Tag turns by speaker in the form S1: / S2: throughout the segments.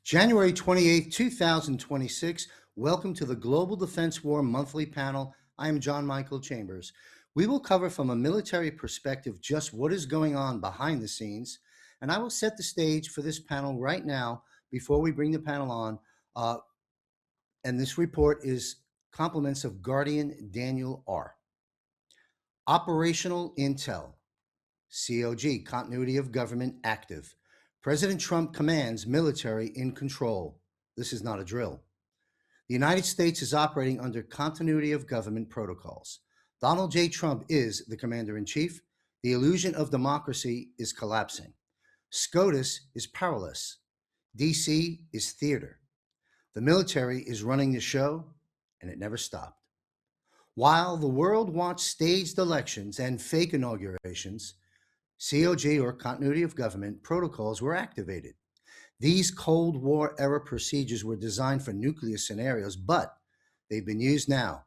S1: January 28th, 2026. Welcome to the Global Defense War Monthly Panel. I am John Michael Chambers. We will cover from a military perspective just what is going on behind the scenes, and I will set the stage for this panel right now before we bring the panel on. And this report is compliments of Guardian Daniel R. Operational Intel, COG, Continuity of Government active. President Trump commands military in control. This is not a drill. The United States is operating under continuity of government protocols. Donald J. Trump is the commander-in-chief. The illusion of democracy is collapsing. SCOTUS is powerless. DC is theater. The military is running the show, and it never stopped. While the world watched staged elections and fake inaugurations, COG, or continuity of government, protocols were activated. These Cold War era procedures were designed for nuclear scenarios, but they've been used now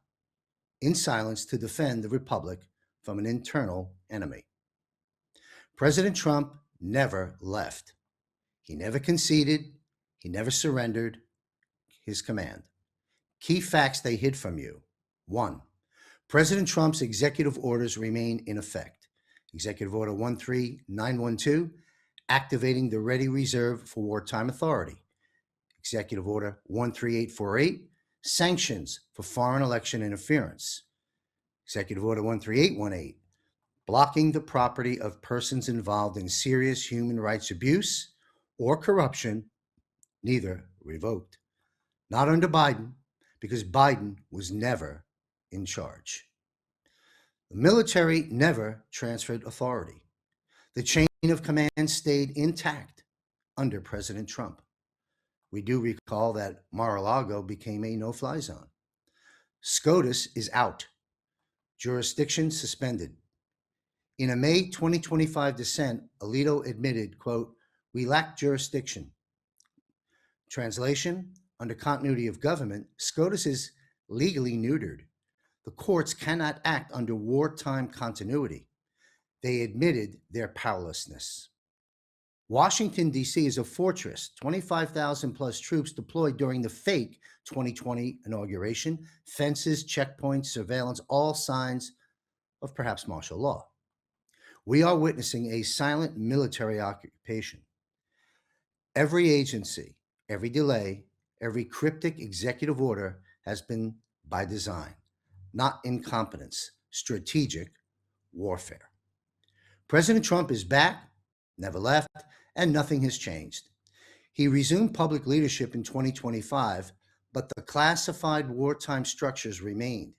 S1: in silence to defend the republic from an internal enemy. President Trump never left. He never conceded. He never surrendered his command. Key facts they hid from you. 1. President Trump's executive orders remain in effect. Executive Order 13912, activating the Ready Reserve for Wartime Authority. Executive Order 13848, sanctions for foreign election interference. Executive Order 13818, blocking the property of persons involved in serious human rights abuse or corruption, neither revoked. Not under Biden, because Biden was never in charge. The military never transferred authority. The chain of command stayed intact under President Trump. We do recall that Mar-a-Lago became a no-fly zone. SCOTUS is out. Jurisdiction suspended. In a May 2025 dissent, Alito admitted, quote, "We lack jurisdiction." Translation, under continuity of government, SCOTUS is legally neutered. The courts cannot act under wartime continuity. They admitted their powerlessness. Washington, D.C. is a fortress, 25,000 plus troops deployed during the fake 2020 inauguration, fences, checkpoints, surveillance, all signs of perhaps martial law. We are witnessing a silent military occupation. Every agency, every delay, every cryptic executive order has been by design. Not incompetence, strategic warfare. President Trump is back, never left, and nothing has changed. He resumed public leadership in 2025, but the classified wartime structures remained.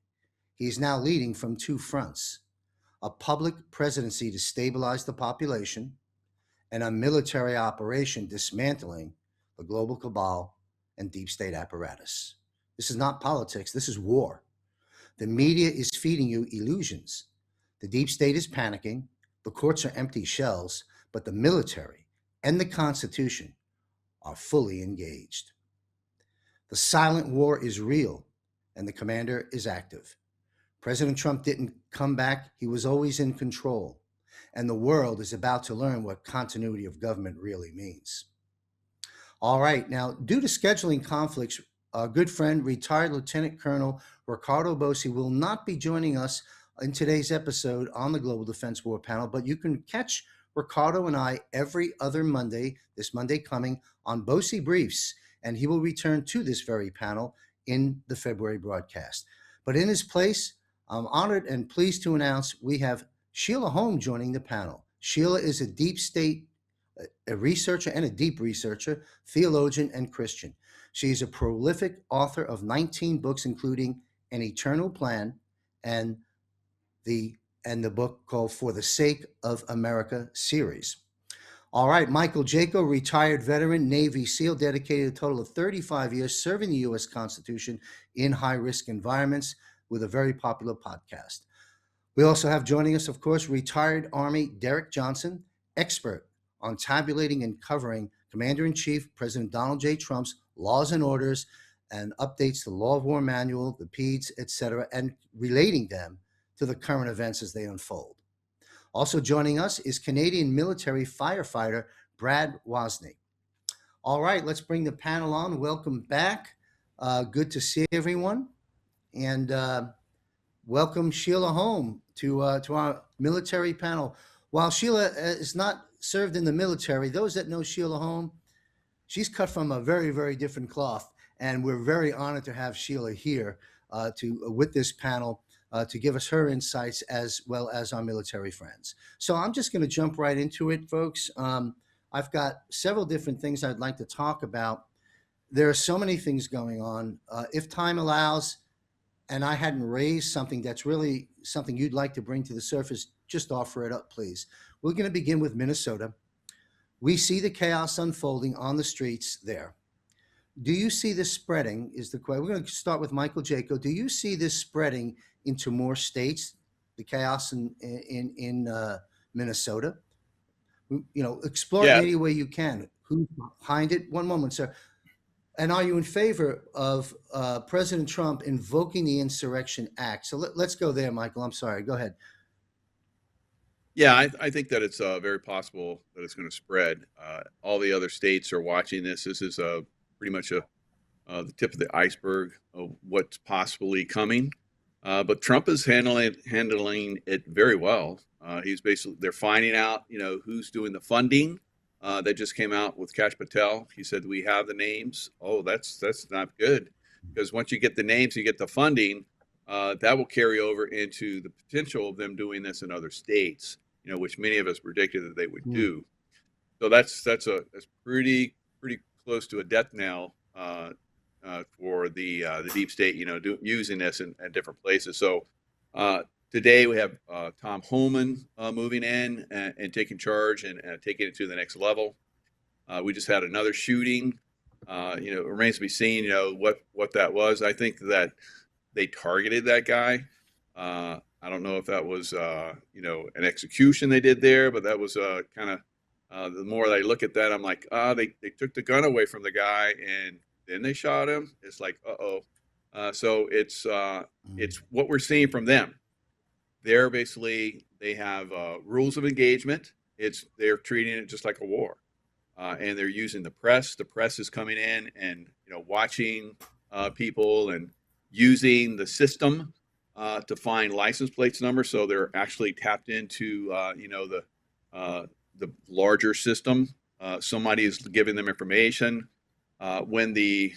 S1: He is now leading from two fronts: a public presidency to stabilize the population, and a military operation dismantling the global cabal and deep state apparatus. This is not politics, this is war. The media is feeding you illusions. The deep state is panicking. The courts are empty shells, but the military and the Constitution are fully engaged. The silent war is real, and the commander is active. President Trump didn't come back. He was always in control, and the world is about to learn what continuity of government really means. All right, now, due to scheduling conflicts, our good friend, retired Lieutenant Colonel Ricardo Bossi, will not be joining us in today's episode on the Global Defense War panel, but you can catch Ricardo and I every other Monday, this Monday coming, on Bossi Briefs, and he will return to this very panel in the February broadcast. But in his place, I'm honored and pleased to announce we have Sheila Holm joining the panel. Sheila is a deep state a researcher and a deep researcher, theologian, and Christian. She's a prolific author of 19 books, including An Eternal Plan and the book called For the Sake of America series. All right, Michael Jaco, retired veteran, Navy SEAL, dedicated a total of 35 years serving the U.S. Constitution in high-risk environments with a very popular podcast. We also have joining us, of course, retired Army Derek Johnson, expert on tabulating and covering Commander-in-Chief President Donald J. Trump's laws and orders and updates to the Law of War Manual, the PEDS, etc., and relating them to the current events as they unfold. Also joining us is Canadian military firefighter Brad Wozni. All right, let's bring the panel on. Welcome back. Good to see everyone. And welcome Sheila home to our military panel. While Sheila is not served in the military, those that know Sheila home, she's cut from a very, very different cloth. And we're very honored to have Sheila here with this panel to give us her insights as well as our military friends. So I'm just going to jump right into it, folks. I've got several different things I'd like to talk about. There are so many things going on. If time allows, and I hadn't raised something that's really something you'd like to bring to the surface, just offer it up, please. We're going to begin with Minnesota. We see the chaos unfolding on the streets there. Do you see this spreading? Is the question. We're going to start with Michael Jaco. Do you see this spreading into more states? The chaos in Minnesota. Explore it any way you can. Who's behind it? One moment, sir. And are you in favor of President Trump invoking the Insurrection Act? So let's go there, Michael. I'm sorry. Go ahead.
S2: Yeah, I think that it's very possible that it's going to spread. All the other states are watching this. This is pretty much the tip of the iceberg of what's possibly coming. But Trump is handling it very well. They're finding out, who's doing the funding. That just came out with Kash Patel. He said, we have the names. Oh, that's not good, because once you get the names, you get the funding, that will carry over into the potential of them doing this in other states, which many of us predicted that they would do. So that's pretty close to a death knell for the deep state, using this in different places. So today we have Tom Homan moving in and taking charge and taking it to the next level. We just had another shooting. It remains to be seen, what that was. I think that they targeted that guy. I don't know if that was, an execution they did there, but that was kind of, the more I look at that, I'm like, they took the gun away from the guy and then they shot him. It's like, so it's what we're seeing from them. They have rules of engagement. They're treating it just like a war, and they're using the press. The press is coming in and watching people and using the system to find license plates numbers. So they're actually tapped into the larger system. Somebody is giving them information when the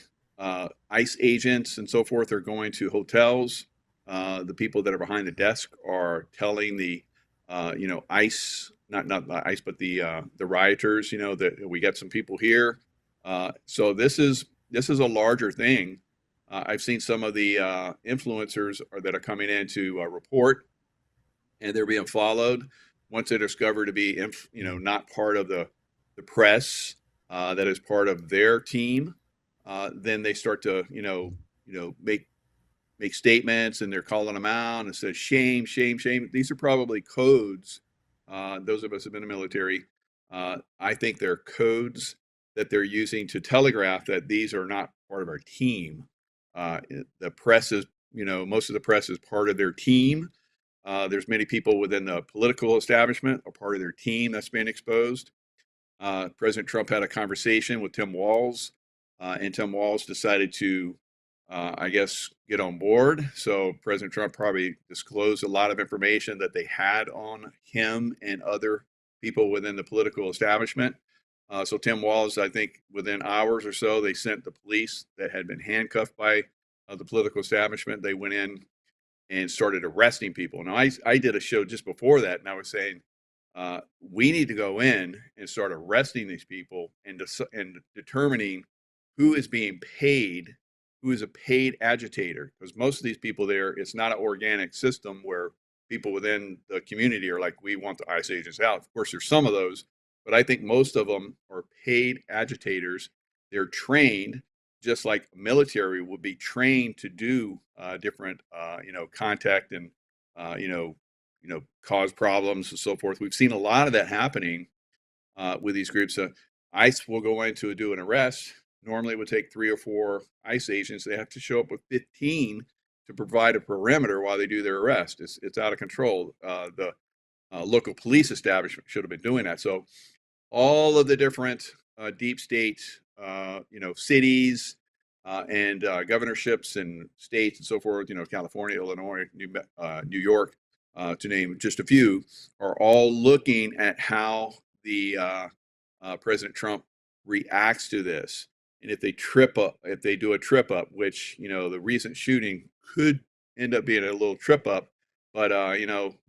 S2: ICE agents and so forth are going to hotels. The people that are behind the desk are telling the ICE, not the ICE, but the rioters, that we got some people here. So this is a larger thing. I've seen some of the influencers that are coming in to report, and they're being followed. Once they're discovered to be not part of the press, that is part of their team, then they start to make statements, and they're calling them out and says shame, shame, shame. These are probably codes. Those of us who have been in the military, I think they're codes that they're using to telegraph that these are not part of our team. The press is, most of the press is part of their team. There's many people within the political establishment are part of their team that's being exposed. President Trump had a conversation with Tim Walz, and Tim Walz decided to, get on board. So President Trump probably disclosed a lot of information that they had on him and other people within the political establishment. So Tim Walz, I think within hours or so, they sent the police that had been handcuffed by the political establishment. They went in and started arresting people. Now, I did a show just before that, and I was saying, we need to go in and start arresting these people and determining who is being paid, who is a paid agitator. Because most of these people there, it's not an organic system where people within the community are like, we want the ICE agents out. Of course, there's some of those, but I think most of them are paid agitators. They're trained, just like military would be trained to do different, contact and, cause problems and so forth. We've seen a lot of that happening with these groups. ICE will go in to do an arrest. Normally it would take 3 or 4 ICE agents. They have to show up with 15 to provide a perimeter while they do their arrest. It's out of control. The local police establishment should have been doing that. So all of the different deep state, cities and governorships and states and so forth, California, Illinois, New York, to name just a few, are all looking at how the President Trump reacts to this. And if they do a trip up, which, the recent shooting could end up being a little trip up, but,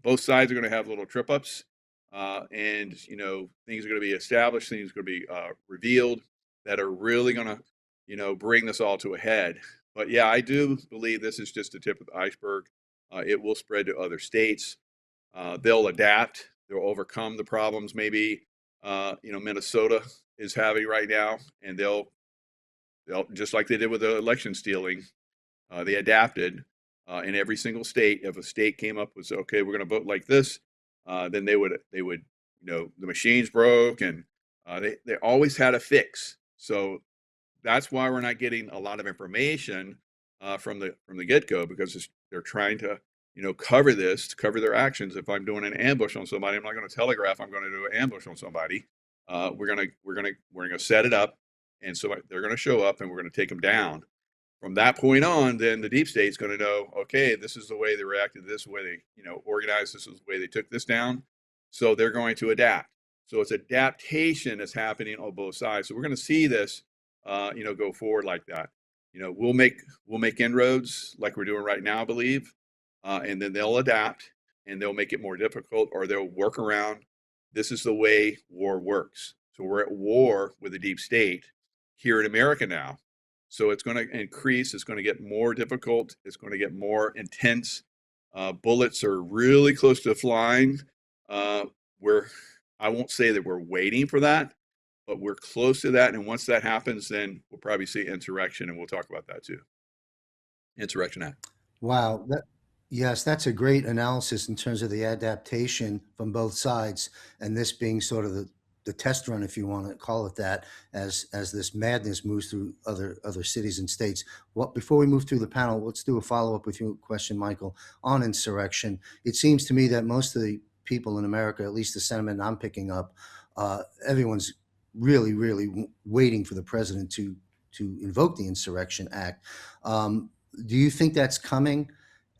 S2: both sides are going to have little trip ups. And, things are going to be established, things are going to be revealed that are really going to, bring this all to a head. But yeah, I do believe this is just the tip of the iceberg. It will spread to other states. They'll adapt. They'll overcome the problems maybe Minnesota is having right now, and they'll just like they did with the election stealing. They adapted in every single state. If a state came up with, okay, we're going to vote like this, then they would the machines broke, and they always had a fix. So that's why we're not getting a lot of information from the get-go, because they're trying to cover this, to cover their actions. If I'm doing an ambush on somebody, I'm not going to telegraph I'm going to do an ambush on somebody. We're gonna set it up, and so they're going to show up, and we're going to take them down. From that point on, then the deep state's going to know, okay, this is the way they reacted, this is the way they organized, this is the way they took this down. So they're going to adapt. So it's adaptation that's happening on both sides. So we're going to see this go forward like that. We'll make inroads like we're doing right now, I believe, and then they'll adapt, and they'll make it more difficult, or they'll work around. This is the way war works. So we're at war with the deep state here in America now. So it's going to increase. It's going to get more difficult. It's going to get more intense. Bullets are really close to flying. I won't say that we're waiting for that, but we're close to that. And once that happens, then we'll probably see insurrection, and we'll talk about that too. Insurrection Act.
S1: Wow. Yes, that's a great analysis in terms of the adaptation from both sides, and this being sort of the test run, if you want to call it that, as this madness moves through other cities and states. What Before we move through the panel, let's do a follow up with your question, Michael, on insurrection. It seems to me that most of the people in America, at least the sentiment I'm picking up, everyone's really waiting for the president to invoke the Insurrection Act. Do you think that's coming?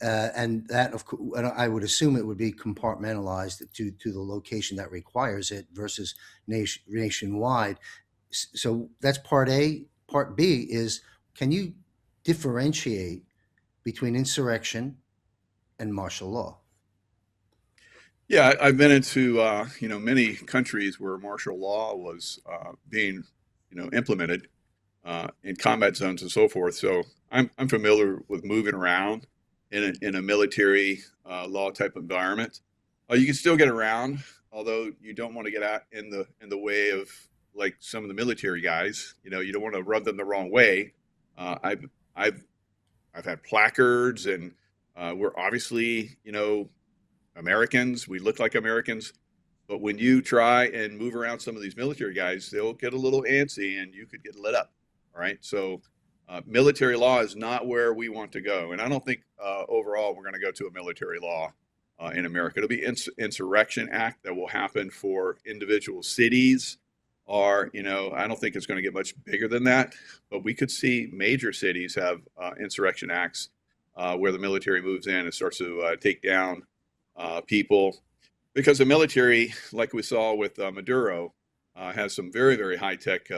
S1: And that, of course, I would assume it would be compartmentalized to the location that requires it versus nationwide. So that's part A. Part B is, can you differentiate between insurrection and martial law?
S2: Yeah, I've been into many countries where martial law was being implemented in combat zones and so forth. So I'm familiar with moving around in a military law type environment. You can still get around, although you don't want to get out in the way of like some of the military guys. You don't want to rub them the wrong way. I've had placards, and we're obviously Americans. We look like Americans. But when you try and move around some of these military guys, they'll get a little antsy, and you could get lit up. All right. So military law is not where we want to go. And I don't think overall we're going to go to a military law in America. It'll be Insurrection Act that will happen for individual cities. Or, I don't think it's going to get much bigger than that. But we could see major cities have insurrection acts where the military moves in and starts to take down people. Because the military, like we saw with Maduro, has some very high tech,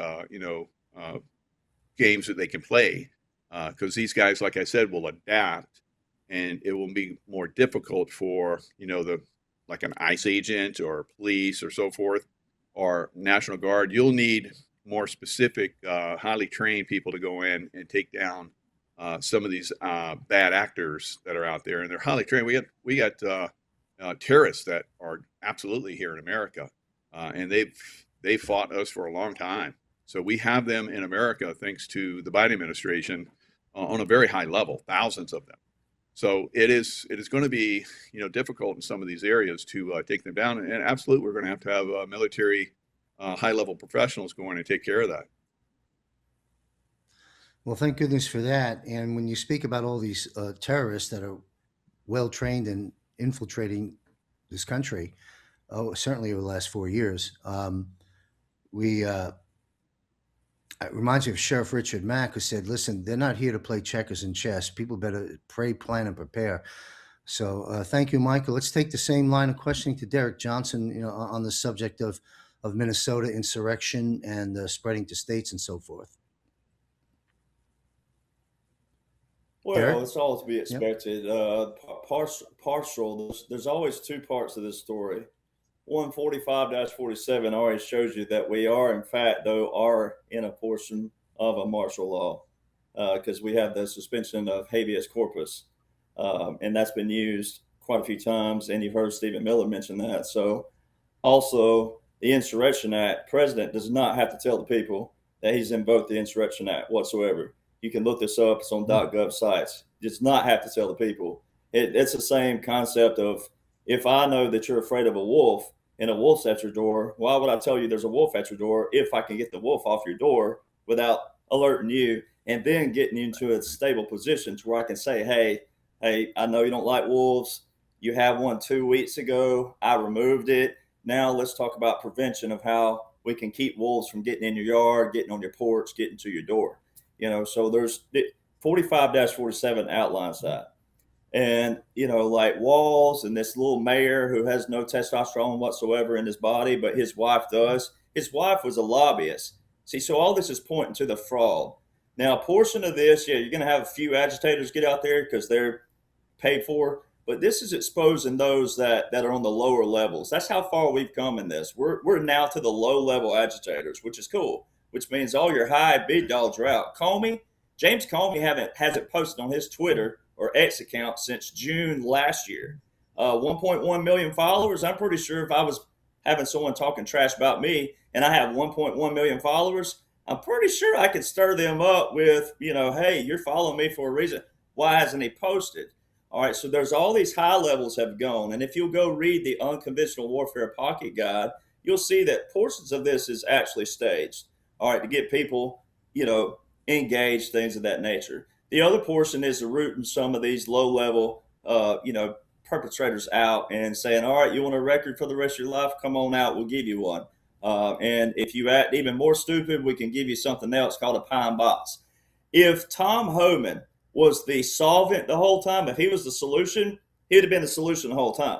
S2: games that they can play. Because these guys, like I said, will adapt, and it will be more difficult for like an ICE agent or police or so forth, or National Guard. You'll need more specific, highly trained people to go in and take down some of these bad actors that are out there, and they're highly trained. We got terrorists that are absolutely here in America, and they've fought us for a long time. So we have them in America thanks to the Biden administration on a very high level, thousands of them. So it is going to be difficult in some of these areas to take them down, and absolutely we're going to have military high level professionals go in and take care of that.
S1: Well, thank goodness for that. And when you speak about all these terrorists that are well trained in infiltrating this country, certainly over the last 4 years, we It reminds me of Sheriff Richard Mack, who said, listen, they're not here to play checkers and chess. People better pray, plan, and prepare. So thank you, Michael. Let's take the same line of questioning to Derek Johnson, on the subject of Minnesota insurrection and spreading to states and so forth.
S3: Well,
S1: Derek?
S3: it's all to be
S1: Yep.
S3: expected. Partial. There's always two parts of this story. 145-47 already shows you that we are, in fact, are in a portion of a martial law because we have the suspension of habeas corpus, and that's been used quite a few times. And you've heard Stephen Miller mention that. So, also the Insurrection Act, President does not have to tell the people that he's invoked the Insurrection Act whatsoever. You can look this up. It's on .gov sites. Does not have to tell the people. It's the same concept of, if I know that you're afraid of a wolf and a wolf's at your door, why would I tell you there's a wolf at your door if I can get the wolf off your door without alerting you and then getting you into a stable position to where I can say, hey, I know you don't like wolves. You had one 2 weeks ago. I removed it. Now let's talk about prevention of how we can keep wolves from getting in your yard, getting on your porch, getting to your door. So there's 45-47 outlines that. And, like Walls and this little mayor who has no testosterone whatsoever in his body, but his wife does. His wife was a lobbyist. See, so all this is pointing to the fraud. Now, a portion of this, you're going to have a few agitators get out there because they're paid for, but this is exposing those that are on the lower levels. That's how far we've come in this. We're now to the low level agitators, which is cool, which means all your high big dogs are out. James Comey hasn't posted on his Twitter or X account since June last year. 1.1 million followers. I'm pretty sure if I was having someone talking trash about me and I have 1.1 million followers, I'm pretty sure I could stir them up with, hey, you're following me for a reason. Why hasn't he posted? All right, so there's all these high levels have gone. And if you'll go read the Unconventional Warfare Pocket Guide, you'll see that portions of this is actually staged, all right, to get people, engaged, things of that nature. The other portion is rooting some of these low-level, perpetrators out and saying, all right, you want a record for the rest of your life? Come on out. We'll give you one. And if you act even more stupid, we can give you something else called a pine box. If Tom Homan was the solvent the whole time, if he was the solution, he'd have been the solution the whole time.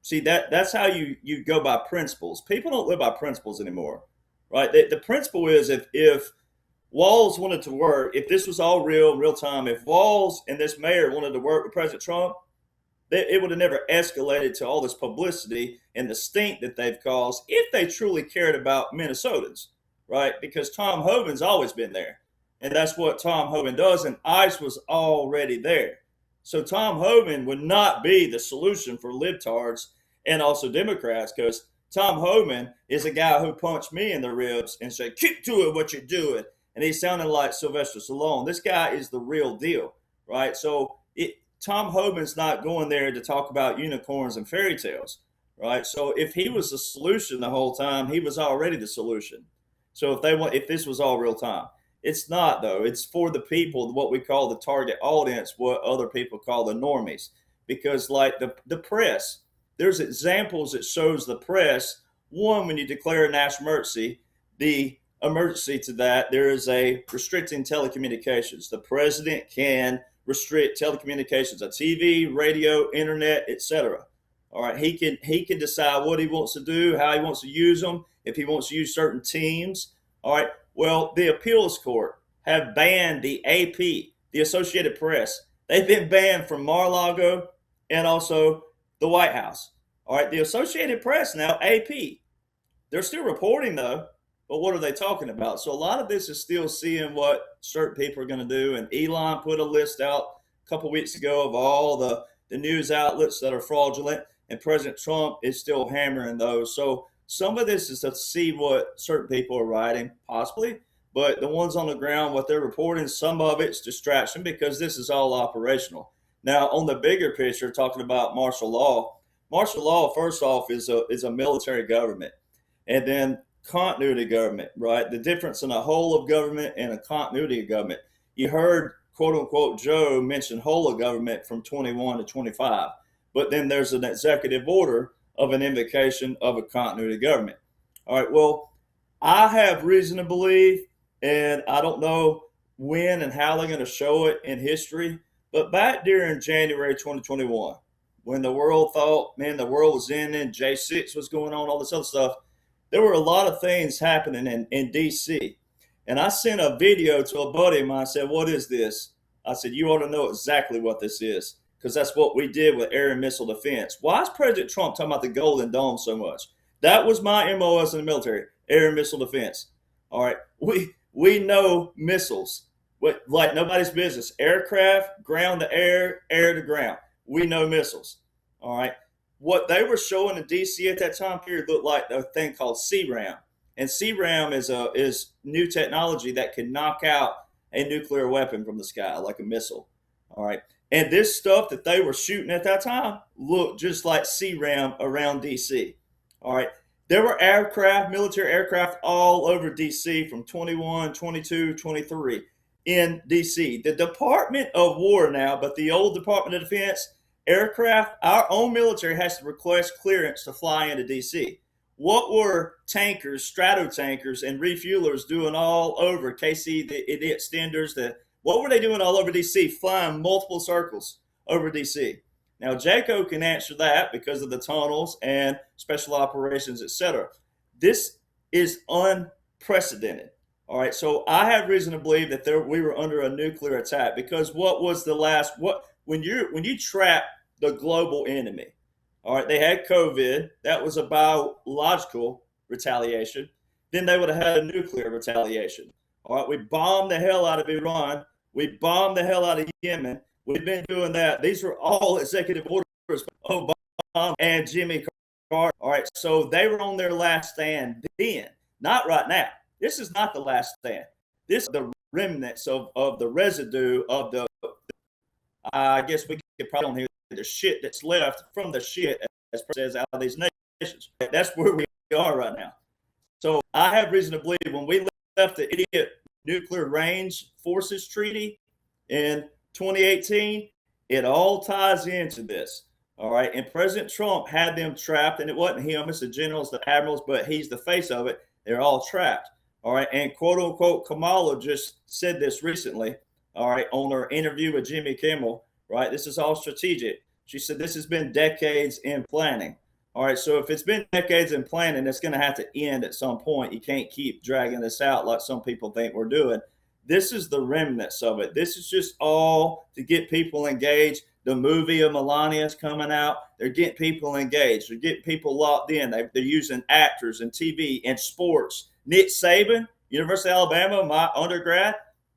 S3: See, that's how you go by principles. People don't live by principles anymore, right? The principle is if Walls wanted to work, if this was all real in real time, if Walls and this mayor wanted to work with President Trump, it would have never escalated to all this publicity and the stink that they've caused if they truly cared about Minnesotans, right? Because Tom Homan's always been there. And that's what Tom Homan does, and ICE was already there. So Tom Homan would not be the solution for libtards and also Democrats, because Tom Homan is a guy who punched me in the ribs and said, keep doing what you're doing. And he sounded like Sylvester Stallone. This guy is the real deal, right? So Tom Homan's not going there to talk about unicorns and fairy tales, right? So if he was the solution the whole time, he was already the solution. So if this was all real time, it's not, though. It's for the people, what we call the target audience, what other people call the normies. Because like the press, there's examples that shows the press. One, when you declare a national emergency, the emergency to that, there is a restricting telecommunications. The president can restrict telecommunications, a TV, radio, internet, etc. All right, he can decide what he wants to do, how he wants to use them, if he wants to use certain teams. All right, well, the appeals court have banned the AP, the Associated Press. They've been banned from Mar-a-Lago and also the White House. All right, the Associated Press now, AP, they're still reporting though, but what are they talking about? So a lot of this is still seeing what certain people are going to do. And Elon put a list out a couple weeks ago of all the news outlets that are fraudulent, and President Trump is still hammering those. So some of this is to see what certain people are writing, possibly, but the ones on the ground, what they're reporting, some of it's distraction because this is all operational. Now, on the bigger picture, talking about martial law, first off, is a military government. And then continuity government, right? The difference in a whole of government and a continuity of government. You heard, quote unquote, Joe mention whole of government from 21 to 25, but then there's an executive order of an invocation of a continuity government. All right, well, I have reason to believe And I don't know when and how they're going to show it in history, but back during January 2021, when the world thought, man, the world was ending, J6 was going on, all this other stuff, there were a lot of things happening in DC. And I sent a video to a buddy of mine. I said, what is this? I said, you ought to know exactly what this is, because that's what we did with air and missile defense. Why is President Trump talking about the Golden Dome so much? That was my MO as in the military, air and missile defense. All right. We know missiles, like nobody's business. Aircraft, ground to air, air to ground. We know missiles. All right. What they were showing in DC at that time period looked like a thing called CRAM. And CRAM is new technology that can knock out a nuclear weapon from the sky, like a missile. All right. And this stuff that they were shooting at that time looked just like CRAM around DC. All right. There were aircraft, military aircraft all over DC from 21, 22, 23 in DC. The Department of War now, but the old Department of Defense, aircraft, our own military has to request clearance to fly into DC. What were tankers, stratotankers, and refuelers doing all over KC, the extenders? What were they doing all over DC, flying multiple circles over DC? Now, Jaco can answer that because of the tunnels and special operations, etc. This is unprecedented. All right, so I have reason to believe that we were under a nuclear attack, because what was the last? When you trap the global enemy? All right, they had COVID. That was a biological retaliation. Then they would have had a nuclear retaliation. All right, we bombed the hell out of Iran. We bombed the hell out of Yemen. We've been doing that. These are all executive orders from Obama and Jimmy Carter. All right, so they were on their last stand then, not right now. This is not the last stand. This is the remnants of the residue of the, I guess we could probably on here, the shit that's left from the shit, as says, out of these nations. That's where we are right now. So I have reason to believe when we left the idiot Nuclear Range Forces Treaty in 2018, it all ties into this. All right. And President Trump had them trapped, and it wasn't him, it's the generals, the admirals, but he's the face of it. They're all trapped. All right. And quote unquote, Kamala just said this recently. All right. On her interview with Jimmy Kimmel. Right. This is all strategic. She said this has been decades in planning. All right. So if it's been decades in planning, it's going to have to end at some point. You can't keep dragging this out like some people think we're doing. This is the remnants of it. This is just all to get people engaged. The movie of Melania is coming out. They're getting people engaged. They're getting people locked in. They're using actors and TV and sports. Nick Saban, University of Alabama, my undergrad,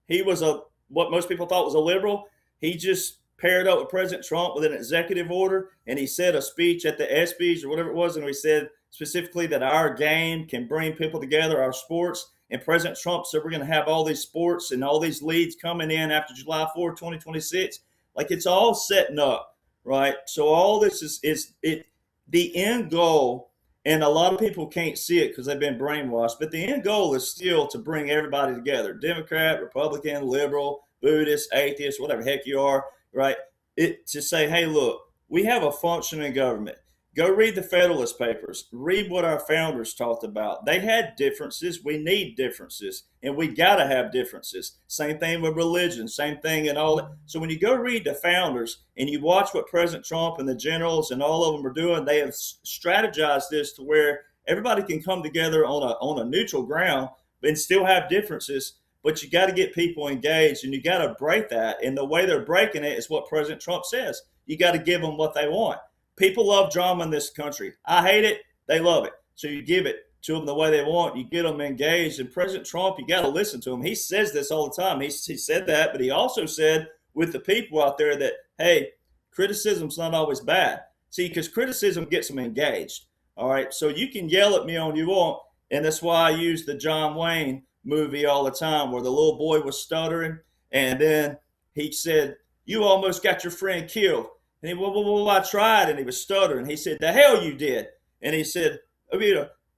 S3: he was what most people thought was a liberal. He just paired up with President Trump with an executive order, and he said a speech at the ESPYs or whatever it was, and he said specifically that our game can bring people together, our sports. And President Trump said we're going to have all these sports and all these leads coming in after July 4, 2026. Like, it's all setting up, right? So all this is the end goal, and a lot of people can't see it because they've been brainwashed, but the end goal is still to bring everybody together, Democrat, Republican, liberal, Buddhist, atheist, whatever heck you are, right? To say, hey, look, we have a functioning government. Go read the Federalist Papers. Read what our founders talked about. They had differences. We need differences, and we got to have differences. Same thing with religion, same thing and all that. So when you go read the founders and you watch what President Trump and the generals and all of them are doing, they have strategized this to where everybody can come together on a neutral ground and still have differences. But you got to get people engaged, and you got to break that. And the way they're breaking it is what President Trump says. You got to give them what they want. People love drama in this country. I hate it. They love it. So you give it to them the way they want. You get them engaged. And President Trump, you got to listen to him. He says this all the time. He said that, but he also said with the people out there that, hey, criticism's not always bad. See, because criticism gets them engaged. All right. So you can yell at me all you want. And that's why I use the John Wayne movie all the time, where the little boy was stuttering. And then he said, you almost got your friend killed. And he, well, I tried, and he was stuttering. He said, the hell you did. And he said, oh,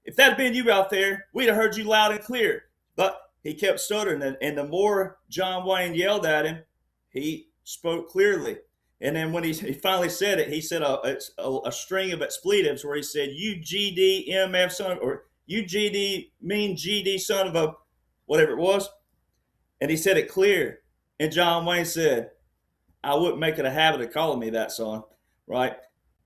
S3: if that had been you out there, we'd have heard you loud and clear. But he kept stuttering, and the more John Wayne yelled at him, he spoke clearly. And then when he finally said it, he said a string of expletives where he said, you GD MF son, or you GD mean GD son of a whatever it was. And he said it clear. And John Wayne said, I wouldn't make it a habit of calling me that, son, right?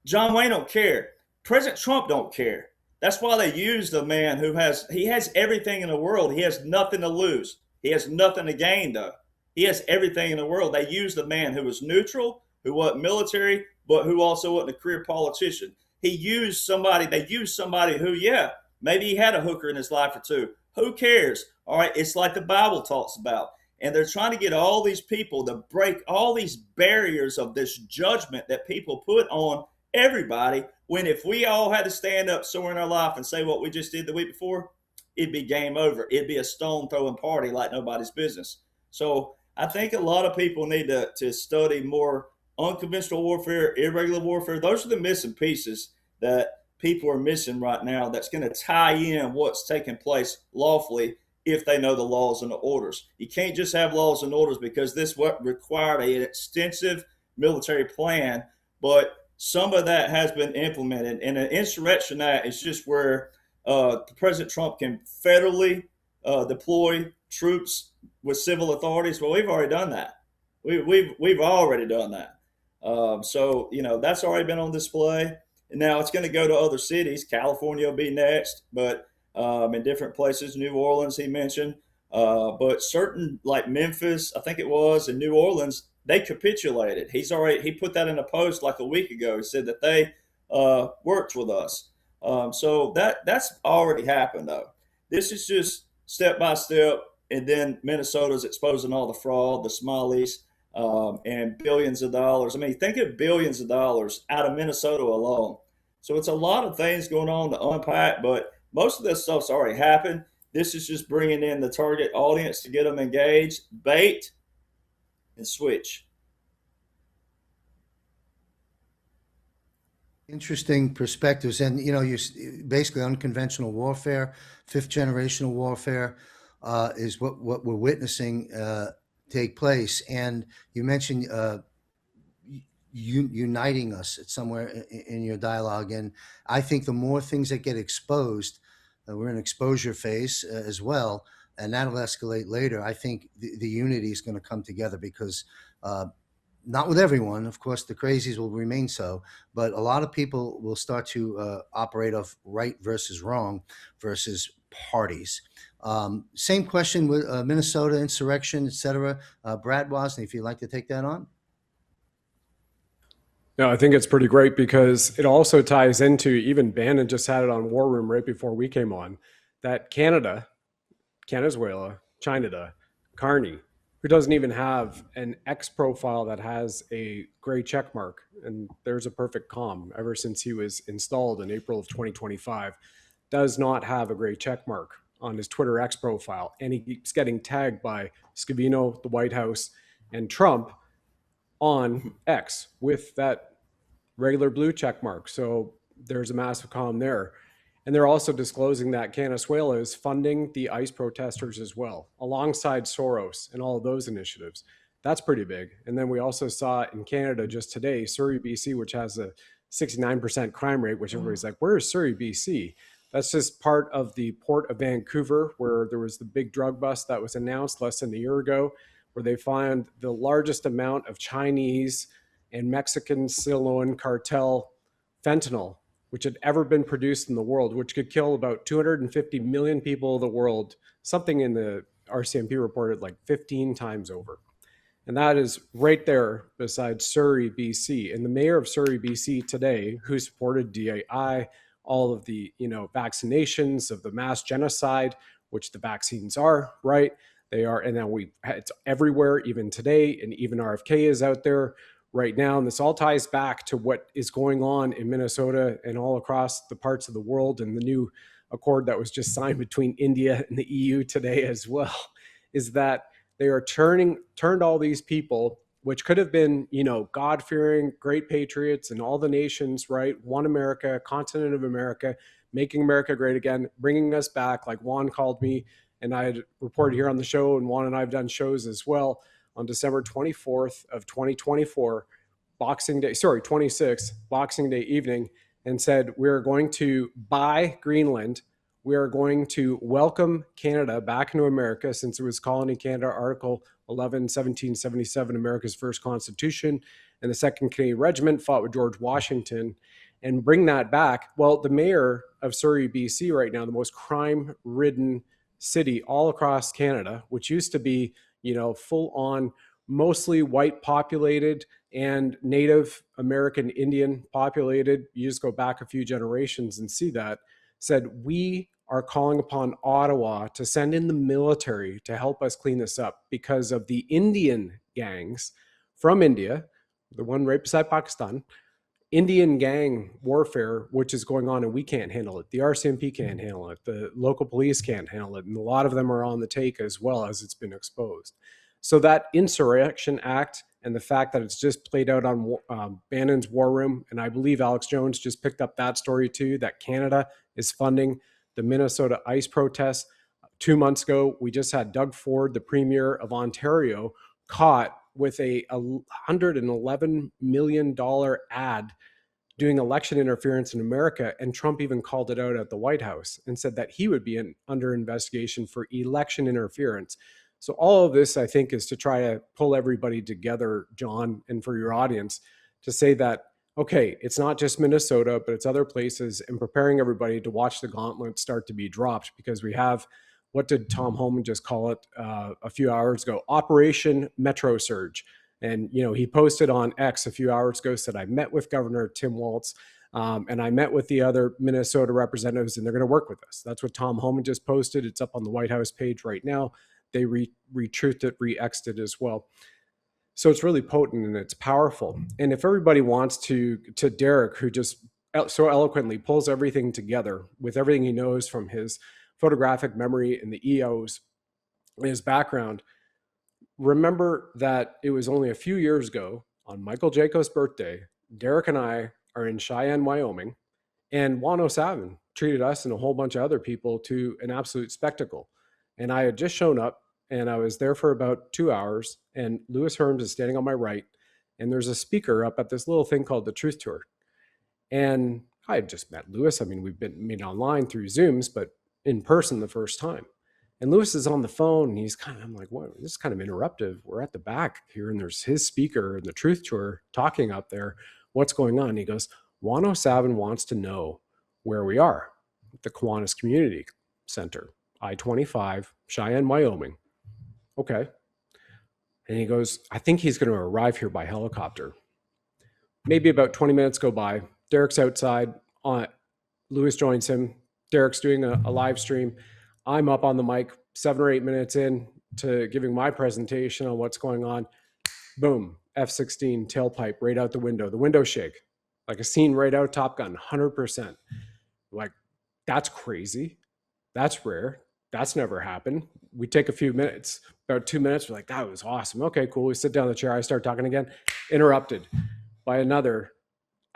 S3: John Wayne don't care. President Trump don't care. That's why they use the man who has everything in the world. He has nothing to lose. He has nothing to gain, though. He has everything in the world. They use the man who was neutral, who wasn't military, but who also wasn't a career politician. They used somebody who, yeah, maybe he had a hooker in his life or two. Who cares? All right, it's like the Bible talks about. And they're trying to get all these people to break all these barriers of this judgment that people put on everybody, when if we all had to stand up somewhere in our life and say what we just did the week before, it'd be game over. It'd be a stone throwing party like nobody's business. So I think a lot of people need to study more unconventional warfare, irregular warfare. Those are the missing pieces that people are missing right now, that's going to tie in what's taking place lawfully if they know the laws and the orders. You can't just have laws and orders, because this required an extensive military plan, but some of that has been implemented. And an insurrection act is just where President Trump can federally deploy troops with civil authorities. Well, we've already done that. We've already done that. So, that's already been on display. And now it's going to go to other cities. California will be next, but in different places. New Orleans, he mentioned. But certain, like Memphis, I think it was, and New Orleans, they capitulated. He put that in a post like a week ago. He said that they worked with us. So that's already happened, though. This is just step by step. And then Minnesota's exposing all the fraud, the smileys, and billions of dollars. I mean, think of billions of dollars out of Minnesota alone. So it's a lot of things going on to unpack, but most of this stuff's already happened. This is just bringing in the target audience to get them engaged, bait, and switch.
S1: Interesting perspectives. And, you basically unconventional warfare, fifth generational warfare is what we're witnessing take place. And you mentioned uniting us at somewhere in your dialogue. And I think the more things that get exposed, we're in exposure phase as well, and that'll escalate later. I think the unity is going to come together, because not with everyone, of course, the crazies will remain so, but a lot of people will start to operate off right versus wrong versus parties. Same question with Minnesota insurrection, et cetera. Brad Wozni, if you'd like to take that on.
S4: No, I think it's pretty great, because it also ties into, even Bannon just had it on War Room right before we came on, that Canada, Venezuela, China, Carney, who doesn't even have an X profile that has a gray check mark, and there's a perfect calm ever since he was installed in April of 2025, does not have a gray check mark on his Twitter X profile. And he keeps getting tagged by Scavino, the White House, and Trump on X with that regular blue check mark. So there's a massive calm there. And they're also disclosing that Venezuela is funding the ICE protesters as well, alongside Soros and all of those initiatives. That's pretty big. And then we also saw in Canada just today, Surrey, BC, which has a 69% crime rate, which everybody's like, where is Surrey, BC? That's just part of the port of Vancouver, where there was the big drug bust that was announced less than a year ago, where they found the largest amount of Chinese and Mexican Sinaloan cartel fentanyl, which had ever been produced in the world, which could kill about 250 million people in the world, something in the RCMP reported like 15 times over. And that is right there beside Surrey, BC. And the mayor of Surrey, BC today, who supported DAI, all of the vaccinations of the mass genocide, which the vaccines are, right? They are, and now it's everywhere, even today, and even RFK is out there right now. And this all ties back to what is going on in Minnesota and all across the parts of the world, and the new accord that was just signed between India and the EU today as well, is that they are turned all these people, which could have been, God-fearing, great patriots in all the nations, right? One America, continent of America, making America great again, bringing us back, like Juan called me, and I had reported here on the show, and Juan and I have done shows as well, on December 24th of 2024, 26th, Boxing Day evening, and said, we're going to buy Greenland we are going to welcome Canada back into America, since it was Colony Canada, Article 11, 1777, America's first constitution, and the 2nd Canadian Regiment fought with George Washington, and bring that back. Well, the mayor of Surrey, BC right now, the most crime-ridden city all across Canada, which used to be, full on, mostly white populated and Native American Indian populated. You just go back a few generations and see that, said, we are calling upon Ottawa to send in the military to help us clean this up because of the Indian gangs from India, the one right beside Pakistan, Indian gang warfare, which is going on, and we can't handle it. The RCMP can't handle it. The local police can't handle it. And a lot of them are on the take as well, as it's been exposed. So that Insurrection Act and the fact that it's just played out on Bannon's War Room, and I believe Alex Jones just picked up that story too, that Canada is funding the Minnesota ICE protests. 2 months ago, we just had Doug Ford, the Premier of Ontario, caught with a $111 million ad doing election interference in America, and Trump even called it out at the White House and said that he would be under investigation for election interference. So all of this, I think, is to try to pull everybody together, John, and for your audience, to say that, okay, it's not just Minnesota, but it's other places, and preparing everybody to watch the gauntlet start to be dropped, because we have, what did Tom Homan just call it a few hours ago? Operation Metro Surge. And, he posted on X a few hours ago, said, I met with Governor Tim Walz, and I met with the other Minnesota representatives, and they're going to work with us. That's what Tom Homan just posted. It's up on the White House page right now. They re-truthed it, re-X'd it as well. So it's really potent and it's powerful. And if everybody wants to Derek, who just so eloquently pulls everything together with everything he knows from his photographic memory and the EOs, his background, remember that it was only a few years ago on Michael Jaco's birthday, Derek and I are in Cheyenne, Wyoming, and Juan O'Savin treated us and a whole bunch of other people to an absolute spectacle. And I had just shown up, and I was there for about 2 hours, and Louis Herms is standing on my right, and there's a speaker up at this little thing called the Truth Tour. And I had just met Louis. I mean, we've been meeting online through Zooms, but in person the first time. And Louis is on the phone, and I'm like, what? This is kind of interruptive. We're at the back here, and there's his speaker and the Truth Tour talking up there. What's going on? And he goes, Juan O'Savin wants to know where we are at the Kiwanis Community Center, I-25, Cheyenne, Wyoming. Okay. And he goes, I think he's going to arrive here by helicopter. Maybe about 20 minutes go by. Derek's outside. Louis joins him. Derek's doing a live stream. I'm up on the mic 7 or 8 minutes in to giving my presentation on what's going on. Boom, F-16 tailpipe right out the window shake, like a scene right out of Top Gun, 100%. Like, that's crazy. That's rare. That's never happened. We take a few minutes, about 2 minutes. We're like, that was awesome. Okay, cool. We sit down in the chair. I start talking again. Interrupted by another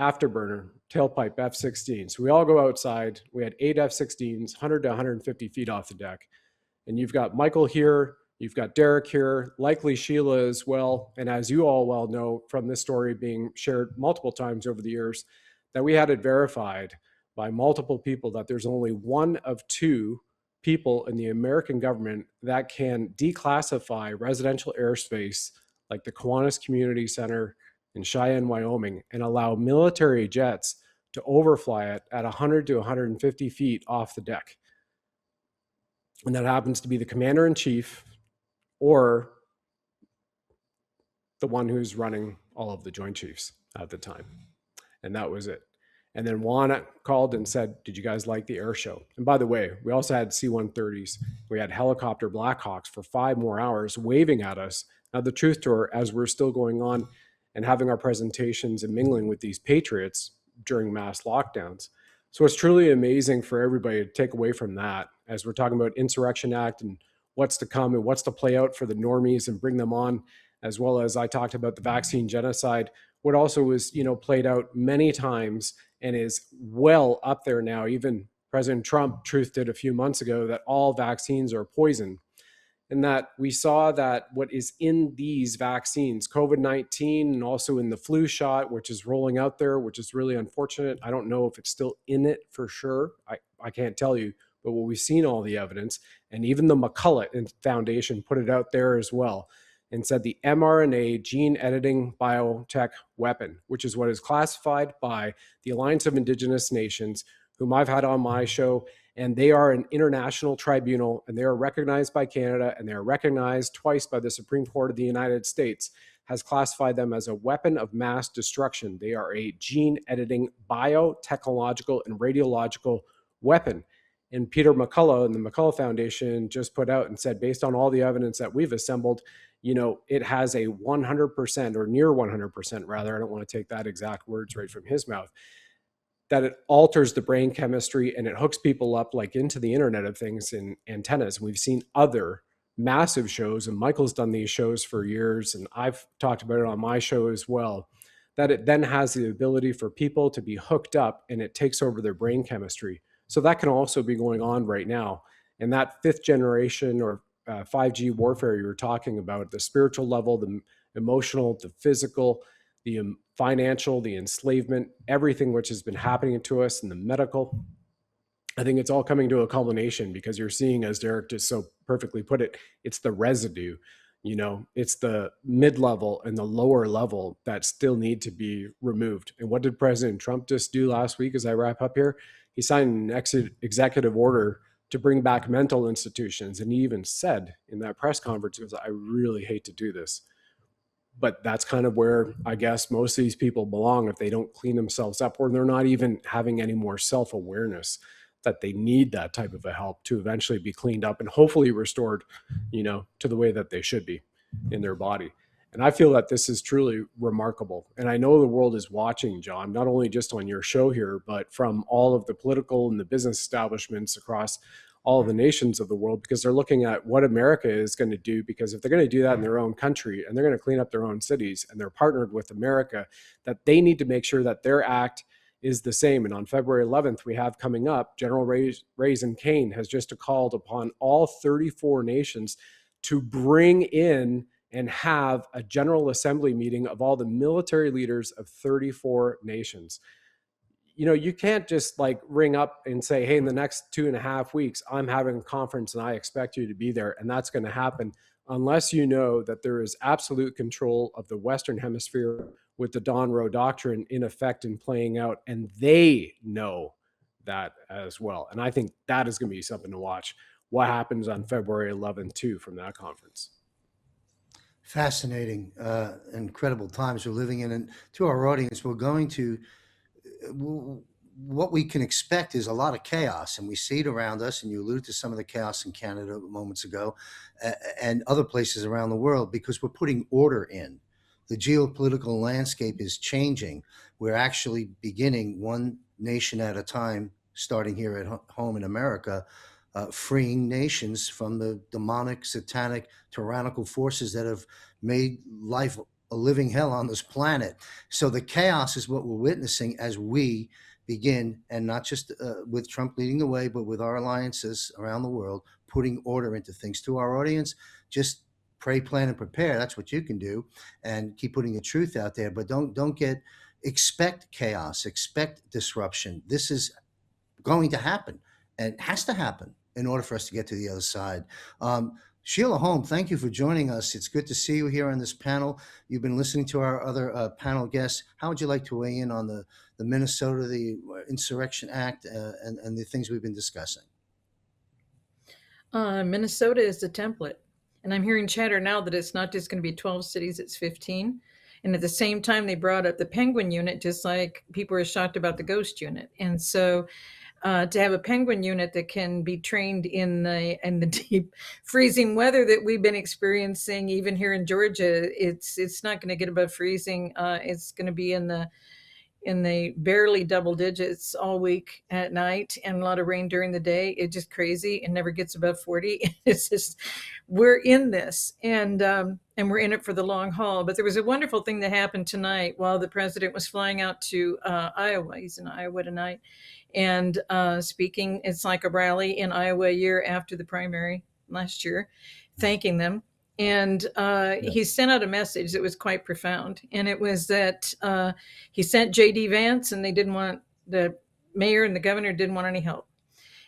S4: afterburner tailpipe F-16. So we all go outside. We had 8 F-16s, 100 to 150 feet off the deck. And you've got Michael here. You've got Derek here, likely Sheila as well. And as you all well know from this story being shared multiple times over the years, that we had it verified by multiple people that there's only one of 2 people in the American government that can declassify residential airspace like the Kiwanis Community Center in Cheyenne, Wyoming, and allow military jets to overfly it at 100 to 150 feet off the deck. And that happens to be the commander-in-chief or the one who's running all of the Joint Chiefs at the time. And that was it. And then Juan called and said, did you guys like the air show? And by the way, we also had C-130s. We had helicopter Blackhawks for 5 more hours waving at us. Now the Truth Tour, as we're still going on and having our presentations and mingling with these patriots during mass lockdowns. So it's truly amazing for everybody to take away from that as we're talking about Insurrection Act and what's to come and what's to play out for the normies and bring them on, as well as I talked about the vaccine genocide, what also was, played out many times and is well up there now. Even President Trump truthed it a few months ago that all vaccines are poison. And that we saw that what is in these vaccines, COVID-19 and also in the flu shot, which is rolling out there, which is really unfortunate. I don't know if it's still in it for sure. I can't tell you, But what we've seen all the evidence, and even the McCullough Foundation put it out there as well, and said the mRNA gene editing biotech weapon, which is what is classified by the Alliance of Indigenous Nations, whom I've had on my show, and they are an international tribunal, and they are recognized by Canada, and they are recognized twice by the Supreme Court of the United States, has classified them as a weapon of mass destruction. They are a gene editing biotechnological and radiological weapon. And Peter McCullough and the McCullough Foundation just put out and said, based on all the evidence that we've assembled, it has a 100% or near 100% rather, I don't want to take that exact words right from his mouth, that it alters the brain chemistry and it hooks people up like into the Internet of Things in antennas. And we've seen other massive shows, and Michael's done these shows for years, and I've talked about it on my show as well, that it then has the ability for people to be hooked up and it takes over their brain chemistry. So that can also be going on right now. And that 5th generation or 5G warfare you were talking about, the spiritual level, the emotional, the physical, the financial, the enslavement, everything which has been happening to us in the medical, I think it's all coming to a culmination because you're seeing, as Derek just so perfectly put it, it's the residue, it's the mid-level and the lower level that still need to be removed. And what did President Trump just do last week as I wrap up here? He signed an executive order to bring back mental institutions. And he even said in that press conference, he was, I really hate to do this. But that's kind of where I guess most of these people belong if they don't clean themselves up, or they're not even having any more self-awareness that they need that type of a help to eventually be cleaned up and hopefully restored, to the way that they should be in their body. And I feel that this is truly remarkable. And I know the world is watching, John, not only just on your show here, but from all of the political and the business establishments across all of the nations of the world, because they're looking at what America is going to do. Because if they're going to do that in their own country and they're going to clean up their own cities and they're partnered with America, that they need to make sure that their act is the same. And on February 11th, we have coming up, General Raising Cane has just called upon all 34 nations to bring in and have a General Assembly meeting of all the military leaders of 34 nations. You can't just ring up and say, hey, in the next 2.5 weeks, I'm having a conference and I expect you to be there. And that's going to happen unless you know that there is absolute control of the Western Hemisphere with the Don Rowe Doctrine in effect and playing out. And they know that as well. And I think that is going to be something to watch. What happens on February 11th, too, from that conference.
S1: Fascinating, incredible times we're living in. And to our audience, we're going to, what we can expect is a lot of chaos, and we see it around us. And you alluded to some of the chaos in Canada moments ago and other places around the world, because we're putting order in. The geopolitical landscape is changing. We're actually beginning one nation at a time, starting here at home in America, freeing nations from the demonic, satanic, tyrannical forces that have made life a living hell on this planet. So the chaos is what we're witnessing as we begin, and not just with Trump leading the way, but with our alliances around the world, putting order into things. To our audience, just pray, plan, and prepare. That's what you can do, and keep putting the truth out there. But expect chaos, expect disruption. This is going to happen, and has to happen in order for us to get to the other side. Sheila Holm, thank you for joining us. It's good to see you here on this panel. You've been listening to our other panel guests. How would you like to weigh in on the Minnesota, the Insurrection Act, and the things we've been discussing?
S5: Minnesota is the template. And I'm hearing chatter now that it's not just going to be 12 cities, it's 15. And at the same time, they brought up the penguin unit, just like people are shocked about the ghost unit. And so to have a penguin unit that can be trained in the deep freezing weather that we've been experiencing, even here in Georgia, it's not going to get above freezing. It's going to be in the barely double digits all week at night, and a lot of rain during the day. It's just crazy and never gets above 40. It's just, we're in this, and we're in it for the long haul. But there was a wonderful thing that happened tonight while the president was flying out to Iowa. He's in Iowa tonight, and speaking. It's like a rally in Iowa a year after the primary last year, thanking them. And he sent out a message that was quite profound. And it was that he sent J.D. Vance, and the mayor and the governor didn't want any help.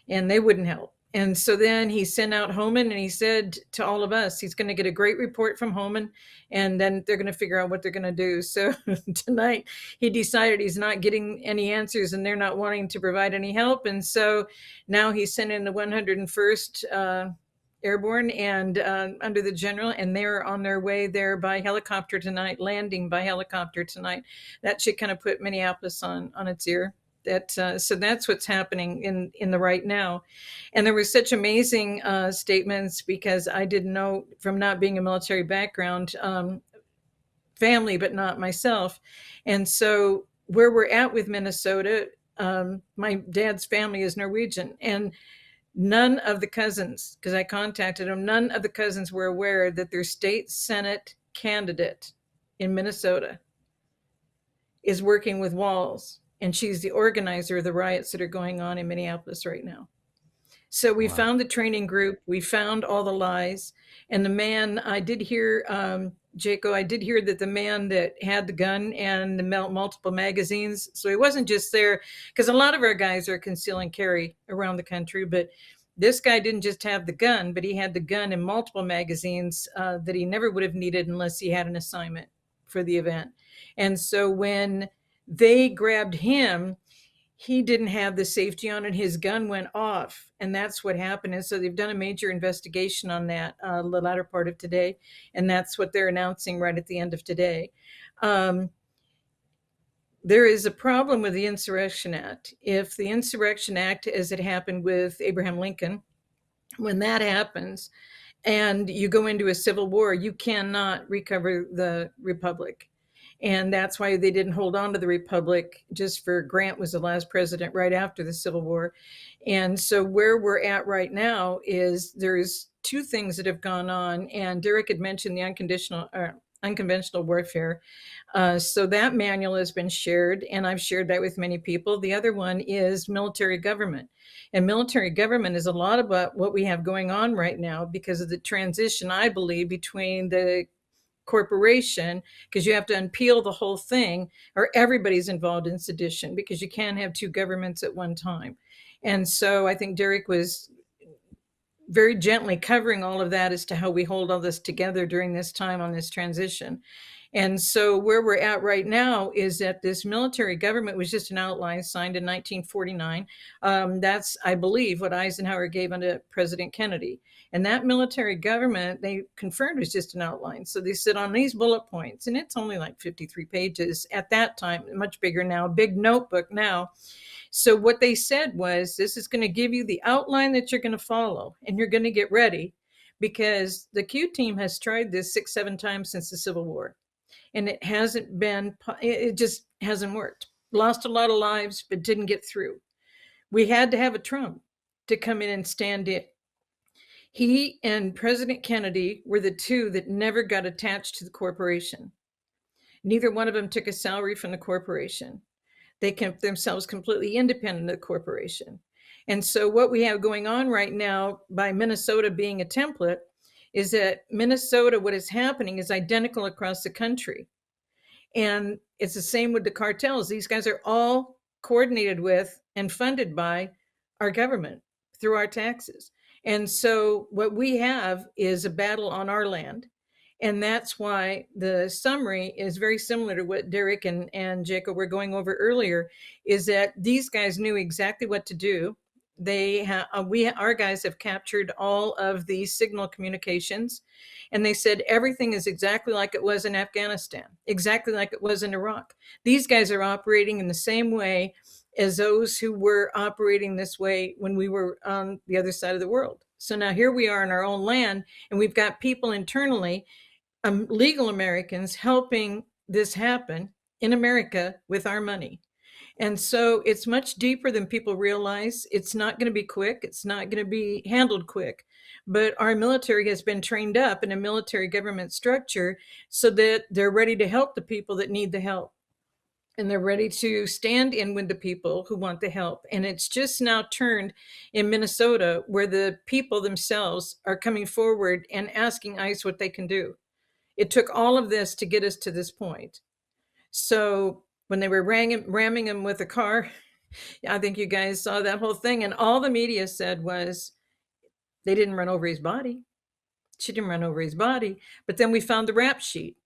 S5: and they wouldn't help. And so then he sent out Homan, and he said to all of us, he's going to get a great report from Homan, and then they're going to figure out what they're going to do. So tonight he decided he's not getting any answers, and they're not wanting to provide any help. And so now he sent in the 101st Airborne and under the general, and they're on their way there by helicopter tonight, landing by helicopter tonight. That should kind of put Minneapolis on its ear. So that's what's happening in the right now. And there were such amazing statements, because I didn't know, from not being a military background, family, but not myself. And so where we're at with Minnesota, my dad's family is Norwegian, and none of the cousins, because I contacted them, none of the cousins were aware that their state Senate candidate in Minnesota is working with Walls. And she's the organizer of the riots that are going on in Minneapolis right now. So we found the training group, we found all the lies. And the man, I did hear, Jaco, I did hear that the man that had the gun and the multiple magazines, so he wasn't just there, because a lot of our guys are conceal and carry around the country, but this guy didn't just have the gun, but he had the gun and multiple magazines that he never would have needed unless he had an assignment for the event. And so when they grabbed him, he didn't have the safety on and his gun went off. And that's what happened. And so they've done a major investigation on that the latter part of today. And that's what they're announcing right at the end of today. There is a problem with the Insurrection Act. If the Insurrection Act, as it happened with Abraham Lincoln, when that happens and you go into a civil war, you cannot recover the republic. And that's why they didn't hold on to the republic, just for Grant was the last president right after the Civil War. And so where we're at right now is there's two things that have gone on. And Derek had mentioned the unconventional warfare. So that manual has been shared, and I've shared that with many people. The other one is military government. And military government is a lot about what we have going on right now because of the transition, I believe, between the corporation, because you have to unpeel the whole thing, or everybody's involved in sedition, because you can't have two governments at one time. And so I think Derek was very gently covering all of that as to how we hold all this together during this time on this transition. And so where we're at right now is that this military government was just an outline signed in 1949. That's, I believe, what Eisenhower gave unto President Kennedy. And that military government, they confirmed, was just an outline. So they said on these bullet points, and it's only like 53 pages at that time, much bigger now, big notebook now. So what they said was, this is going to give you the outline that you're going to follow, and you're going to get ready, because the Q team has tried this 6-7 times since the Civil War. And it just hasn't worked. Lost a lot of lives, but didn't get through. We had to have a Trump to come in and stand in. He and President Kennedy were the two that never got attached to the corporation. Neither one of them took a salary from the corporation. They kept themselves completely independent of the corporation. And so what we have going on right now, by Minnesota being a template, is that Minnesota, what is happening is identical across the country. And it's the same with the cartels. These guys are all coordinated with and funded by our government through our taxes. And so what we have is a battle on our land. And that's why the summary is very similar to what Derek and Jaco were going over earlier, is that these guys knew exactly what to do. Our guys have captured all of the signal communications, and they said everything is exactly like it was in Afghanistan, exactly like it was in Iraq. These guys are operating in the same way as those who were operating this way when we were on the other side of the world. So now here we are in our own land, and we've got people internally, legal Americans, helping this happen in America with our money. And so it's much deeper than people realize. It's not going to be quick. It's not going to be handled quick. But our military has been trained up in a military government structure so that they're ready to help the people that need the help. And they're ready to stand in with the people who want the help. And it's just now turned in Minnesota, where the people themselves are coming forward and asking ICE what they can do. It took all of this to get us to this point. So when they were ramming him with a car, Yeah, I think you guys saw that whole thing, and all the media said was they didn't run over his body. She didn't run over his body. But then we found the rap sheet.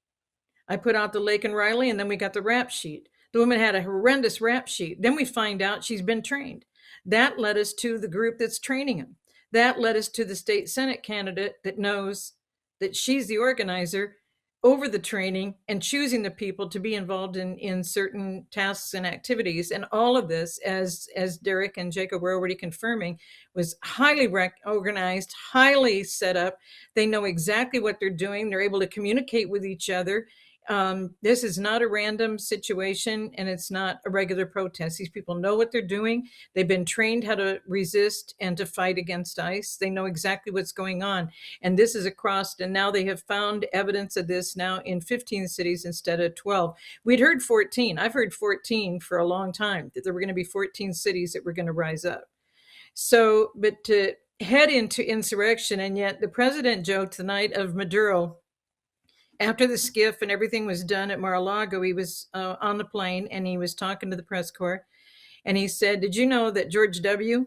S5: I put out the Lake and Riley, and then we got the rap sheet. The woman had a horrendous rap sheet. Then we find out she's been trained. That led us to the group that's training him. That led us to the state Senate candidate that knows that she's the organizer over the training and choosing the people to be involved in certain tasks and activities. And all of this, as Derek and Jaco were already confirming, was highly organized, highly set up. They know exactly what they're doing. They're able to communicate with each other. This is not a random situation, and it's not a regular protest. These people know what they're doing. They've been trained how to resist and to fight against ICE. They know exactly what's going on. And this is across, and now they have found evidence of this now in 15 cities instead of 12. We'd heard 14. I've heard 14 for a long time, that there were going to be 14 cities that were going to rise up. So, but to head into insurrection, and yet the president joked the night of Maduro, after the skiff and everything was done at Mar-a-Lago, he was on the plane and he was talking to the press corps. And he said, did you know that George W.,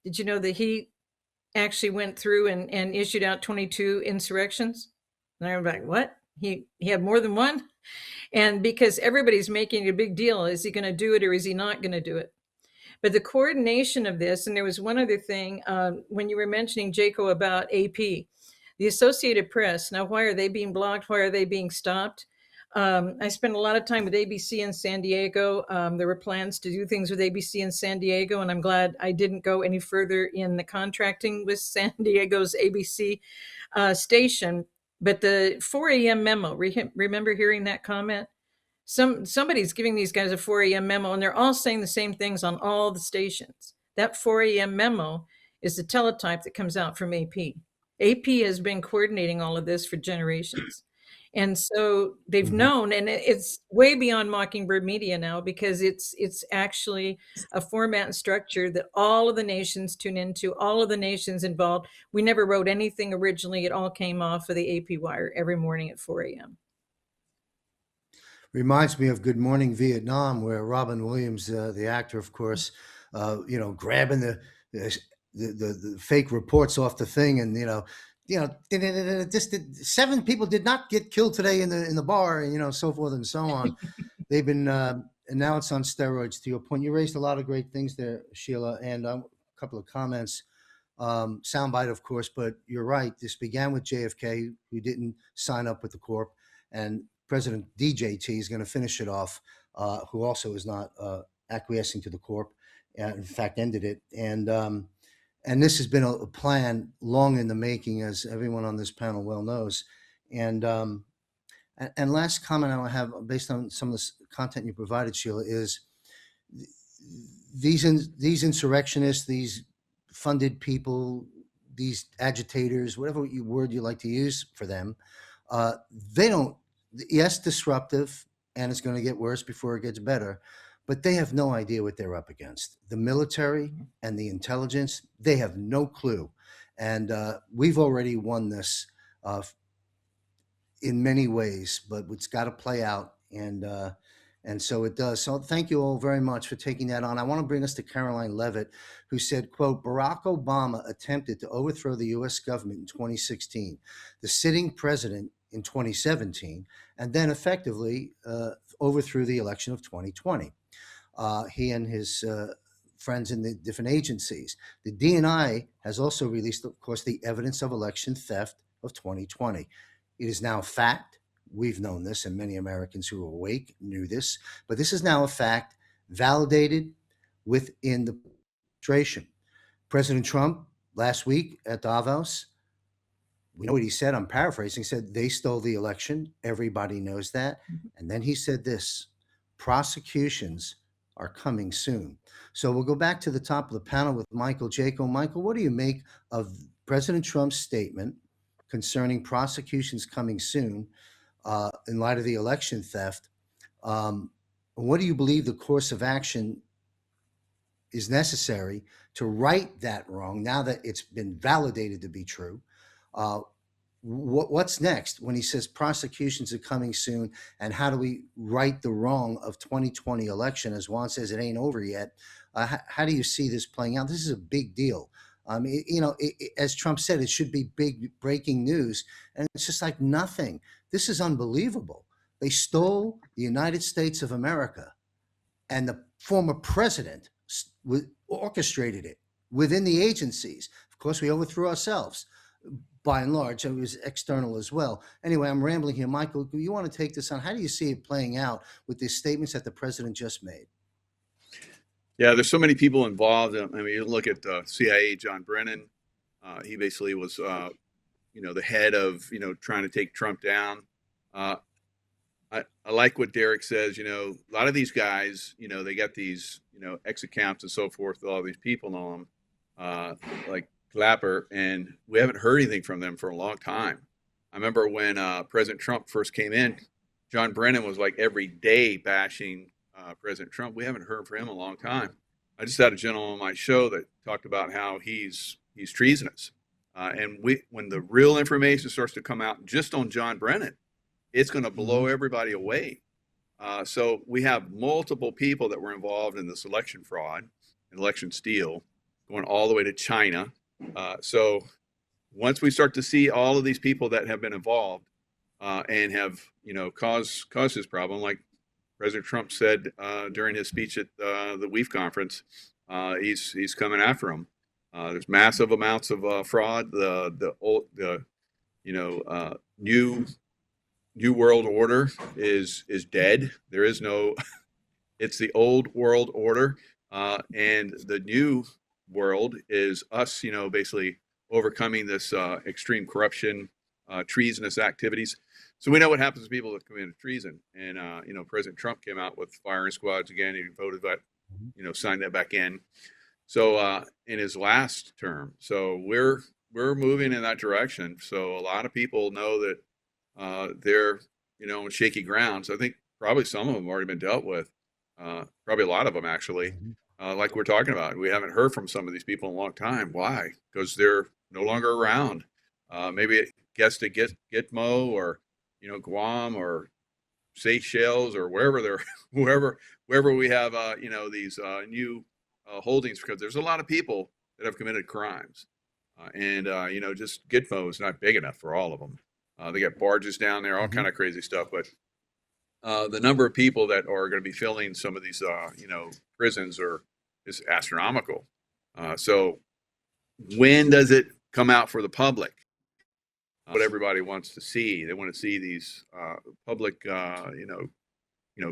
S5: did you know that he actually went through and issued out 22 insurrections? And I was like, what? He had more than one? And because everybody's making a big deal, is he going to do it or is he not going to do it? But the coordination of this, and there was one other thing, when you were mentioning, Jaco, about AP, the Associated Press, now why are they being blocked? Why are they being stopped? I spent a lot of time with ABC in San Diego. There were plans to do things with ABC in San Diego, and I'm glad I didn't go any further in the contracting with San Diego's ABC station. But the 4 a.m. memo, remember hearing that comment? Somebody's giving these guys a 4 a.m. memo, and they're all saying the same things on all the stations. That 4 a.m. memo is the teletype that comes out from AP. AP has been coordinating all of this for generations. And so they've known, and it's way beyond Mockingbird Media now, because it's actually a format and structure that all of the nations tune into, all of the nations involved. We never wrote anything originally. It all came off of the AP wire every morning at 4 a.m.
S1: Reminds me of Good Morning Vietnam, where Robin Williams, the actor, of course, grabbing the fake reports off the thing, and just 7 people did not get killed today in the bar, and so forth and so on. They've been, and now it's on steroids. To your point, you raised a lot of great things there, Sheila, and a couple of comments. Soundbite, of course, but you're right. This began with JFK, who didn't sign up with the Corp, and President DJT is going to finish it off, who also is not acquiescing to the Corp, and in fact ended it. And this has been a plan long in the making, as everyone on this panel well knows. And last comment I have, based on some of the content you provided, Sheila, is these insurrectionists, these funded people, these agitators, whatever word you like to use for them, they don't, yes, disruptive, and it's going to get worse before it gets better, but they have no idea what they're up against. The military and the intelligence, they have no clue. And we've already won this in many ways, but it's got to play out. And so it does. So thank you all very much for taking that on. I want to bring us to Caroline Levitt, who said, quote, Barack Obama attempted to overthrow the U.S. government in 2016, the sitting president in 2017, and then effectively overthrew the election of 2020. He and his friends in the different agencies. The DNI has also released, of course, the evidence of election theft of 2020. It is now a fact. We've known this, and many Americans who are awake knew this, but this is now a fact validated within the administration. President Trump last week at Davos, we know what he said, I'm paraphrasing, he said they stole the election. Everybody knows that. And then he said this, prosecutions are coming soon. So we'll go back to the top of the panel with Michael Jaco. Michael, what do you make of President Trump's statement concerning prosecutions coming soon in light of the election theft? What do you believe the course of action is necessary to right that wrong now that it's been validated to be true? What's next when he says prosecutions are coming soon, and how do we right the wrong of 2020 election? As Juan says, it ain't over yet. How do you see this playing out? This is a big deal. As Trump said, it should be big breaking news, and it's just like nothing. This is unbelievable. They stole the United States of America, and the former president orchestrated it within the agencies. Of course, we overthrew ourselves. By and large, it was external as well. Anyway, I'm rambling here. Michael, you want to take this on? How do you see it playing out with the statements that the president just made?
S2: Yeah, there's so many people involved. I mean, you look at CIA, John Brennan. He basically was, the head of, trying to take Trump down. I like what Derek says. A lot of these guys, they got these, X accounts and so forth with all these people on them, like Clapper, and we haven't heard anything from them for a long time. I remember when President Trump first came in, John Brennan was like every day bashing President Trump. We haven't heard from him in a long time. I just had a gentleman on my show that talked about how he's treasonous, and when the real information starts to come out just on John Brennan, it's going to blow everybody away. So we have multiple people that were involved in this election fraud and election steal, going all the way to China. So once we start to see all of these people that have been involved and have caused this problem, like President Trump said during his speech at the WEF conference, he's coming after them. There's massive amounts of fraud. The new world order is dead. There is no. It's the old world order, and the new world is us. Basically overcoming this extreme corruption, treasonous activities. So we know what happens to people that commit treason. And, President Trump came out with firing squads again. He voted that, signed that back in. So in his last term. So we're moving in that direction. So a lot of people know that they're, on shaky grounds. I think probably some of them have already been dealt with. Probably a lot of them, actually. Like we're talking about. We haven't heard from some of these people in a long time. Why? Because they're no longer around. Maybe it gets to Gitmo or Guam or Seychelles or wherever wherever we have these new holdings, because there's a lot of people that have committed crimes, and just Gitmo is not big enough for all of them. They got barges down there, all kind of crazy stuff, but the number of people that are going to be filling some of these prisons is astronomical. So when does it come out for the public? What everybody wants to see. They want to see these public,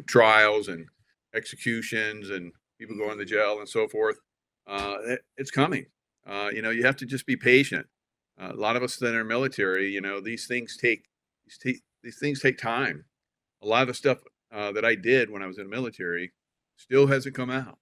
S2: trials and executions and people going to jail and so forth. It's coming. You have to just be patient. A lot of us that are military, these things take time. A lot of the stuff that I did when I was in the military still hasn't come out.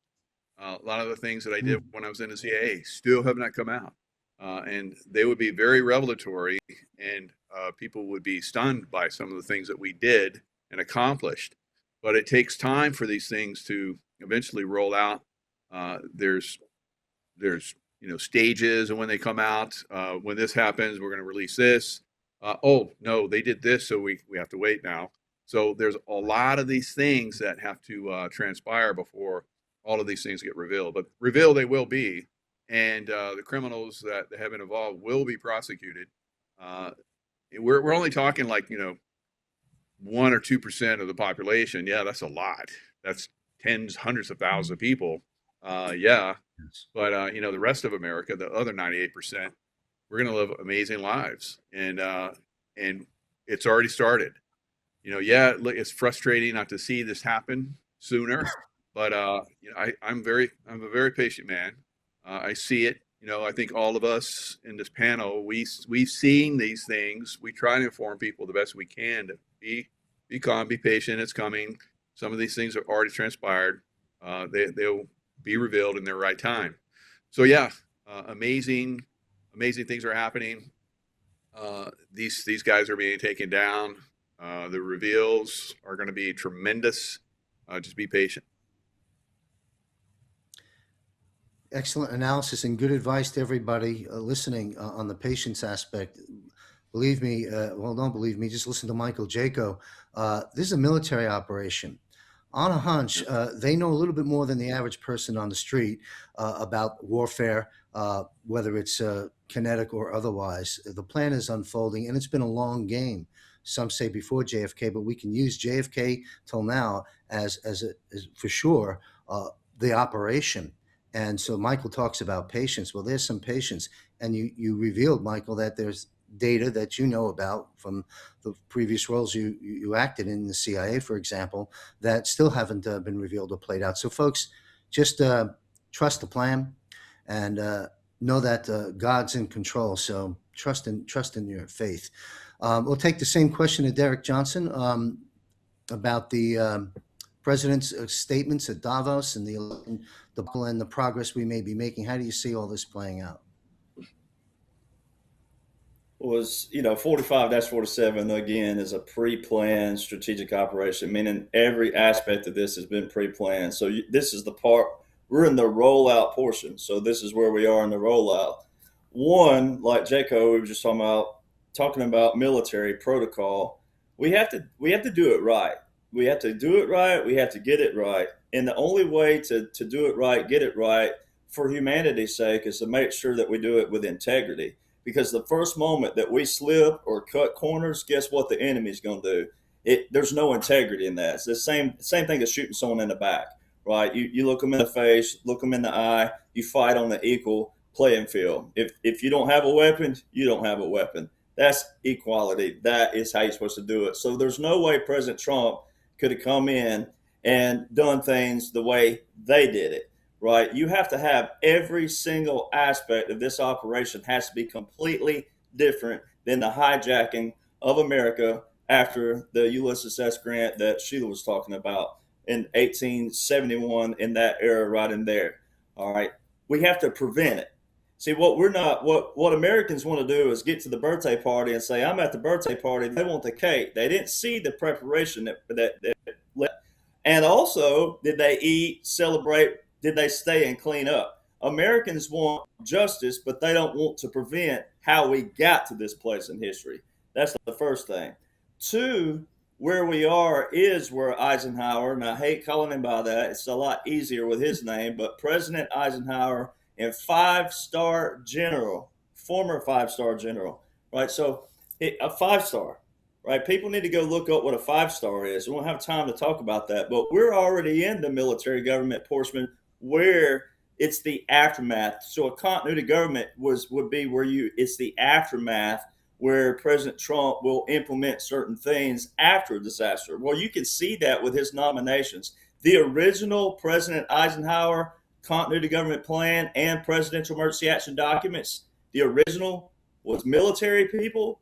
S2: A lot of the things that I did when I was in the CIA still have not come out. And they would be very revelatory, and people would be stunned by some of the things that we did and accomplished. But it takes time for these things to eventually roll out. There's stages, and when they come out, when this happens, we're going to release this. Oh no, they did this, so we have to wait now. So there's a lot of these things that have to transpire before all of these things get revealed. But revealed they will be. And the criminals that have been involved will be prosecuted. We're only talking 1 or 2% of the population. Yeah, that's a lot. That's tens, hundreds of thousands of people. Yeah, but the rest of America, the other 98%, we're going to live amazing lives, and it's already started. It's frustrating not to see this happen sooner, but I'm a very patient man. I see it. I think all of us in this panel, we've seen these things. We try to inform people the best we can to be calm, be patient. It's coming. Some of these things have already transpired. They'll be revealed in their right time. So yeah, amazing things are happening. These guys are being taken down. The reveals are going to be tremendous. Just be patient.
S1: Excellent analysis and good advice to everybody listening on the patience aspect. Believe me, don't believe me, just listen to Michael Jaco. This is a military operation. On a hunch, they know a little bit more than the average person on the street about warfare, whether it's kinetic or otherwise. The plan is unfolding, and it's been a long game. Some say before JFK, but we can use JFK till now as for sure the operation. And so Michael talks about patience. Well, there's some patience, and you revealed, Michael, that there's data that you know about from the previous roles you acted in the CIA, for example, that still haven't been revealed or played out. So, folks, just trust the plan and know that God's in control. So, trust in your faith. We'll take the same question to Derek Johnson about the president's statements at Davos and the progress we may be making. How do you see all this playing out?
S3: Was 45-47 again is a pre-planned strategic operation, meaning every aspect of this has been pre-planned. So this is the part we're in the rollout portion. So this is where we are in the rollout. One, like Jaco, we were just talking about military protocol. We have to do it right. We have to do it right. We have to get it right. And the only way to do it right, get it right, for humanity's sake, is to make sure that we do it with integrity. Because the first moment that we slip or cut corners, guess what the enemy's going to do? There's no integrity in that. It's the same thing as shooting someone in the back, right? You look them in the face, look them in the eye, you fight on the equal playing field. If you don't have a weapon, you don't have a weapon. That's equality. That is how you're supposed to do it. So there's no way President Trump could have come in and done things the way they did it. Right? You have to have every single aspect of this operation has to be completely different than the hijacking of America after the Ulysses S. Grant that Sheila was talking about in 1871, in that era right in there. All right. We have to prevent it. See, what Americans want to do is get to the birthday party and say, I'm at the birthday party. They want the cake. They didn't see the preparation and also, did they eat, celebrate? Did they stay and clean up? Americans want justice, but they don't want to prevent how we got to this place in history. That's the first thing. Two, where we are is where Eisenhower, and I hate calling him by that, it's a lot easier with his name, but President Eisenhower and five-star general, former five-star general, right? So a five-star. Right, people need to go look up what a five-star is. We won't have time to talk about that, but we're already in the military government portion where it's the aftermath. So a continuity government would be where it's the aftermath where President Trump will implement certain things after a disaster. Well, you can see that with his nominations. The original President Eisenhower continuity government plan and presidential emergency action documents, the original was military people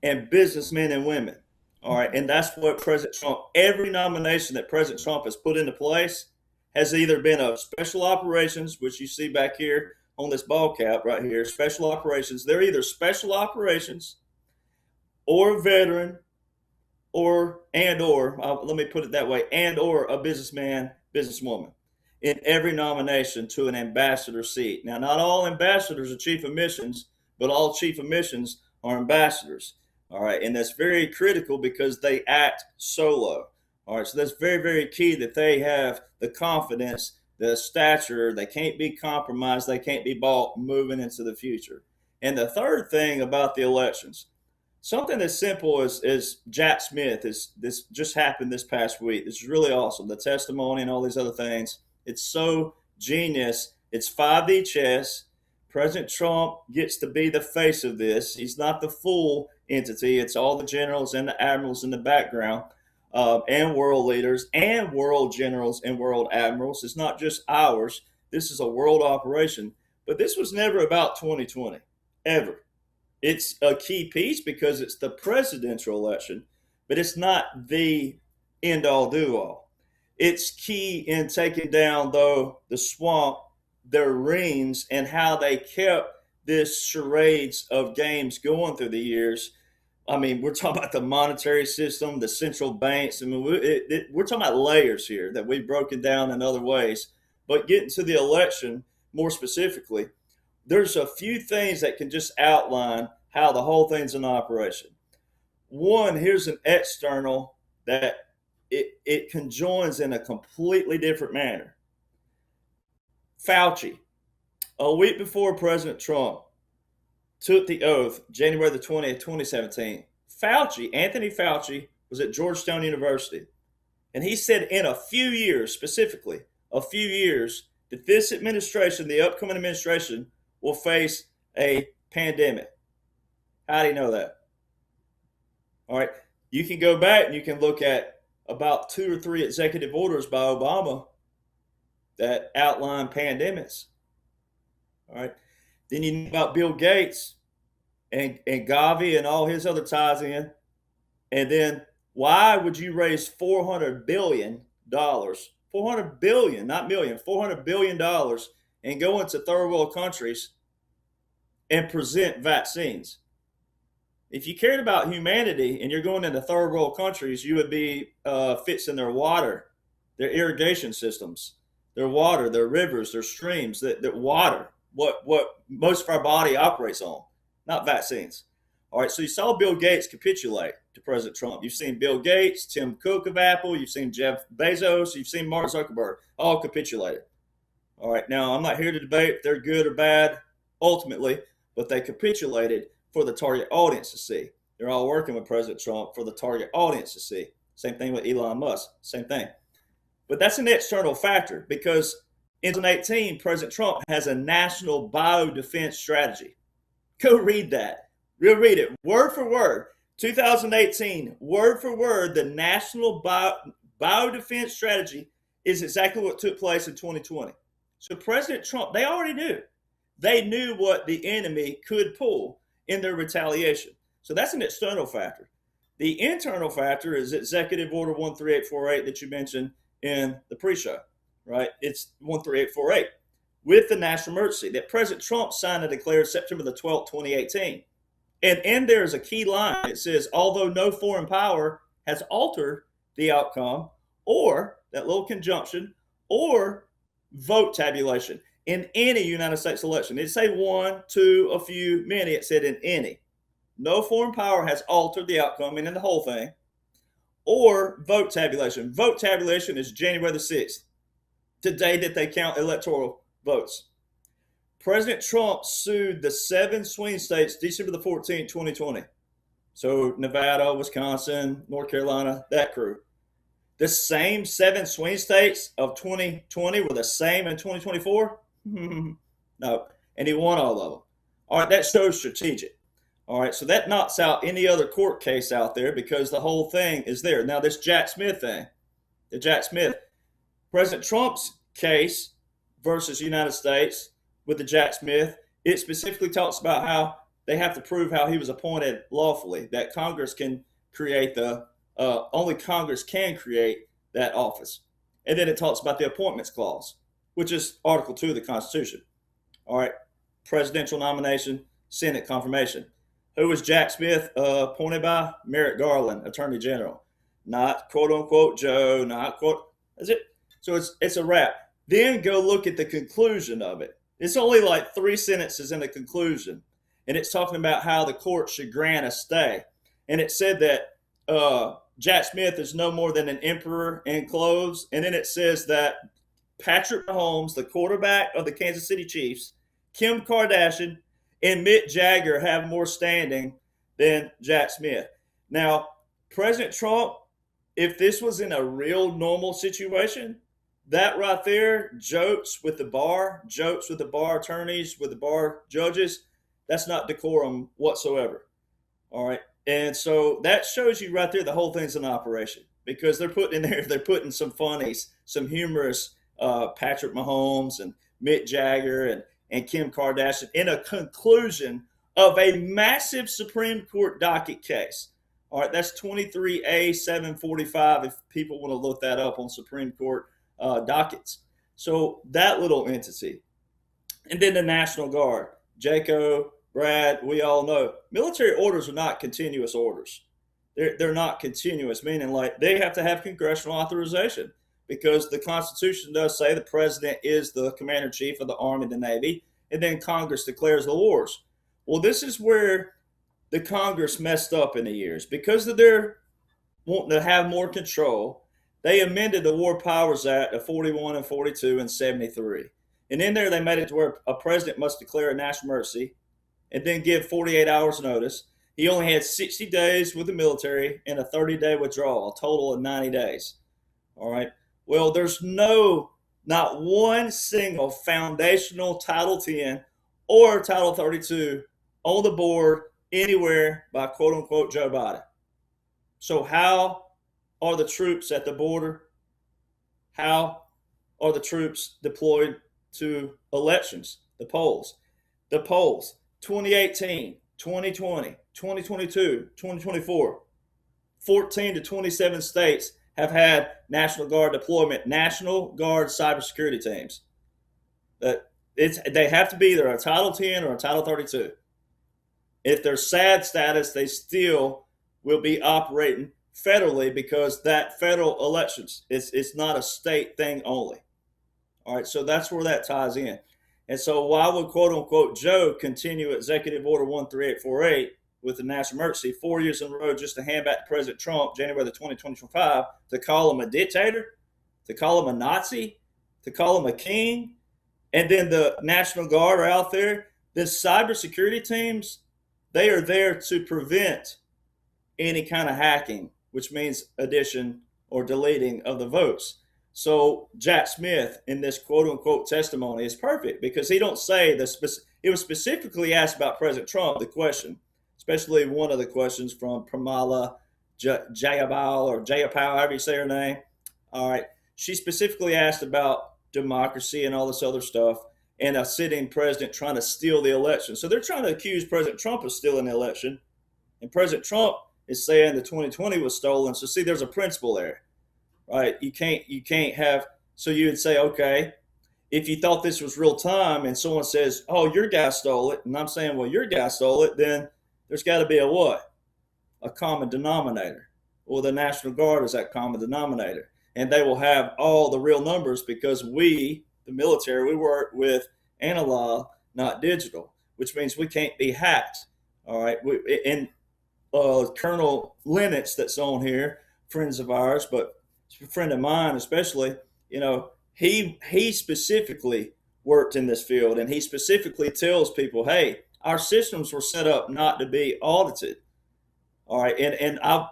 S3: and businessmen and women. All right. And that's what President Trump, every nomination that President Trump has put into place has either been of special operations, which you see back here on this ball cap right here, special operations. They're either special operations or veteran or let me put it that way, and or a businessman, businesswoman in every nomination to an ambassador seat. Now, not all ambassadors are chief of missions, but all chief of missions are ambassadors. All right. And that's very critical because they act solo. All right. So that's very, very key that they have the confidence, the stature. They can't be compromised. They can't be bought moving into the future. And the third thing about the elections, something as simple as Jack Smith, this just happened this past week. This is really awesome. The testimony and all these other things. It's so genius. It's 5D chess. President Trump gets to be the face of this. He's not the full entity. It's all the generals and the admirals in the background, and world leaders and world generals and world admirals. It's not just ours. This is a world operation. But this was never about 2020, ever. It's a key piece because it's the presidential election, but it's not the end-all, do-all. It's key in taking down, though, the swamp, their rings, and how they kept this charades of games going through the years. I mean, we're talking about the monetary system, the central banks. I mean, we're talking about layers here that we've broken down in other ways. But getting to the election more specifically, there's a few things that can just outline how the whole thing's in operation. One, here's an external that it conjoins in a completely different manner. Fauci, a week before President Trump took the oath, January the 20th, 2017, Anthony Fauci, was at Georgetown University. And he said in a few years, specifically, a few years, that this administration, the upcoming administration, will face a pandemic. How do you know that? All right. You can go back and you can look at about 2 or 3 executive orders by Obama that outline pandemics. All right. Then you know about Bill Gates and Gavi and all his other ties in. And then why would you raise $400 billion, $400 billion, not million, $400 billion, and go into third world countries and present vaccines? If you cared about humanity and you're going into third world countries, you would be fixing their water, their irrigation systems, their water, their rivers, their streams, that water, what most of our body operates on, not vaccines. All right, so you saw Bill Gates capitulate to President Trump. You've seen Bill Gates, Tim Cook of Apple, you've seen Jeff Bezos, you've seen Mark Zuckerberg, all capitulated. All right, now I'm not here to debate if they're good or bad ultimately, but they capitulated for the target audience to see. They're all working with President Trump for the target audience to see. Same thing with Elon Musk, same thing. But that's an external factor because in 2018, President Trump has a national biodefense strategy. Go read that. We'll read it word for word. 2018, word for word, the national biodefense strategy is exactly what took place in 2020. So President Trump, they already knew. They knew what the enemy could pull in their retaliation. So that's an external factor. The internal factor is Executive Order 13848 that you mentioned in the pre-show, right? It's 13848 with the national emergency that President Trump signed and declared September the 12th, 2018. And in there is a key line. It says, although no foreign power has altered the outcome, or that little conjunction, or vote tabulation in any United States election. It didn't say one, two, a few, many. It said in any. No foreign power has altered the outcome, meaning the whole thing, or vote tabulation. Vote tabulation is January the 6th, the day that they count electoral votes. President Trump sued the 7 swing states December the 14th, 2020. So Nevada, Wisconsin, North Carolina, that crew. The same 7 swing states of 2020 were the same in 2024? No. And he won all of them. All right, that shows strategic. All right, so that knocks out any other court case out there because the whole thing is there. Now, this Jack Smith thing, the Jack Smith, President Trump's case versus United States with the Jack Smith, it specifically talks about how they have to prove how he was appointed lawfully, that Congress can create only Congress can create that office. And then it talks about the appointments clause, which is Article 2 of the Constitution. All right, presidential nomination, Senate confirmation. Who was Jack Smith appointed by? Merrick Garland, Attorney General. Not quote unquote Joe, not quote, is it? So it's a wrap. Then go look at the conclusion of it. It's only like 3 sentences in the conclusion. And it's talking about how the court should grant a stay. And it said that Jack Smith is no more than an emperor in clothes. And then it says that Patrick Mahomes, the quarterback of the Kansas City Chiefs, Kim Kardashian, and Mick Jagger have more standing than Jack Smith. Now, President Trump, if this was in a real normal situation, that right there, jokes with the bar attorneys, with the bar judges, that's not decorum whatsoever. All right. And so that shows you right there the whole thing's an operation because they're putting some funnies, some humorous Patrick Mahomes and Mick Jagger and Kim Kardashian in a conclusion of a massive Supreme Court docket case. All right, that's 23A 745 if people want to look that up on Supreme Court dockets. So that little entity. And then the National Guard, Jaco, Brad, we all know military orders are not continuous orders. They're not continuous, meaning like they have to have congressional authorization because the Constitution does say the president is the commander-in-chief of the Army and the Navy, and then Congress declares the wars. Well, this is where the Congress messed up in the years because of their wanting to have more control They amended the War Powers Act of 41 and 42 and 73. And in there, they made it to where a president must declare a national emergency and then give 48 hours notice. He only had 60 days with the military and a 30-day withdrawal, a total of 90 days. All right. Well, there's not one single foundational Title 10 or Title 32 on the board anywhere by quote unquote Joe Biden. So how are the troops at the border? How are the troops deployed to elections, the polls? The polls, 2018, 2020, 2022, 2024, 14 to 27 states have had National Guard deployment, National Guard cybersecurity teams. They have to be either a Title 10 or a Title 32. If they're SAD status, they still will be operating federally because that federal elections, it's not a state thing only. All right, so that's where that ties in. And so why would quote unquote Joe continue Executive Order 13848 with the national emergency 4 years in a row just to hand back to President Trump January the 2025 to call him a dictator, to call him a Nazi, to call him a king, and then the National Guard are out there? The cybersecurity teams, they are there to prevent any kind of hacking, which means addition or deleting of the votes. So Jack Smith in this quote unquote testimony is perfect because he don't say it was specifically asked about President Trump, the question, especially one of the questions from Pramila Jayapal or Jayapal, however you say her name. All right. She specifically asked about democracy and all this other stuff and a sitting president trying to steal the election. So they're trying to accuse President Trump of stealing the election. And President Trump is saying the 2020 was stolen. So see, there's a principle there, right? You can't have, so you would say, okay, if you thought this was real time and someone says, oh, your guy stole it, and I'm saying, well, your guy stole it, then there's got to be a what? A common denominator. Well, the National Guard is that common denominator. And they will have all the real numbers because we, the military, we work with analog, not digital, which means we can't be hacked. All right. And Colonel Lennox that's on here, friends of ours, but a friend of mine especially, he specifically worked in this field, and he specifically tells people, hey, our systems were set up not to be audited. All right. And I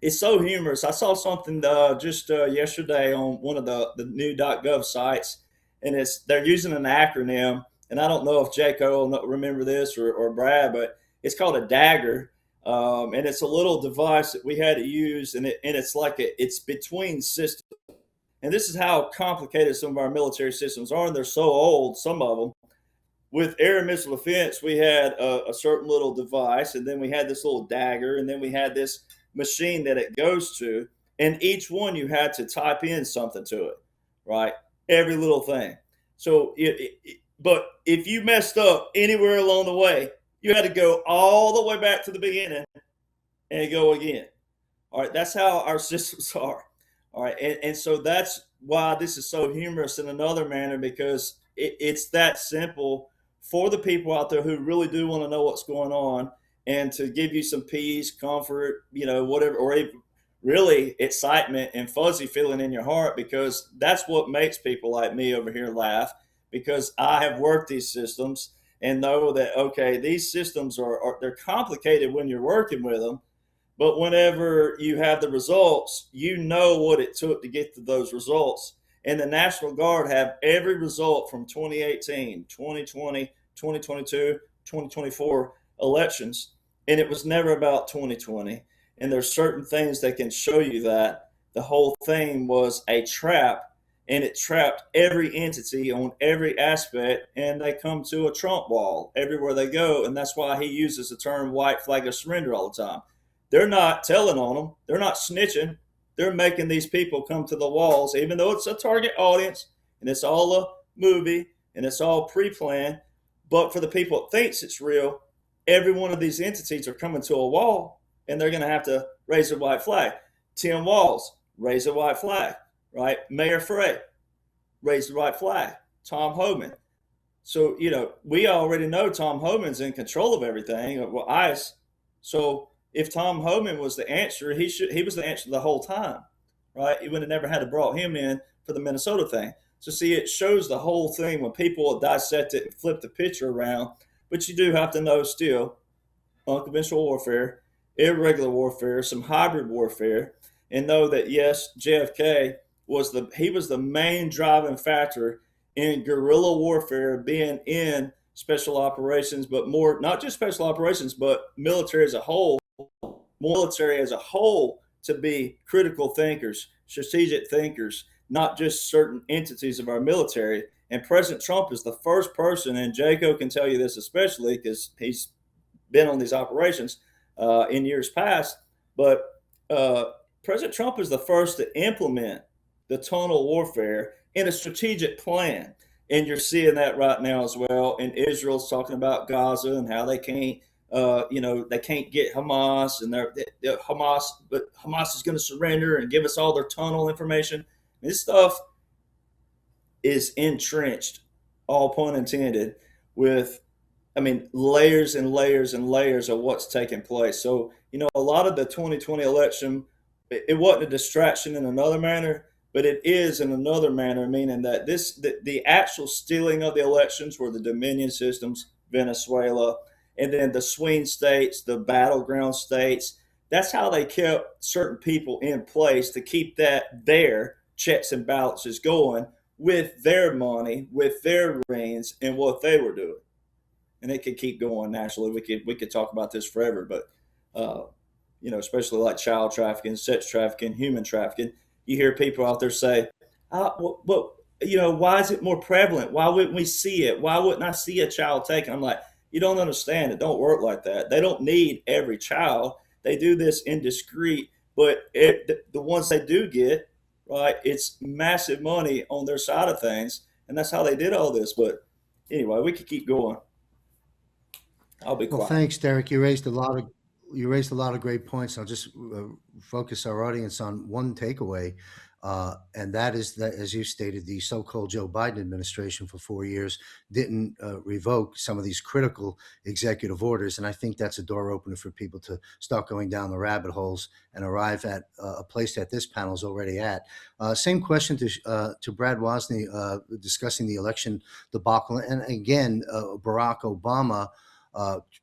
S3: it's so humorous. I saw something just yesterday on one of the new .gov sites, and they're using an acronym, and I don't know if Jaco will remember this or Brad, but it's called a dagger, and it's a little device that we had to use, and it's between systems. And this is how complicated some of our military systems are, and they're so old, some of them. With air and missile defense, we had a certain little device, and then we had this little dagger, and then we had this machine that it goes to, and each one you had to type in something to it, right? Every little thing. So, but if you messed up anywhere along the way, you had to go all the way back to the beginning and go again. All right, that's how our systems are. All right, and so that's why this is so humorous in another manner, because it's that simple for the people out there who really do want to know what's going on, and to give you some peace, comfort, whatever, or even really excitement and fuzzy feeling in your heart, because that's what makes people like me over here laugh, because I have worked these systems and know that, okay, these systems they're complicated when you're working with them, but whenever you have the results, you know what it took to get to those results. And the National Guard have every result from 2018, 2020, 2022, 2024 elections. And it was never about 2020. And there's certain things that can show you that the whole thing was a trap, and it trapped every entity on every aspect, and they come to a Trump wall everywhere they go. And that's why he uses the term white flag of surrender all the time. They're not telling on them. They're not snitching. They're making these people come to the walls, even though it's a target audience and it's all a movie and it's all pre-planned. But for the people that thinks it's real, every one of these entities are coming to a wall, and they're going to have to raise a white flag. Tim Walz, raise a white flag, right? Mayor Frey, raise the white flag. Tom Homan. So, we already know Tom Homan's in control of everything, well, ICE. So if Tom Homan was the answer, he was the answer the whole time. right? You would have never had to brought him in for the Minnesota thing. So see, it shows the whole thing when people dissect it and flip the picture around. But you do have to know still unconventional warfare, irregular warfare, some hybrid warfare, and know that yes, JFK was the main driving factor in guerrilla warfare, being in special operations, but more not just special operations, but military as a whole, to be critical thinkers, strategic thinkers, not just certain entities of our military. And President Trump is the first person, and Jaco can tell you this especially because he's been on these operations in years past, but President Trump is the first to implement the tunnel warfare in a strategic plan. And you're seeing that right now as well. And Israel's talking about Gaza and how they can't, they can't get Hamas, and they're Hamas, but Hamas is going to surrender and give us all their tunnel information. This stuff is entrenched, all pun intended, with layers and layers and layers of what's taking place. So, a lot of the 2020 election, it wasn't a distraction in another manner, but it is in another manner, meaning that the actual stealing of the elections were the Dominion systems, Venezuela, and then the swing states, the battleground states. That's how they kept certain people in place to keep their checks and balances going with their money, with their reins, and what they were doing. And it could keep going naturally. We could talk about this forever, but especially like child trafficking, sex trafficking, human trafficking. You hear people out there say, why is it more prevalent? Why wouldn't we see it? Why wouldn't I see a child taken? I'm like, you don't understand. It don't work like that. They don't need every child. They do this in discreet, but the ones they do get, right, it's massive money on their side of things, and that's how they did all this. But anyway, we could keep going. I'll be quiet.
S1: Well, thanks, Derek. You raised a lot of great points. I'll just focus our audience on one takeaway, and that is that, as you stated, the so-called Joe Biden administration for 4 years didn't revoke some of these critical executive orders, and I think that's a door opener for people to start going down the rabbit holes and arrive at a place that this panel is already at. Same question to Brad Wozni, discussing the election debacle, and again, Barack Obama.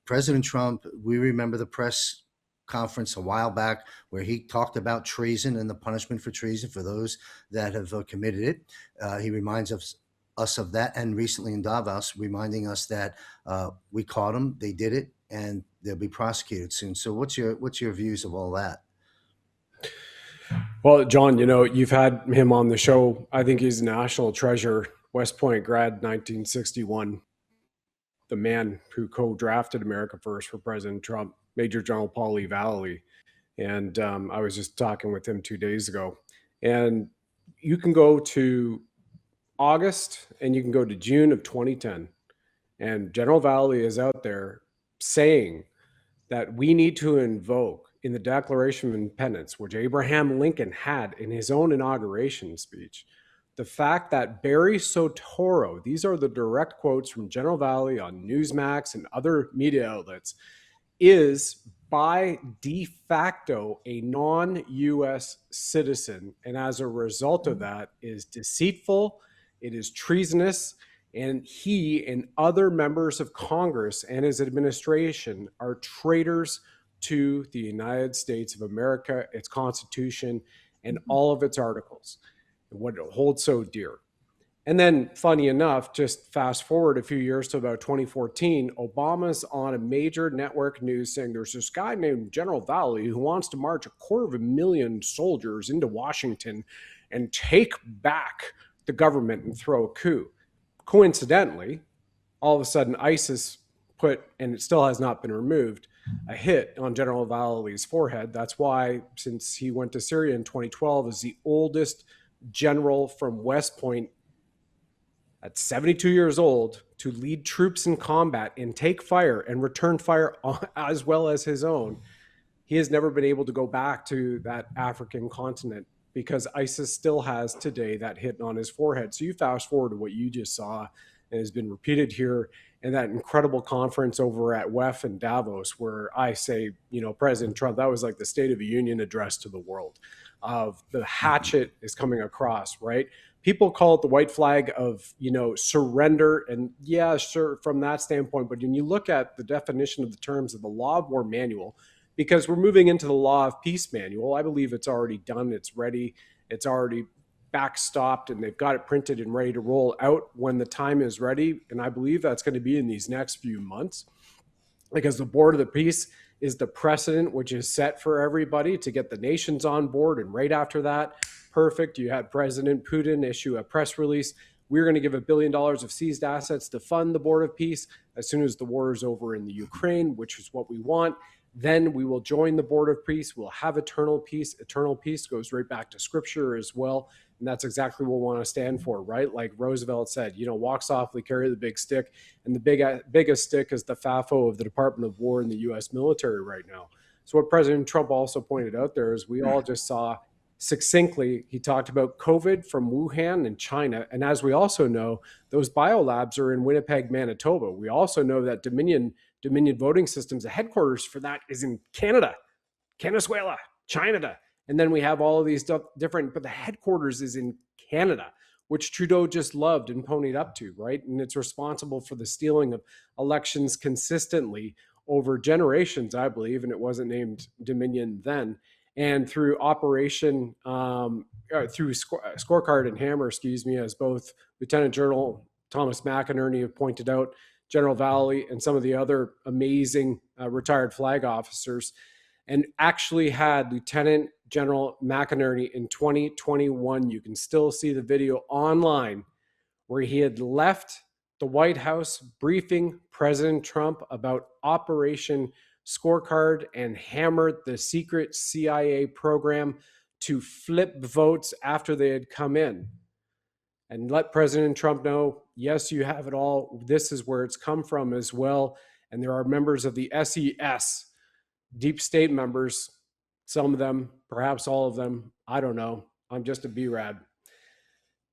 S1: President Trump, we remember the press conference a while back where he talked about treason and the punishment for treason for those that have committed it. He reminds us of that, and recently in Davos, reminding us that we caught them, they did it, and they'll be prosecuted soon. So what's your views of all that?
S4: Well, John, you've had him on the show. I think he's a national treasure. West Point grad, 1961. The man who co-drafted America First for President Trump, Major General Paul E. Vallely. And I was just talking with him 2 days ago. And you can go to August and you can go to June of 2010. And General Vallely is out there saying that we need to invoke in the Declaration of Independence, which Abraham Lincoln had in his own inauguration speech, the fact that Barry Soetoro, these are the direct quotes from General Vallely on Newsmax and other media outlets, is by de facto a non-U.S. citizen, and as a result of that is deceitful, it is treasonous, and he and other members of Congress and his administration are traitors to the United States of America, its Constitution, and all of its articles, and what it holds so dear. And then, funny enough, just fast forward a few years to about 2014, Obama's on a major network news saying there's this guy named General Vallely who wants to march 250,000 soldiers into Washington and take back the government and throw a coup. Coincidentally, all of a sudden ISIS put, and it still has not been removed, a hit on General Vallely's forehead. That's why, since he went to Syria in 2012, is the oldest general from West Point at 72 years old to lead troops in combat and take fire and return fire as well as his own. He has never been able to go back to that African continent because ISIS still has today that hit on his forehead. So you fast forward to what you just saw and has been repeated here in that incredible conference over at WEF in Davos, where I say, President Trump, that was like the State of the Union address to the world. of the hatchet is coming across, right? People call it the white flag of, surrender. And yeah, sure, from that standpoint. But when you look at the definition of the terms of the Law of War Manual, because we're moving into the Law of Peace Manual, I believe it's already done. It's ready. It's already backstopped, and they've got it printed and ready to roll out when the time is ready. And I believe that's going to be in these next few months, because the Board of the Peace is the precedent which is set for everybody to get the nations on board. And right after that, perfect, you had President Putin issue a press release. We're going to give $1 billion of seized assets to fund the Board of Peace as soon as the war is over in the Ukraine, which is what we want. Then we will join the Board of Peace. We'll have eternal peace. Eternal peace goes right back to Scripture as well. And that's exactly what we want to stand for, right? Like Roosevelt said, walk softly, carry the big stick. And the biggest stick is the FAFO of the Department of War and the U.S. military right now. So what President Trump also pointed out there is we all just saw succinctly, he talked about COVID from Wuhan and China. And as we also know, those biolabs are in Winnipeg, Manitoba. We also know that Dominion Voting Systems, the headquarters for that is in Canada, Venezuela, China. And then we have all of these different, but the headquarters is in Canada, which Trudeau just loved and ponied up to, right? And it's responsible for the stealing of elections consistently over generations, I believe, and it wasn't named Dominion then. And through Operation, through Scorecard and Hammer, as both Lieutenant General Thomas McInerney have pointed out, General Valley, and some of the other amazing retired flag officers, and actually had Lieutenant General McInerney in 2021. You can still see the video online where he had left the White House briefing President Trump about Operation Scorecard and hammered the secret CIA program to flip votes after they had come in, and let President Trump know, yes, you have it all. This is where it's come from as well. And there are members of the SES, deep state members, some of them, perhaps all of them, I don't know, I'm just a BRAD,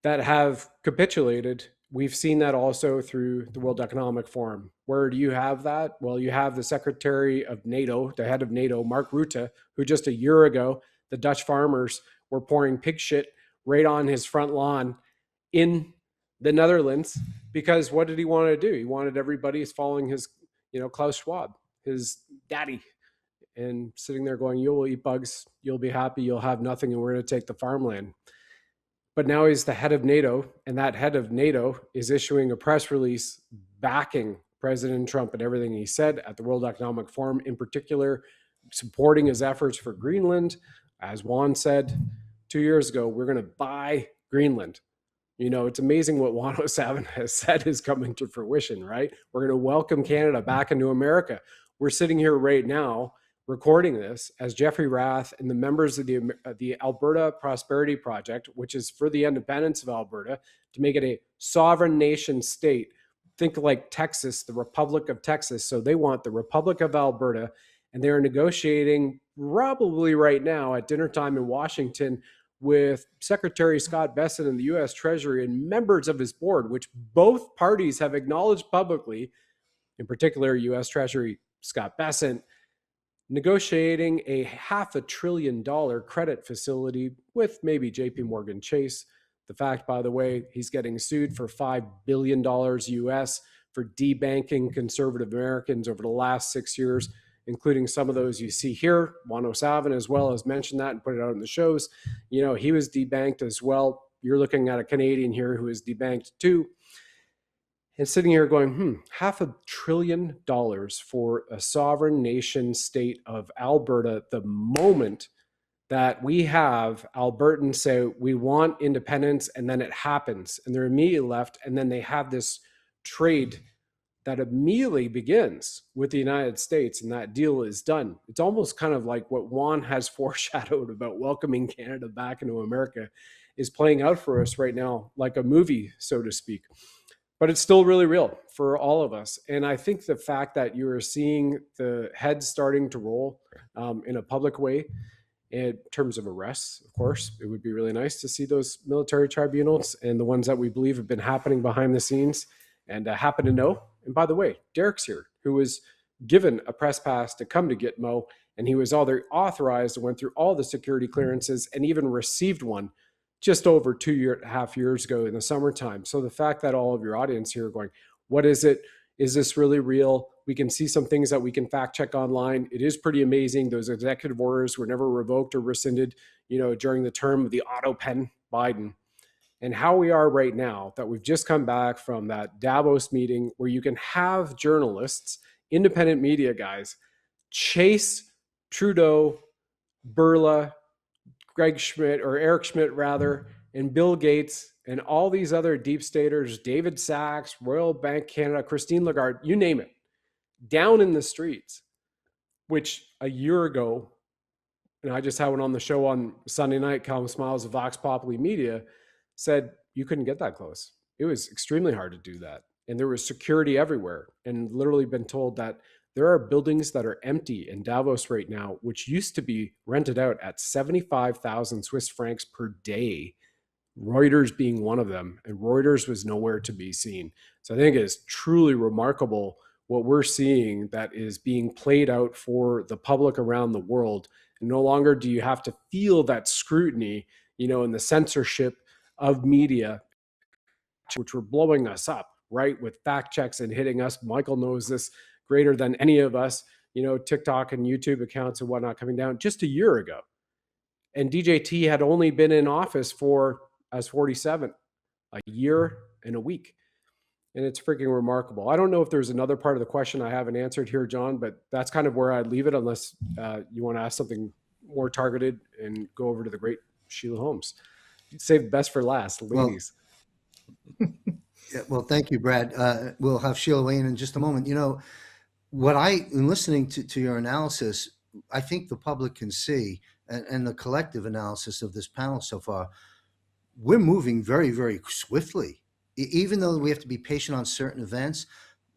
S4: that have capitulated. We've seen that also through the World Economic Forum. Where do you have that? Well, you have the Secretary of NATO, the head of NATO, Mark Rutte, who just a year ago, the Dutch farmers were pouring pig shit right on his front lawn in the Netherlands, because what did he want to do? He wanted everybody following his, Klaus Schwab, his daddy, and sitting there going, you will eat bugs, you'll be happy, you'll have nothing, and we're going to take the farmland. But now he's the head of NATO, and that head of NATO is issuing a press release backing President Trump and everything he said at the World Economic Forum, in particular, supporting his efforts for Greenland. As Juan said 2 years ago, we're going to buy Greenland. It's amazing what 107 has said is coming to fruition, right? We're going to welcome Canada back into America. We're sitting here right now recording this as Jeffrey Rath and the members of the Alberta Prosperity Project, which is for the independence of Alberta, to make it a sovereign nation state. Think like Texas, the Republic of Texas. So they want the Republic of Alberta, and they're negotiating probably right now at dinner time in Washington with Secretary Scott Bessent and the U.S. Treasury and members of his board, which both parties have acknowledged publicly, in particular U.S. Treasury Scott Bessent, negotiating a $500 billion credit facility with maybe JP Morgan Chase. The fact, by the way, he's getting sued for $5 billion US for debanking conservative Americans over the last 6 years, including some of those you see here. 107 as well has mentioned that and put it out in the shows. He was debanked as well. You're looking at a Canadian here who is debanked too. And sitting here going, $500 billion for a sovereign nation state of Alberta, the moment that we have Albertans say we want independence, and then it happens and they're immediately left, and then they have this trade that immediately begins with the United States, and that deal is done. It's almost kind of like what Juan has foreshadowed about welcoming Canada back into America is playing out for us right now, like a movie, so to speak. But it's still really real for all of us. And I think the fact that you are seeing the heads starting to roll in a public way in terms of arrests, of course, it would be really nice to see those military tribunals and the ones that we believe have been happening behind the scenes and happen to know. And by the way, Derek's here, who was given a press pass to come to Gitmo And he was already authorized and went through all the security clearances and even received one just over 2.5 years ago in the summertime. So the fact that all of your audience here are going, what is it? Is this really real? We can see some things that we can fact check online. It is pretty amazing. Those executive orders were never revoked or rescinded, during the term of the auto pen Biden. And how we are right now, that we've just come back from that Davos meeting where you can have journalists, independent media guys, chase Trudeau, Burla, Greg Schmidt, or Eric Schmidt rather, and Bill Gates and all these other deep staters, David Sachs, Royal Bank Canada, Christine Lagarde, you name it, down in the streets, which a year ago, and I just had one on the show on Sunday night, Calum Smiles of Vox Populi Media, said you couldn't get that close. It was extremely hard to do that. And there was security everywhere, and literally been told that there are buildings that are empty in Davos right now, which used to be rented out at 75,000 Swiss francs per day, Reuters being one of them, and Reuters was nowhere to be seen. So I think it is truly remarkable what we're seeing that is being played out for the public around the world. And no longer do you have to feel that scrutiny, and the censorship of media, which were blowing us up, right, with fact checks and hitting us. Michael knows this greater than any of us, TikTok and YouTube accounts and whatnot coming down just a year ago. And DJT had only been in office as 47, a year and a week. And it's freaking remarkable. I don't know if there's another part of the question I haven't answered here, John, but that's kind of where I'd leave it, unless you want to ask something more targeted and go over to the great Sheila Holmes. Save the best for last, ladies.
S1: Well, thank you, Brad. We'll have Sheila weigh in just a moment. What in listening to your analysis, I think the public can see, and the collective analysis of this panel so far, we're moving very, very swiftly. Even though we have to be patient on certain events,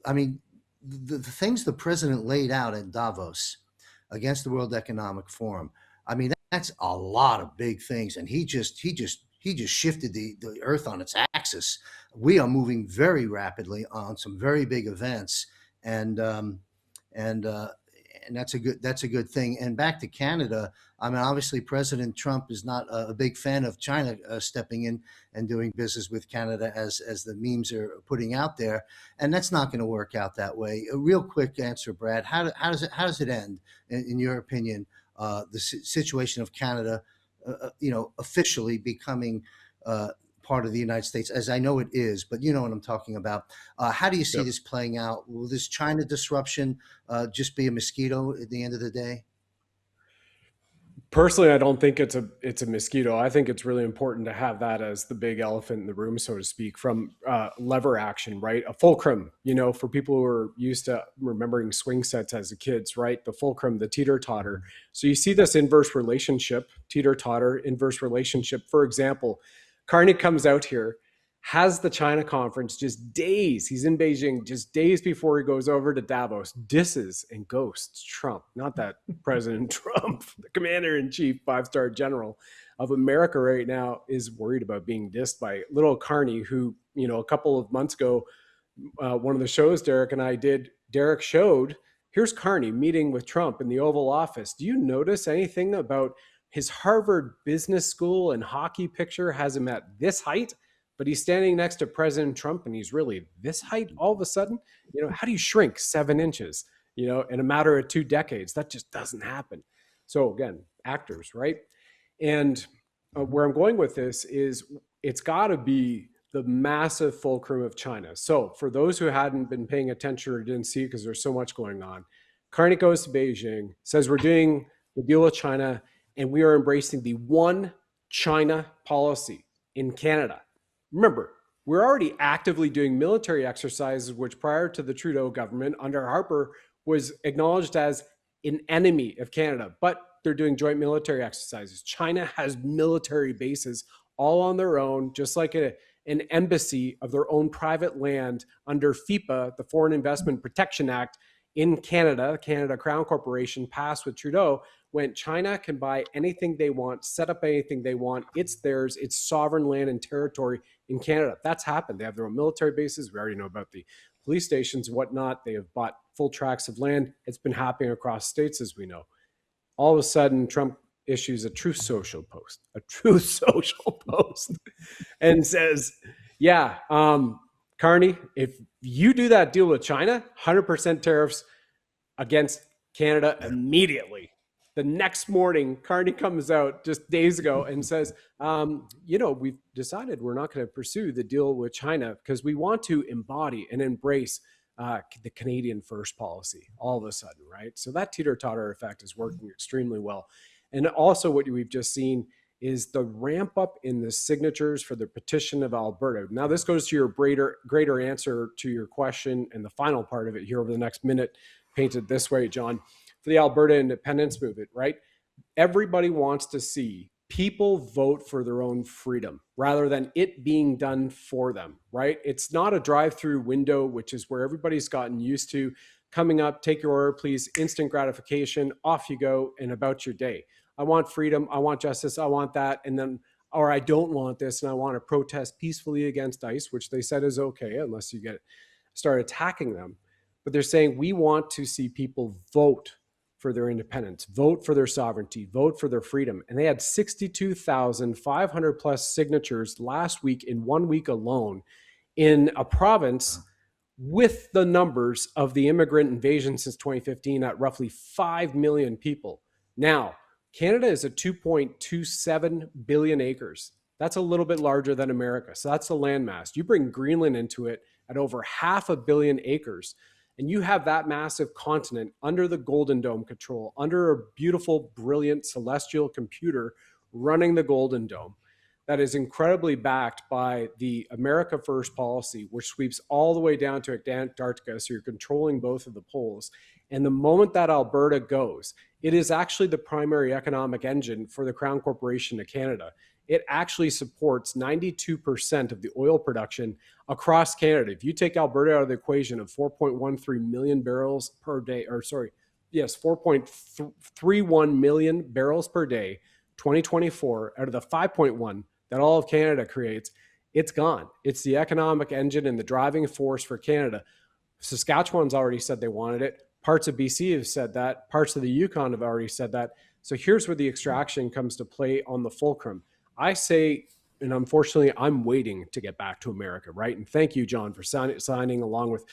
S1: I mean, the things the president laid out at Davos against the World Economic Forum, I mean, that's a lot of big things, and he just shifted the earth on its axis. We are moving very rapidly on some very big events, and that's a good thing. And back to Canada, I mean, obviously President Trump is not a big fan of China stepping in and doing business with Canada, as the memes are putting out there, and that's not going to work out that way. A real quick answer, Brad. How does it end, in your opinion? The situation of Canada, officially becoming part of the United States, as I know it is, but you know what I'm talking about. How do you see this playing out? Will this China disruption just be a mosquito at the end of the day?
S4: Personally, I don't think it's a mosquito. I think it's really important to have that as the big elephant in the room, so to speak, from lever action, right? A fulcrum, for people who are used to remembering swing sets as kids, right? The fulcrum, the teeter-totter. So you see this inverse relationship, teeter-totter, inverse relationship. For example, Carney comes out here, has the China conference just days, he's in Beijing just days before he goes over to Davos, disses and ghosts Trump. Not that President Trump, the commander-in-chief, 5-star general of America right now, is worried about being dissed by little Carney, who, a couple of months ago, one of the shows Derek and I did, Derek showed, here's Carney meeting with Trump in the Oval Office. Do you notice anything about his Harvard Business School and hockey picture has him at this height, but he's standing next to President Trump and he's really this height all of a sudden? How do you shrink 7 inches, in a matter of 2 decades? That just doesn't happen. So again, actors, right? And where I'm going with this is it's got to be the massive fulcrum of China. So for those who hadn't been paying attention or didn't see it because there's so much going on, Carney goes to Beijing, says we're doing the deal with China, and we are embracing the one China policy in Canada. Remember, we're already actively doing military exercises, which prior to the Trudeau government under Harper was acknowledged as an enemy of Canada, but they're doing joint military exercises. China has military bases all on their own, just like an embassy of their own private land under FIPA, the Foreign Investment Protection Act in Canada, Canada Crown Corporation, passed with Trudeau, when China can buy anything they want, set up anything they want. It's theirs. It's sovereign land and territory in Canada. That's happened. They have their own military bases. We already know about the police stations and whatnot. They have bought full tracts of land. It's been happening across states, as we know. All of a sudden, Trump issues a Truth Social post, and says, yeah, Carney, if you do that deal with China, 100% tariffs against Canada immediately. The next morning, Carney comes out just days ago and says, we've decided we're not going to pursue the deal with China because we want to embody and embrace the Canadian first policy all of a sudden, right? So that teeter-totter effect is working extremely well. And also what we've just seen is the ramp up in the signatures for the petition of Alberta. Now, this goes to your greater answer to your question and the final part of it here over the next minute, painted this way, John, for the Alberta independence movement, right? Everybody wants to see people vote for their own freedom rather than it being done for them, right? It's not a drive-through window, which is where everybody's gotten used to coming up, take your order, please, instant gratification, off you go, and about your day. I want freedom, I want justice, I want that, and then, or I don't want this, and I want to protest peacefully against ICE, which they said is okay unless you start attacking them. But they're saying we want to see people vote for their independence, vote for their sovereignty, vote for their freedom. And they had 62,500 plus signatures last week in 1 week alone in a province with the numbers of the immigrant invasion since 2015 at roughly 5 million people. Now, Canada is at 2.27 billion acres. That's a little bit larger than America. So that's the landmass. You bring Greenland into it at over 500 million acres. And you have that massive continent under the Golden Dome control, under a beautiful, brilliant celestial computer running the Golden Dome that is incredibly backed by the America First policy, which sweeps all the way down to Antarctica. So you're controlling both of the poles. And the moment that Alberta goes, it is actually the primary economic engine for the Crown Corporation of Canada. It actually supports 92% of the oil production across Canada. If you take Alberta out of the equation of 4.13 million barrels per day, 4.31 million barrels per day, 2024, out of the 5.1 that all of Canada creates, it's gone. It's the economic engine and the driving force for Canada. Saskatchewan's already said they wanted it. Parts of BC have said that. Parts of the Yukon have already said that. So here's where the extraction comes to play on the fulcrum. I say, and unfortunately, I'm waiting to get back to America, right? And thank you, John, for signing along with,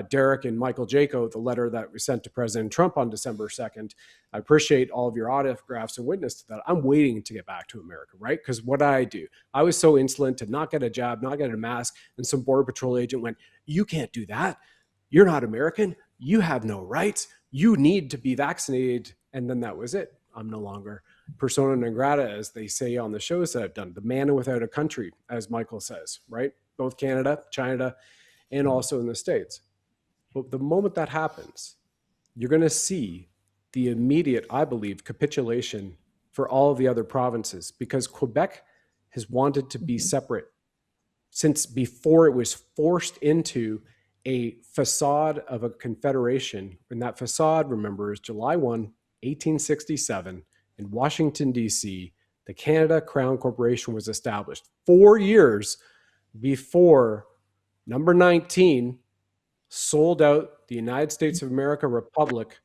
S4: Derek and Michael Jaco, the letter that we sent to President Trump on December 2nd. I appreciate all of your autographs and witness to that. I'm waiting to get back to America, right? Because what did I do? I was so insolent to not get a jab, not get a mask, and some Border Patrol agent went, "You can't do that. You're not American. You have no rights. You need to be vaccinated." And then that was it. I'm no longer persona non grata, as they say on the shows that I've done, the man without a country, as Michael says, right? Both Canada, China, and also in the States. But the moment that happens, you're going to see the immediate, I believe, capitulation for all of the other provinces, because Quebec has wanted to be separate since before it was forced into a facade of a confederation. And that facade, remember, is July 1, 1867, in Washington, D.C., the Canada Crown Corporation was established 4 years before number 19 sold out the United States of America Republic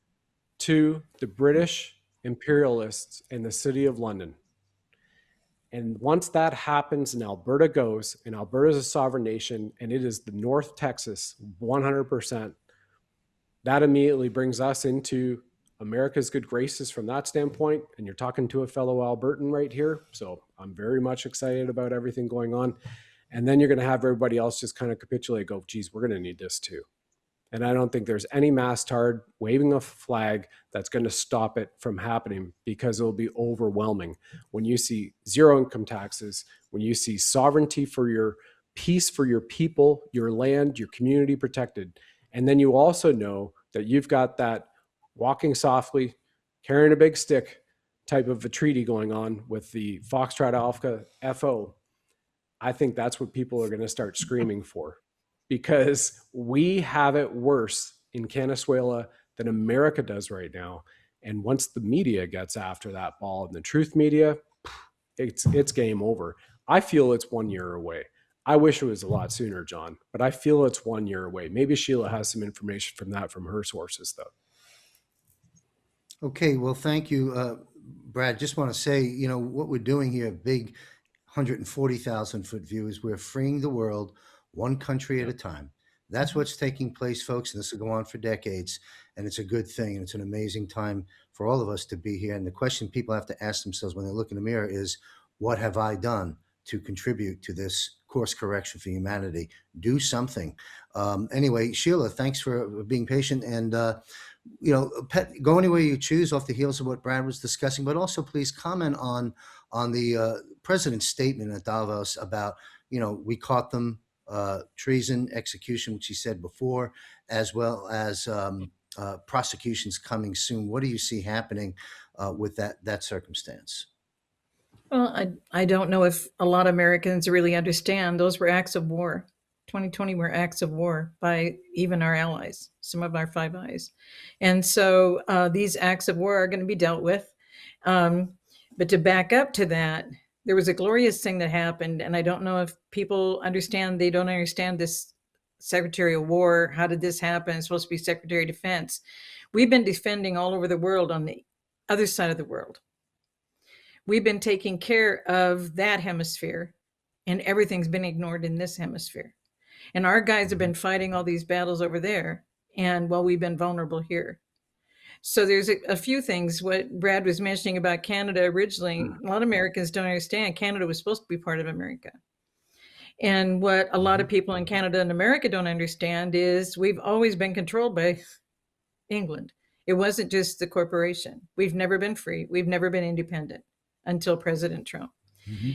S4: to the British imperialists in the city of London. And once that happens and Alberta goes, and Alberta is a sovereign nation, and it is the North Texas 100%, that immediately brings us into America's good graces from that standpoint. And you're talking to a fellow Albertan right here. So I'm very much excited about everything going on. And then you're going to have everybody else just kind of capitulate, go, geez, we're going to need this too. And I don't think there's any mastard waving a flag that's going to stop it from happening, because it will be overwhelming when you see zero income taxes, when you see sovereignty for your peace, for your people, your land, your community protected. And then you also know that you've got that walking softly, carrying a big stick type of a treaty going on with the Foxtrot Alpha FO. I think that's what people are going to start screaming for, because we have it worse in Venezuela than America does right now. And once the media gets after that ball, and the truth media, it's game over. I feel it's 1 year away. I wish it was a lot sooner, John, but I feel it's 1 year away. Maybe Sheila has some information from her sources, though.
S1: Okay, well, thank you, Brad. Just want to say, what we're doing here, big 140,000-foot view, is we're freeing the world one country at a time. That's what's taking place, folks, and this will go on for decades, and it's a good thing, and it's an amazing time for all of us to be here. And the question people have to ask themselves when they look in the mirror is, what have I done to contribute to this course correction for humanity? Do something. Anyway, Sheila, thanks for being patient, and go any way you choose off the heels of what Brad was discussing, but also please comment on the president's statement at Davos about, we caught them, treason, execution, which he said before, as well as prosecutions coming soon. What do you see happening with that circumstance?
S5: Well, I don't know if a lot of Americans really understand those were acts of war. 2020 were acts of war by even our allies, some of our Five Eyes. And so these acts of war are going to be dealt with. But to back up to that, there was a glorious thing that happened. And I don't know if people understand, they don't understand this Secretary of War. How did this happen? It's supposed to be Secretary of Defense. We've been defending all over the world on the other side of the world. We've been taking care of that hemisphere, and everything's been ignored in this hemisphere. And our guys have been fighting all these battles over there, and we've been vulnerable here. So there's a few things. What Brad was mentioning about Canada originally, a lot of Americans don't understand Canada was supposed to be part of America. And what a lot of people in Canada and America don't understand is we've always been controlled by England. It wasn't just the corporation. We've never been free. We've never been independent until President Trump.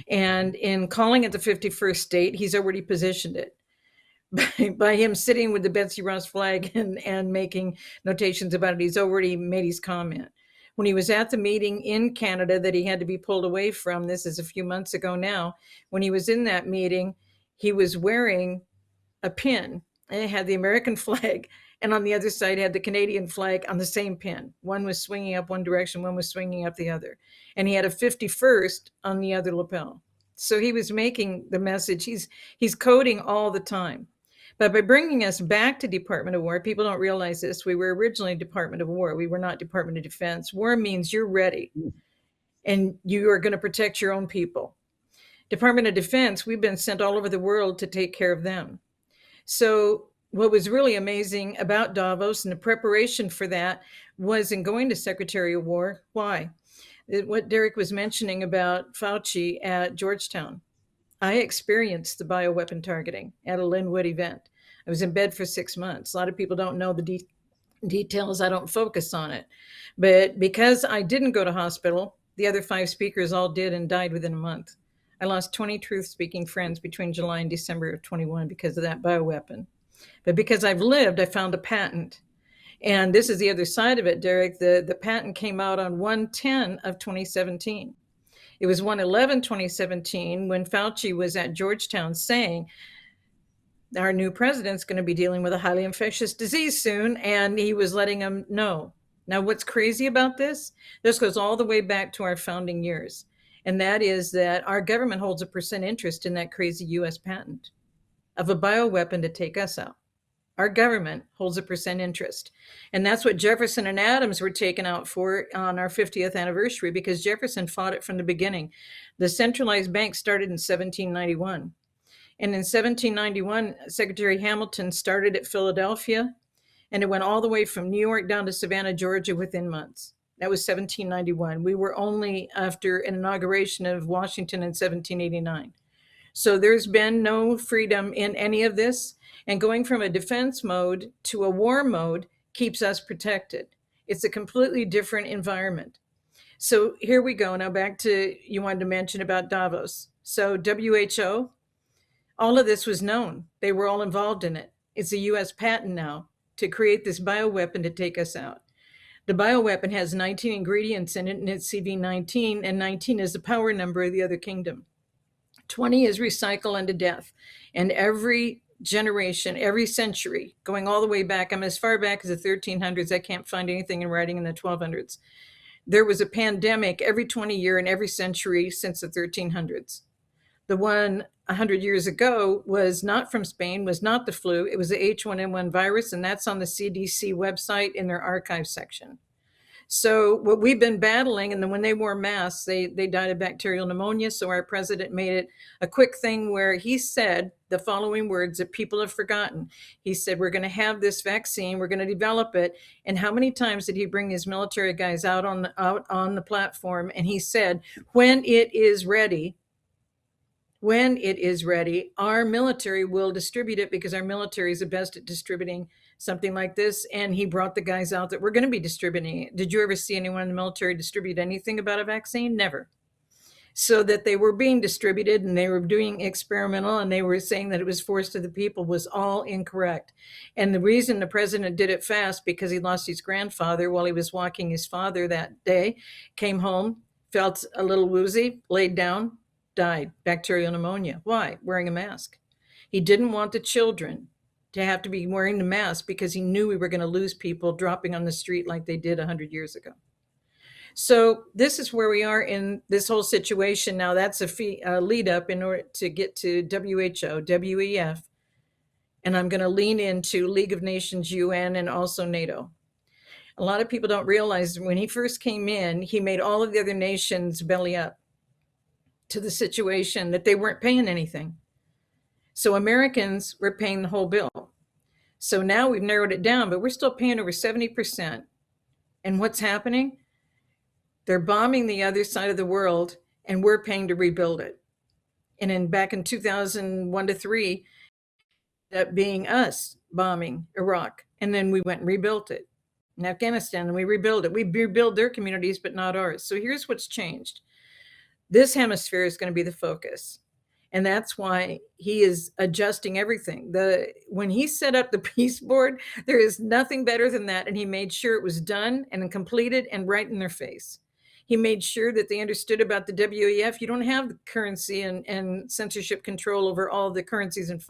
S5: And in calling it the 51st state, he's already positioned it by him sitting with the Betsy Ross flag and making notations about it. He's already made his comment. When he was at the meeting in Canada that he had to be pulled away from, this is a few months ago now, when he was in that meeting, he was wearing a pin, and it had the American flag, and on the other side had the Canadian flag on the same pin. One was swinging up one direction, one was swinging up the other. And he had a 51st on the other lapel. So he was making the message. He's coding all the time. But by bringing us back to Department of War, people don't realize this. We were originally Department of War. We were not Department of Defense. War means you're ready and you are going to protect your own people. Department of Defense, we've been sent all over the world to take care of them. So what was really amazing about Davos and the preparation for that was in going to Secretary of War. Why? What Derek was mentioning about Fauci at Georgetown. I experienced the bioweapon targeting at a Linwood event. I was in bed for 6 months. A lot of people don't know the details. I don't focus on it. But because I didn't go to hospital, the other 5 speakers all did and died within a month. I lost 20 truth-speaking friends between July and December of 21 because of that bioweapon. But because I've lived, I found a patent. And this is the other side of it, Derek. The patent came out on 1/10 of 2017. It was 1/11/2017 when Fauci was at Georgetown saying, our new president's going to be dealing with a highly infectious disease soon, and he was letting them know. Now, what's crazy about this? This goes all the way back to our founding years, and that is that our government holds a % interest in that crazy U.S. patent of a bioweapon to take us out. Our government holds a % interest. And that's what Jefferson and Adams were taken out for on our 50th anniversary, because Jefferson fought it from the beginning. The centralized bank started in 1791. And in 1791, Secretary Hamilton started at Philadelphia, and it went all the way from New York down to Savannah, Georgia within months. That was 1791. We were only after an inauguration of Washington in 1789. So there's been no freedom in any of this. And going from a defense mode to a war mode keeps us protected. It's a completely different environment. So here we go. Now back to, you wanted to mention about Davos. So WHO, all of this was known. They were all involved in it. It's a US patent now to create this bioweapon to take us out. The bioweapon has 19 ingredients in it, and it's CV19, and 19 is the power number of the other kingdom. 20 is recycle unto death. And every generation, every century, going all the way back, I'm as far back as the 1300s. I can't find anything in writing in the 1200s. There was a pandemic every 20 year in every century since the 1300s. The one 100 years ago was not from Spain, was not the flu. It was the H1N1 virus, and that's on the CDC website in their archive section. So what we've been battling, and then when they wore masks, they died of bacterial pneumonia. So our president made it a quick thing where he said the following words that people have forgotten. He said, we're going to have this vaccine, we're going to develop it. And how many times did he bring his military guys out on the platform? And he said, when it is ready, our military will distribute it, because our military is the best at distributing something like this. And he brought the guys out that were going to be distributing it. Did you ever see anyone in the military distribute anything about a vaccine? Never. So that they were being distributed and they were doing experimental and they were saying that it was forced to the people was all incorrect. And the reason the president did it fast, because he lost his grandfather while he was walking his father that day, came home, felt a little woozy, laid down, died, bacterial pneumonia. Why? Wearing a mask. He didn't want the children to have to be wearing the mask because he knew we were going to lose people dropping on the street like they did 100 years ago. So this is where we are in this whole situation. Now that's a lead up in order to get to WHO, WEF, and I'm going to lean into League of Nations, UN, and also NATO. A lot of people don't realize when he first came in, he made all of the other nations belly up to the situation that they weren't paying anything. So Americans were paying the whole bill. So now we've narrowed it down, but we're still paying over 70%. And what's happening? They're bombing the other side of the world and we're paying to rebuild it. And back in 2001 to 3, that being us bombing Iraq. And then we went and rebuilt it. In Afghanistan, and we rebuild it. We rebuild their communities, but not ours. So here's what's changed. This hemisphere is going to be the focus. And that's why he is adjusting everything. When he set up the peace board, there is nothing better than that. And he made sure it was done and completed and right in their face. He made sure that they understood about the WEF. You don't have the currency and censorship control over all the currencies and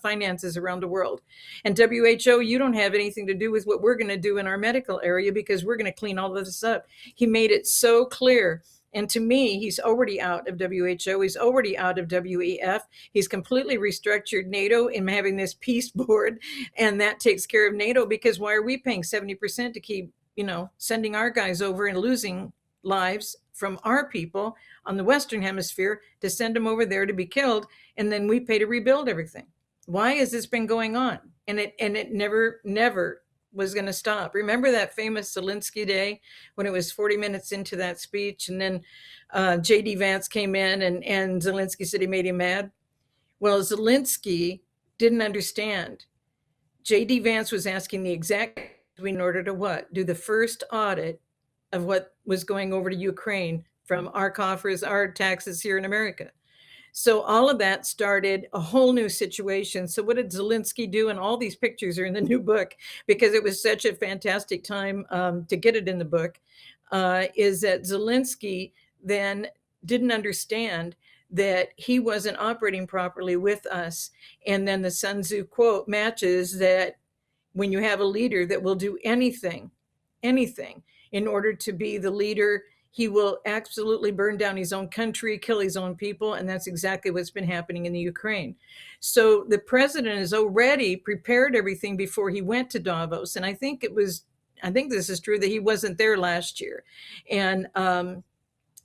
S5: finances around the world. And WHO, you don't have anything to do with what we're going to do in our medical area, because we're going to clean all of this up. He made it so clear. And to me, he's already out of WHO. He's already out of WEF. He's completely restructured NATO in having this peace board. And that takes care of NATO, because why are we paying 70% to keep, sending our guys over and losing lives from our people on the Western Hemisphere to send them over there to be killed? And then we pay to rebuild everything. Why has this been going on? And it never was going to stop. Remember that famous Zelensky day when it was 40 minutes into that speech, and then J.D. Vance came in and Zelensky said he made him mad? Well, Zelensky didn't understand. J.D. Vance was asking the exact in order to what? Do the first audit of what was going over to Ukraine from our coffers, our taxes here in America. So all of that started a whole new situation. So what did Zelensky do? And all these pictures are in the new book, because it was such a fantastic time to get it in the book, is that Zelensky then didn't understand that he wasn't operating properly with us. And then the Sun Tzu quote matches that when you have a leader that will do anything in order to be the leader, he will absolutely burn down his own country, kill his own people. And that's exactly what's been happening in the Ukraine. So the president has already prepared everything before he went to Davos. And I think this is true, that he wasn't there last year. And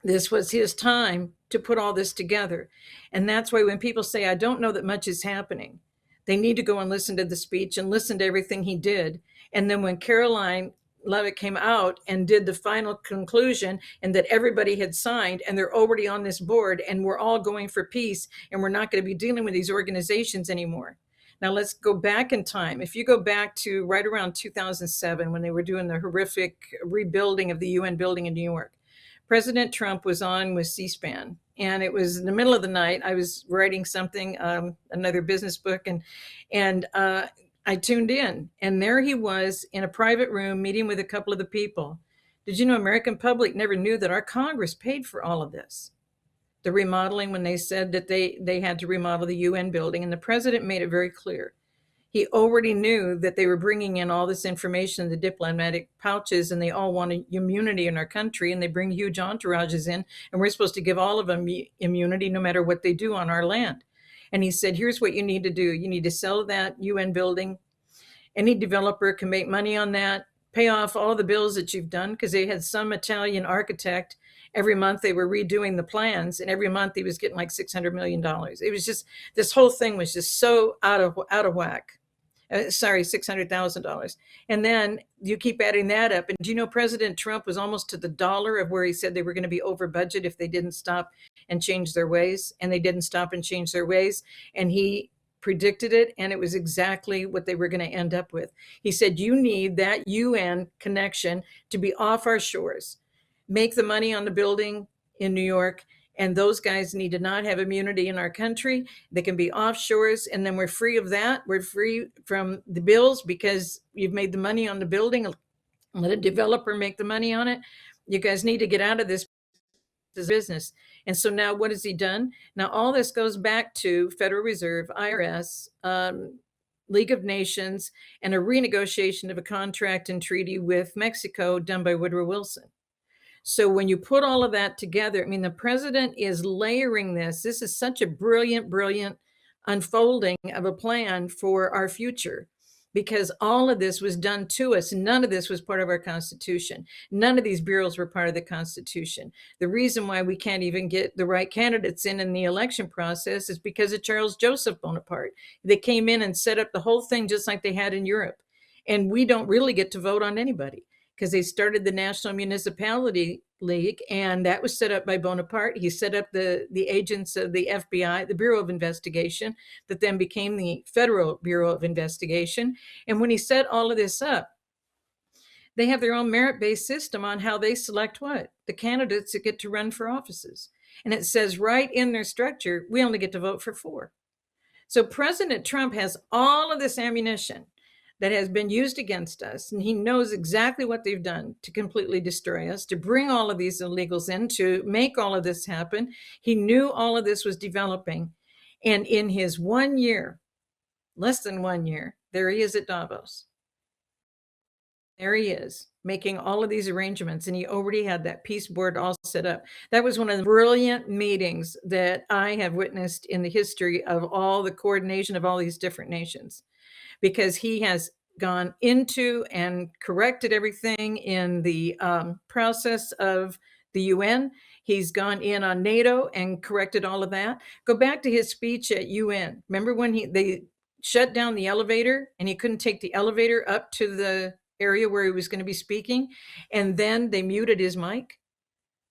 S5: this was his time to put all this together. And that's why when people say, I don't know that much is happening, they need to go and listen to the speech and listen to everything he did. And then when Caroline Levitt came out and did the final conclusion, and that everybody had signed and they're already on this board and we're all going for peace and we're not going to be dealing with these organizations anymore. Now let's go back in time. If you go back to right around 2007, when they were doing the horrific rebuilding of the UN building in New York, President Trump was on with C-SPAN, and it was in the middle of the night. I was writing something, another business book, and I tuned in, and there he was in a private room meeting with a couple of the people. Did you know American public never knew that our Congress paid for all of this? The remodeling, when they said that they had to remodel the UN building, and the president made it very clear. He already knew that they were bringing in all this information in the diplomatic pouches, and they all wanted immunity in our country, and they bring huge entourages in, and we're supposed to give all of them immunity no matter what they do on our land. And he said, here's what you need to do. You need to sell that UN building. Any developer can make money on that. pay off all the bills that you've done, because they had some Italian architect. Every month they were redoing the plans, and every month he was getting like $600 million. It was just, this whole thing was just so out of whack. Sorry, $600,000. And then you keep adding that up. And do you know President Trump was almost to the dollar of where he said they were going to be over budget if they didn't stop and change their ways? And they didn't stop and change their ways. And he predicted it, and it was exactly what they were going to end up with. He said, you need that UN connection to be off our shores. Make the money on the building in New York, and those guys need to not have immunity in our country. They can be offshores, and then we're free of that. We're free from the bills because you've made the money on the building. Let a developer make the money on it. You guys need to get out of this business. And so now what has he done? Now all this goes back to Federal Reserve, IRS, League of Nations, and a renegotiation of a contract and treaty with Mexico done by Woodrow Wilson. So when you put all of that together, I mean, the president is layering this. This is such a brilliant, brilliant unfolding of a plan for our future, because all of this was done to us. None of this was part of our Constitution. None of these bureaus were part of the Constitution. The reason why we can't even get the right candidates in the election process is because of Charles Joseph Bonaparte. They came in and set up the whole thing just like they had in Europe. And we don't really get to vote on anybody, because they started the National Municipality League, and that was set up by Bonaparte. He set up the agents of the FBI, the Bureau of Investigation, that then became the Federal Bureau of Investigation. And when he set all of this up, they have their own merit-based system on how they select what? The candidates that get to run for offices. And it says right in their structure, we only get to vote for 4. So President Trump has all of this ammunition that has been used against us. And he knows exactly what they've done to completely destroy us, to bring all of these illegals in, to make all of this happen. He knew all of this was developing. And in his 1 year, less than 1 year, there he is at Davos. There he is, making all of these arrangements. And he already had that peace board all set up. That was one of the brilliant meetings that I have witnessed in the history of all the coordination of all these different nations, because he has gone into and corrected everything in the process of the UN. He's gone in on NATO and corrected all of that. Go back to his speech at UN. Remember when they shut down the elevator and he couldn't take the elevator up to the area where he was going to be speaking, and then they muted his mic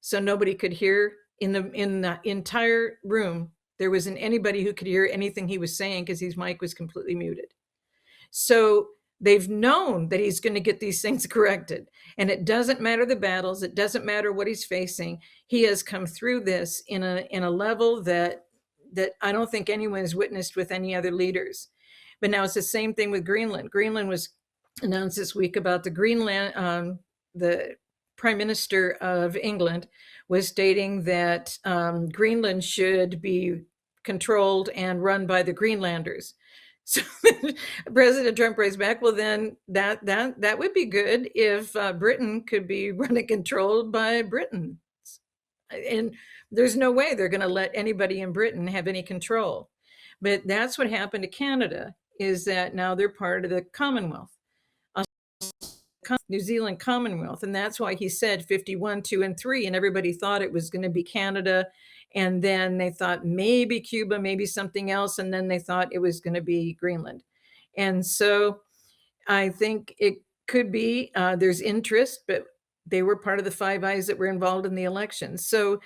S5: so nobody could hear in the entire room. There wasn't anybody who could hear anything he was saying because his mic was completely muted. So they've known that he's going to get these things corrected. And it doesn't matter the battles. It doesn't matter what he's facing. He has come through this in a level that I don't think anyone has witnessed with any other leaders. But now it's the same thing with Greenland. Greenland was announced this week about the Greenland, the Prime Minister of England was stating that Greenland should be controlled and run by the Greenlanders. So President Trump raised back, well, then that would be good if Britain could be run and controlled by Britons. And there's no way they're going to let anybody in Britain have any control. But that's what happened to Canada, is that now they're part of the Commonwealth, New Zealand Commonwealth. And that's why he said 51, 2, and 3. And everybody thought it was going to be Canada. And then they thought maybe Cuba, maybe something else. And then they thought it was going to be Greenland. And so I think it could be, there's interest, but they were part of the Five Eyes that were involved in the election. So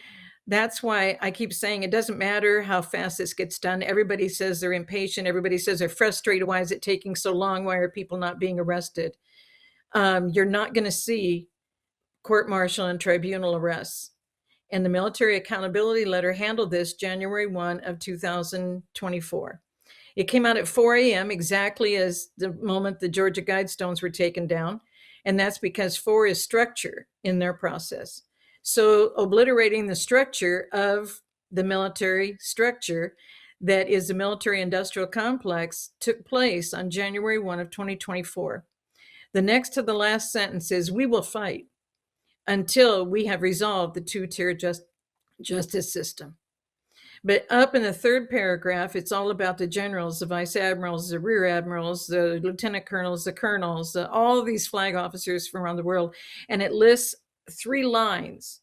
S5: that's why I keep saying it doesn't matter how fast this gets done. Everybody says they're impatient. Everybody says they're frustrated. Why is it taking so long? Why are people not being arrested? You're not going to see court-martial and tribunal arrests. And the Military Accountability Letter handled this January 1 of 2024. It came out at 4 a.m., exactly as the moment the Georgia Guidestones were taken down. And that's because 4 is structure in their process. So obliterating the structure of the military structure that is the military industrial complex took place on January 1 of 2024. The next to the last sentence is, we will fight until we have resolved the two-tier justice system. But up in the third paragraph, it's all about the generals, the vice admirals, the rear admirals, the lieutenant colonels, the colonels, all of these flag officers from around the world. And it lists 3 lines,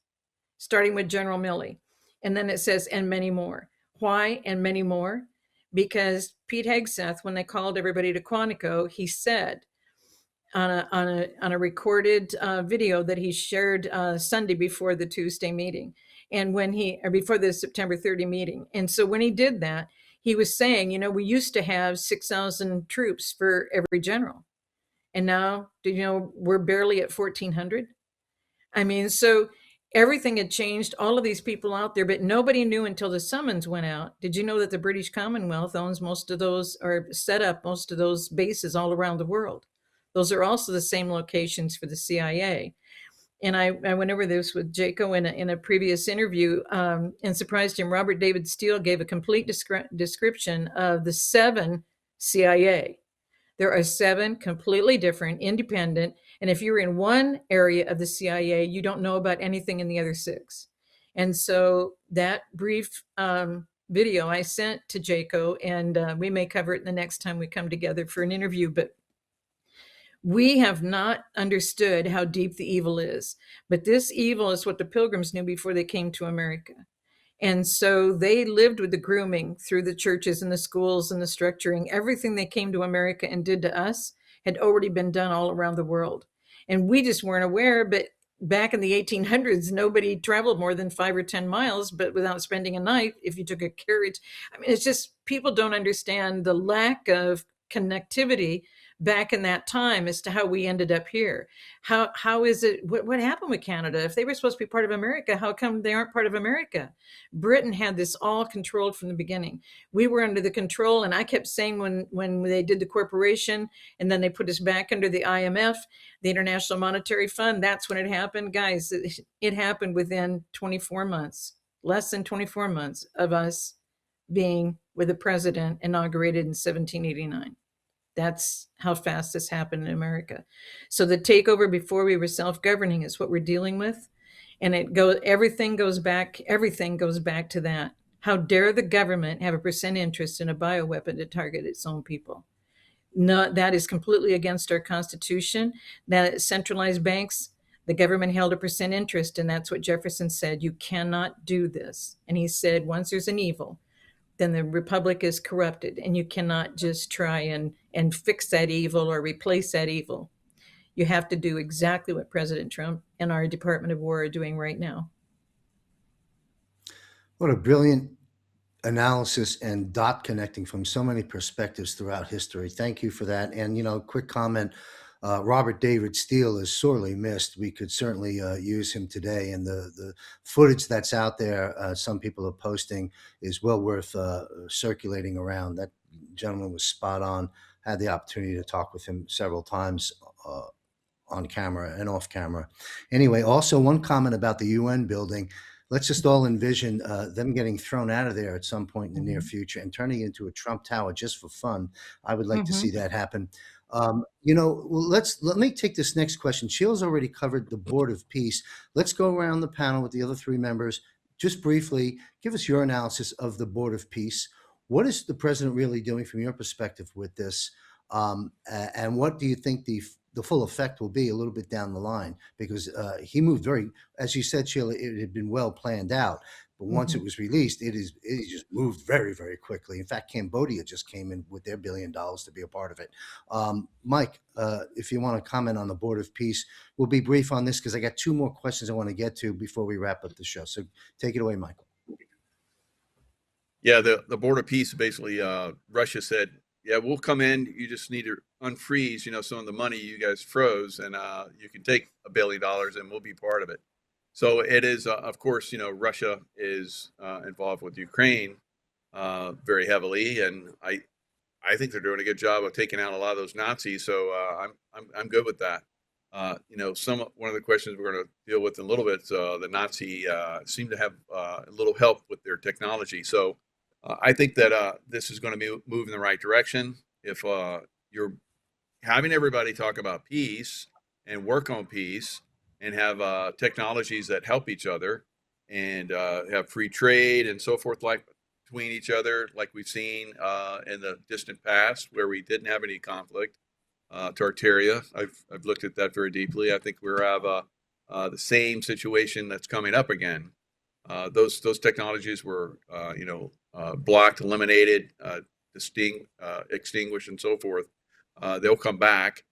S5: starting with General Milley. And then it says, and many more. Why and many more? Because Pete Hegseth, when they called everybody to Quantico, he said on a recorded video that he shared Sunday before the Tuesday meeting, and before the September 30 meeting. And so when he did that, he was saying, we used to have 6,000 troops for every general, and now, we're barely at 1,400. I mean, so everything had changed, all of these people out there, but nobody knew until the summons went out. Did you know that the British Commonwealth owns most of those, or set up most of those bases all around the world? Those are also the same locations for the CIA. And I went over this with Jaco in a previous interview, and surprised him. Robert David Steele gave a complete description of the 7 CIA. There are 7 completely different, independent, and if you're in one area of the CIA, you don't know about anything in the other 6. And so that brief video I sent to Jaco, and we may cover it the next time we come together for an interview, but we have not understood how deep the evil is. But this evil is what the Pilgrims knew before they came to America. And so they lived with the grooming through the churches and the schools and the structuring. Everything they came to America and did to us had already been done all around the world. And we just weren't aware. But back in the 1800s, nobody traveled more than 5 or 10 miles, but without spending a night if you took a carriage. I mean, it's just people don't understand the lack of connectivity back in that time as to how we ended up here. How is it, what happened with Canada? If they were supposed to be part of America, how come they aren't part of America? Britain had this all controlled from the beginning. We were under the control, and I kept saying when they did the corporation and then they put us back under the IMF, the International Monetary Fund, that's when it happened. Guys, it happened within 24 months, less than 24 months of us being with the president inaugurated in 1789. That's how fast this happened in America. So the takeover before we were self-governing is what we're dealing with. And everything goes back to that. How dare the government have a percent interest in a bioweapon to target its own people? No, that is completely against our Constitution. That centralized banks, the government held a percent interest, and that's what Jefferson said. You cannot do this. And he said, once there's an evil, then the republic is corrupted, and you cannot just try and fix that evil or replace that evil. You have to do exactly what President Trump and our Department of War are doing right now.
S1: What a brilliant analysis and dot connecting from so many perspectives throughout history. Thank you for that. And, quick comment, Robert David Steele is sorely missed. We could certainly use him today. And the footage that's out there, some people are posting, is well worth circulating around. That gentleman was spot on. Had the opportunity to talk with him several times on camera and off camera. Anyway, also one comment about the UN building. Let's just all envision them getting thrown out of there at some point in the near future and turning it into a Trump Tower just for fun. I would like to see that happen. Let me take this next question. Sheila's already covered the Board of Peace. Let's go around the panel with the other 3 members. Just briefly, give us your analysis of the Board of Peace. What is the president really doing from your perspective with this? And what do you think the full effect will be a little bit down the line? Because he moved as you said, Sheila, it had been well planned out. But once it was released, it just moved very, very quickly. In fact, Cambodia just came in with their $1 billion to be a part of it. Mike, if you want to comment on the Board of Peace, we'll be brief on this because I got 2 more questions I want to get to before we wrap up the show. So take it away, Michael.
S2: Yeah, the Board of Peace, basically, Russia said, yeah, we'll come in. You just need to unfreeze, some of the money you guys froze, and you can take $1 billion and we'll be part of it. So it is, of course, Russia is involved with Ukraine very heavily, and I think they're doing a good job of taking out a lot of those Nazis. So I'm good with that. One of the questions we're going to deal with in a little bit, the Nazi seem to have a little help with their technology. So I think that this is going to move in the right direction. If you're having everybody talk about peace and work on peace and have technologies that help each other and have free trade and so forth like between each other like we've seen in the distant past where we didn't have any conflict. Tartaria, I've looked at that very deeply. I think we have the same situation that's coming up again. Those technologies were blocked, eliminated, extinguished, and so forth. They'll come back.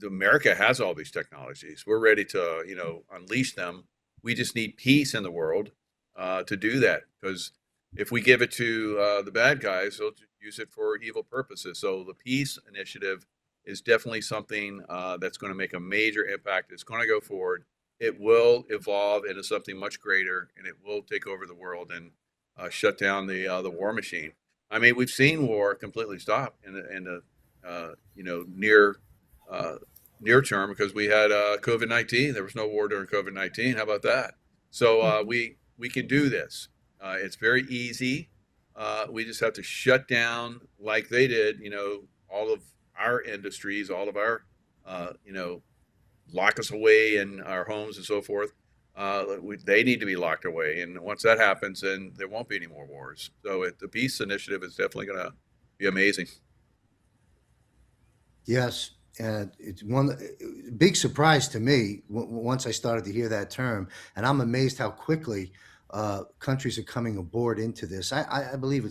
S2: America has all these technologies. We're ready to unleash them. We just need peace in the world to do that, because if we give it to the bad guys, they'll use it for evil purposes. So the peace initiative is definitely something that's going to make a major impact. It's going to go forward. It will evolve into something much greater, and it will take over the world and shut down the war machine. I mean, we've seen war completely stop in the near term, because we had COVID-19. There was no war during COVID-19. How about that? So we can do this. It's very easy. We just have to shut down like they did. All of our industries, all of our lock us away in our homes and so forth. They need to be locked away, and once that happens, then there won't be any more wars. So the peace initiative is definitely going to be amazing.
S1: Yes, and it's one big surprise to me once I started to hear that term, and I'm amazed how quickly countries are coming aboard into this. I believe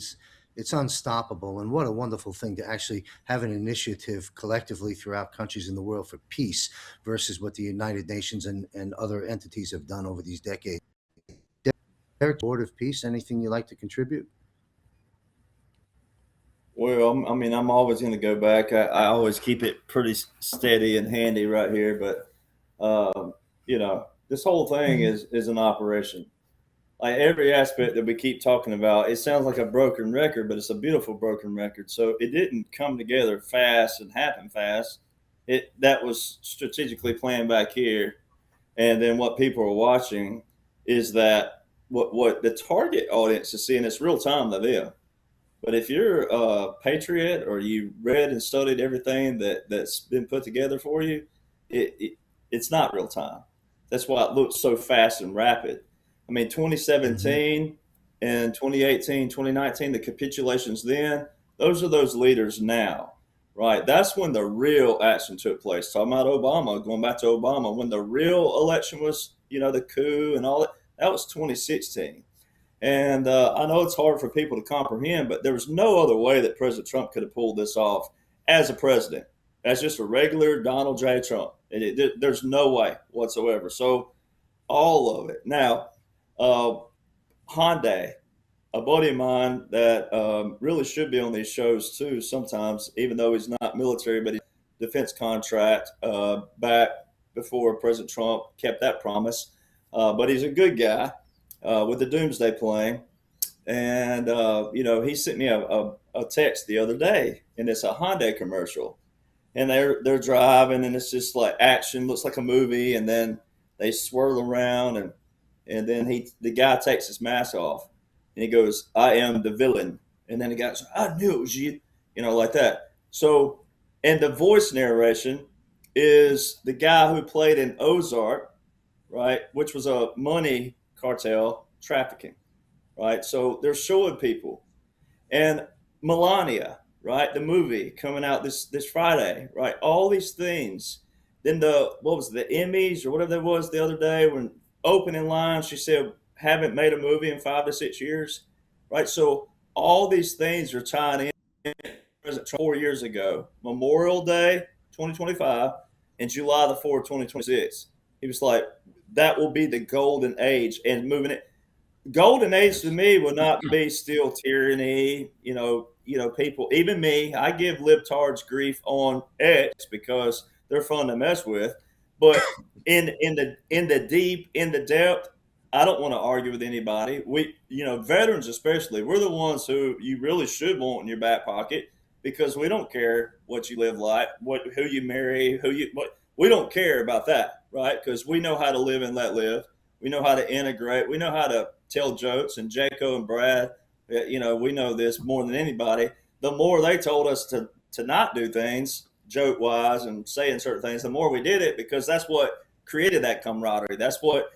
S1: it's unstoppable, and what a wonderful thing to actually have an initiative collectively throughout countries in the world for peace versus what the United Nations and other entities have done over these decades. Derek, Board of Peace, anything you'd like to contribute?
S3: Well, I'm always going to go back. I always keep it pretty steady and handy right here, but this whole thing is an operation. Like every aspect that we keep talking about, it sounds like a broken record, but it's a beautiful broken record. So it didn't come together fast and happen fast. That was strategically planned back here. And then what people are watching is that what the target audience is seeing, it's real time to them. But if you're a patriot or you read and studied everything that's been put together for you, it's not real time. That's why it looks so fast and rapid. I mean, 2017 and 2018, 2019, the capitulations then, those are those leaders now, right? That's when the real action took place. Talking about Obama, going back to Obama, when the real election was, the coup and all that was 2016. And I know it's hard for people to comprehend, but there was no other way that President Trump could have pulled this off as a president, as just a regular Donald J. Trump. There's no way whatsoever. So all of it. Now, Hyundai, a buddy of mine that really should be on these shows too sometimes, even though he's not military, but he's defense contract back before President Trump kept that promise. But he's a good guy with the Doomsday plane. And, he sent me a text the other day, and it's a Hyundai commercial. And they're driving, and it's just like action, looks like a movie, and then they swirl around, and then the guy takes his mask off, and he goes, "I am the villain." And then the guy goes, "I knew it was you," like that. So, and the voice narration is the guy who played in Ozark, right, which was a money cartel trafficking, right? So they're showing people. And Melania, right, the movie coming out this Friday, right? All these things. Then the Emmys or whatever that was the other day, when opening line, she said, haven't made a movie in 5 to 6 years, right? So all these things are tying in. 4 years ago, Memorial Day 2025, and July the 4th, 2026. He was like, that will be the golden age, and moving it. Golden age to me will not be still tyranny, people, even me, I give libtards grief on X because they're fun to mess with. But in the deep, in the depth, I don't want to argue with anybody. We, veterans especially, we're the ones who you really should want in your back pocket, because we don't care what you live like, who you marry, we don't care about that, right? Because we know how to live and let live. We know how to integrate. We know how to tell jokes. And Jaco and Brad, we know this more than anybody. The more they told us to not do things joke wise and saying certain things, the more we did it, because that's what created that camaraderie. That's what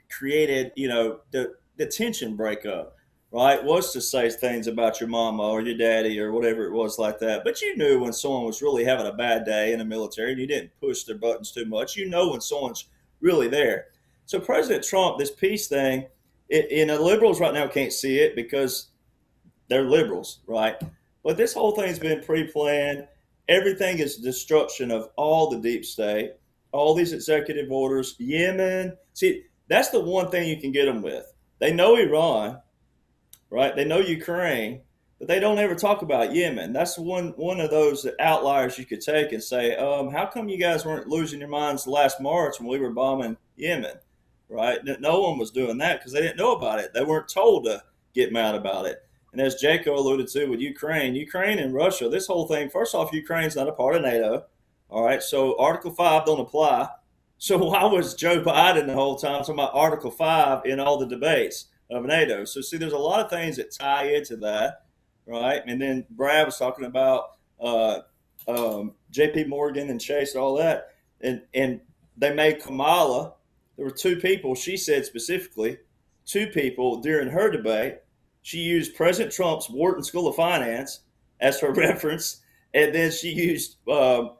S3: created the tension breakup, right, was to say things about your mama or your daddy or whatever it was like that. But you knew when someone was really having a bad day in the military and you didn't push their buttons too much. You know when someone's really there. So President Trump, this peace thing, the liberals right now can't see it because they're liberals, right? But this whole thing's been pre-planned. Everything is destruction of all the deep state, all these executive orders, Yemen. See, that's the one thing you can get them with. They know Iran, right? They know Ukraine, but they don't ever talk about Yemen. That's one of those outliers you could take and say, how come you guys weren't losing your minds last March when we were bombing Yemen, right? No one was doing that because they didn't know about it. They weren't told to get mad about it. And as Jaco alluded to with Ukraine and Russia, this whole thing, first off, Ukraine's not a part of NATO. All right. So Article 5 don't apply. So why was Joe Biden the whole time talking about Article 5 in all the debates of NATO? So see, there's a lot of things that tie into that, right? And then Brad was talking about J.P. Morgan and Chase and all that. And they made Kamala. There were two people, she said specifically, two people during her debate. She used President Trump's Wharton School of Finance as her reference, and then she used the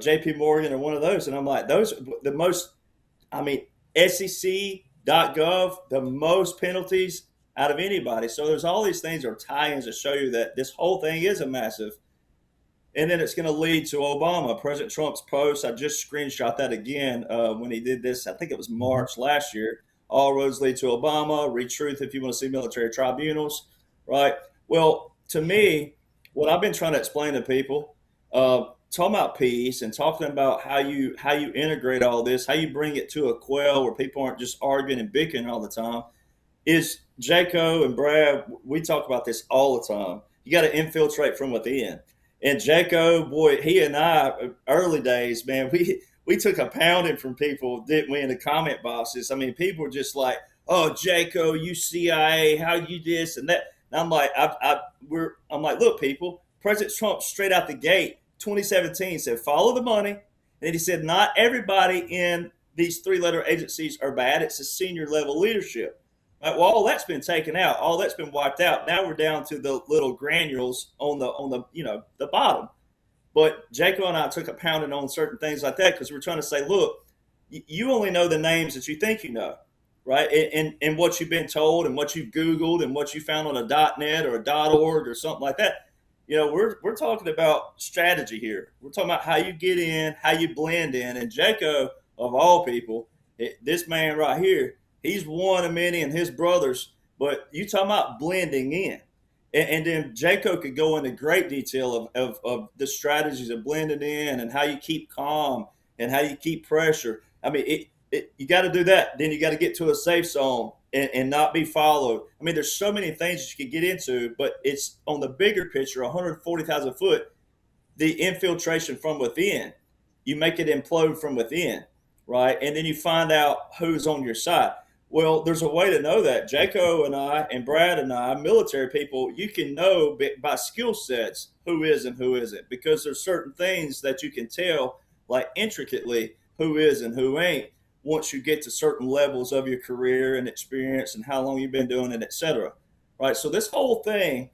S3: J.P. Morgan or one of those. And I'm like, those the most, SEC.gov, the most penalties out of anybody. So there's all these things are tie-ins to show you that this whole thing is a massive. And then it's going to lead to Obama, President Trump's post. I just screenshot that again when he did this. I think it was March last year. All roads lead to Obama. Read truth if you want to see military tribunals, right? Well, to me, what I've been trying to explain to people, talking about peace and talking about how you integrate all this, how you bring it to a quell where people aren't just arguing and bickering all the time, is Jaco and Brad. We talk about this all the time. You got to infiltrate from within. And Jaco, boy, he and I, early days, man, we took a pounding from people, didn't we, in the comment boxes? I mean, people were just like, "Oh, Jaco, you CIA, how you this and that." And I'm like, I'm like, look, people, President Trump straight out the gate, 2017 said, follow the money. And he said, not everybody in these three-letter agencies are bad. It's a senior level leadership. Right? Well, all that's been taken out. All that's been wiped out. Now we're down to the little granules on the bottom. But Jaco and I took a pounding on certain things like that because we're trying to say, look, you only know the names that you think you know, right? And what you've been told and what you've Googled and what you found on a .net or a .org or something like that. You know, we're talking about strategy here. We're talking about how you get in, how you blend in. And Jaco, of all people, this man right here, he's one of many and his brothers. But you talking about blending in. And then Jaco could go into great detail of the strategies of blending in and how you keep calm and how you keep pressure. I mean, you got to do that. Then you got to get to a safe zone and not be followed. I mean, there's so many things that you could get into, but it's on the bigger picture, 140,000 foot, the infiltration from within. You make it implode from within, right? And then you find out who's on your side. Well, there's a way to know that. Jaco and I and Brad and I, military people, you can know by skill sets who is and who isn't, because there's certain things that you can tell, like intricately, who is and who ain't, once you get to certain levels of your career and experience and how long you've been doing it, et cetera. Right? So this whole thing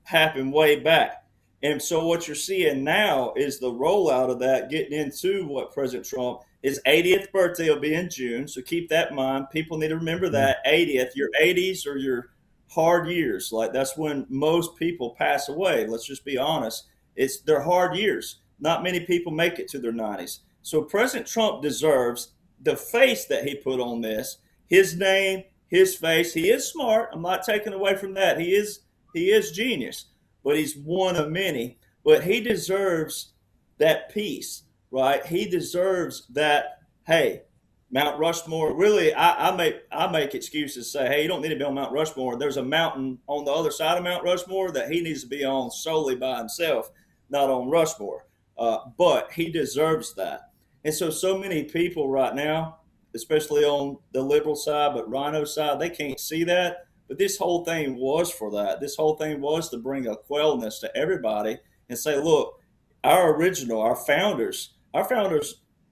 S3: happened way back. And so what you're seeing now is the rollout of that, getting into what President Trump, his 80th birthday will be in June. So keep that in mind. People need to remember that 80th, your 80s are your hard years. Like that's when most people pass away. Let's just be honest. It's their hard years. Not many people make it to their 90s. So President Trump deserves the face that he put on this, his name, his face. He is smart. I'm not taking away from that. He is genius, but he's one of many. But he deserves that peace, right? He deserves that. Hey, Mount Rushmore. Really, I make excuses. Say, hey, you don't need to be on Mount Rushmore. There's a mountain on the other side of Mount Rushmore that he needs to be on solely by himself, not on Rushmore. But he deserves that. And so many people right now, especially on the liberal side, but Rhino side, they can't see that. But this whole thing was for that. This whole thing was to bring a quellness to everybody and say, look, our founders,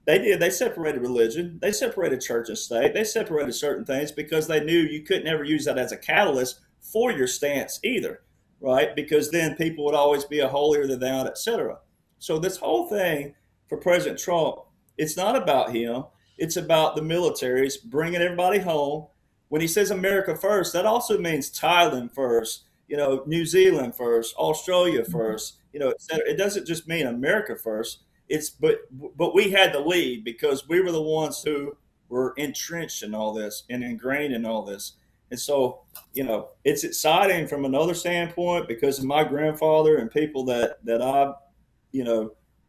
S3: they separated religion. They separated church and state. They separated certain things because they knew you couldn't ever use that as a catalyst for your stance either, right? Because then people would always be a holier than thou, etc. So this whole thing for President Trump, it's not about him. It's about the militaries bringing everybody home. When he says America first, that also means Thailand first, New Zealand first, Australia first, et cetera. It doesn't just mean America first. But we had the lead because we were the ones who were entrenched in all this and ingrained in all this. And so, it's exciting from another standpoint because of my grandfather and people that I,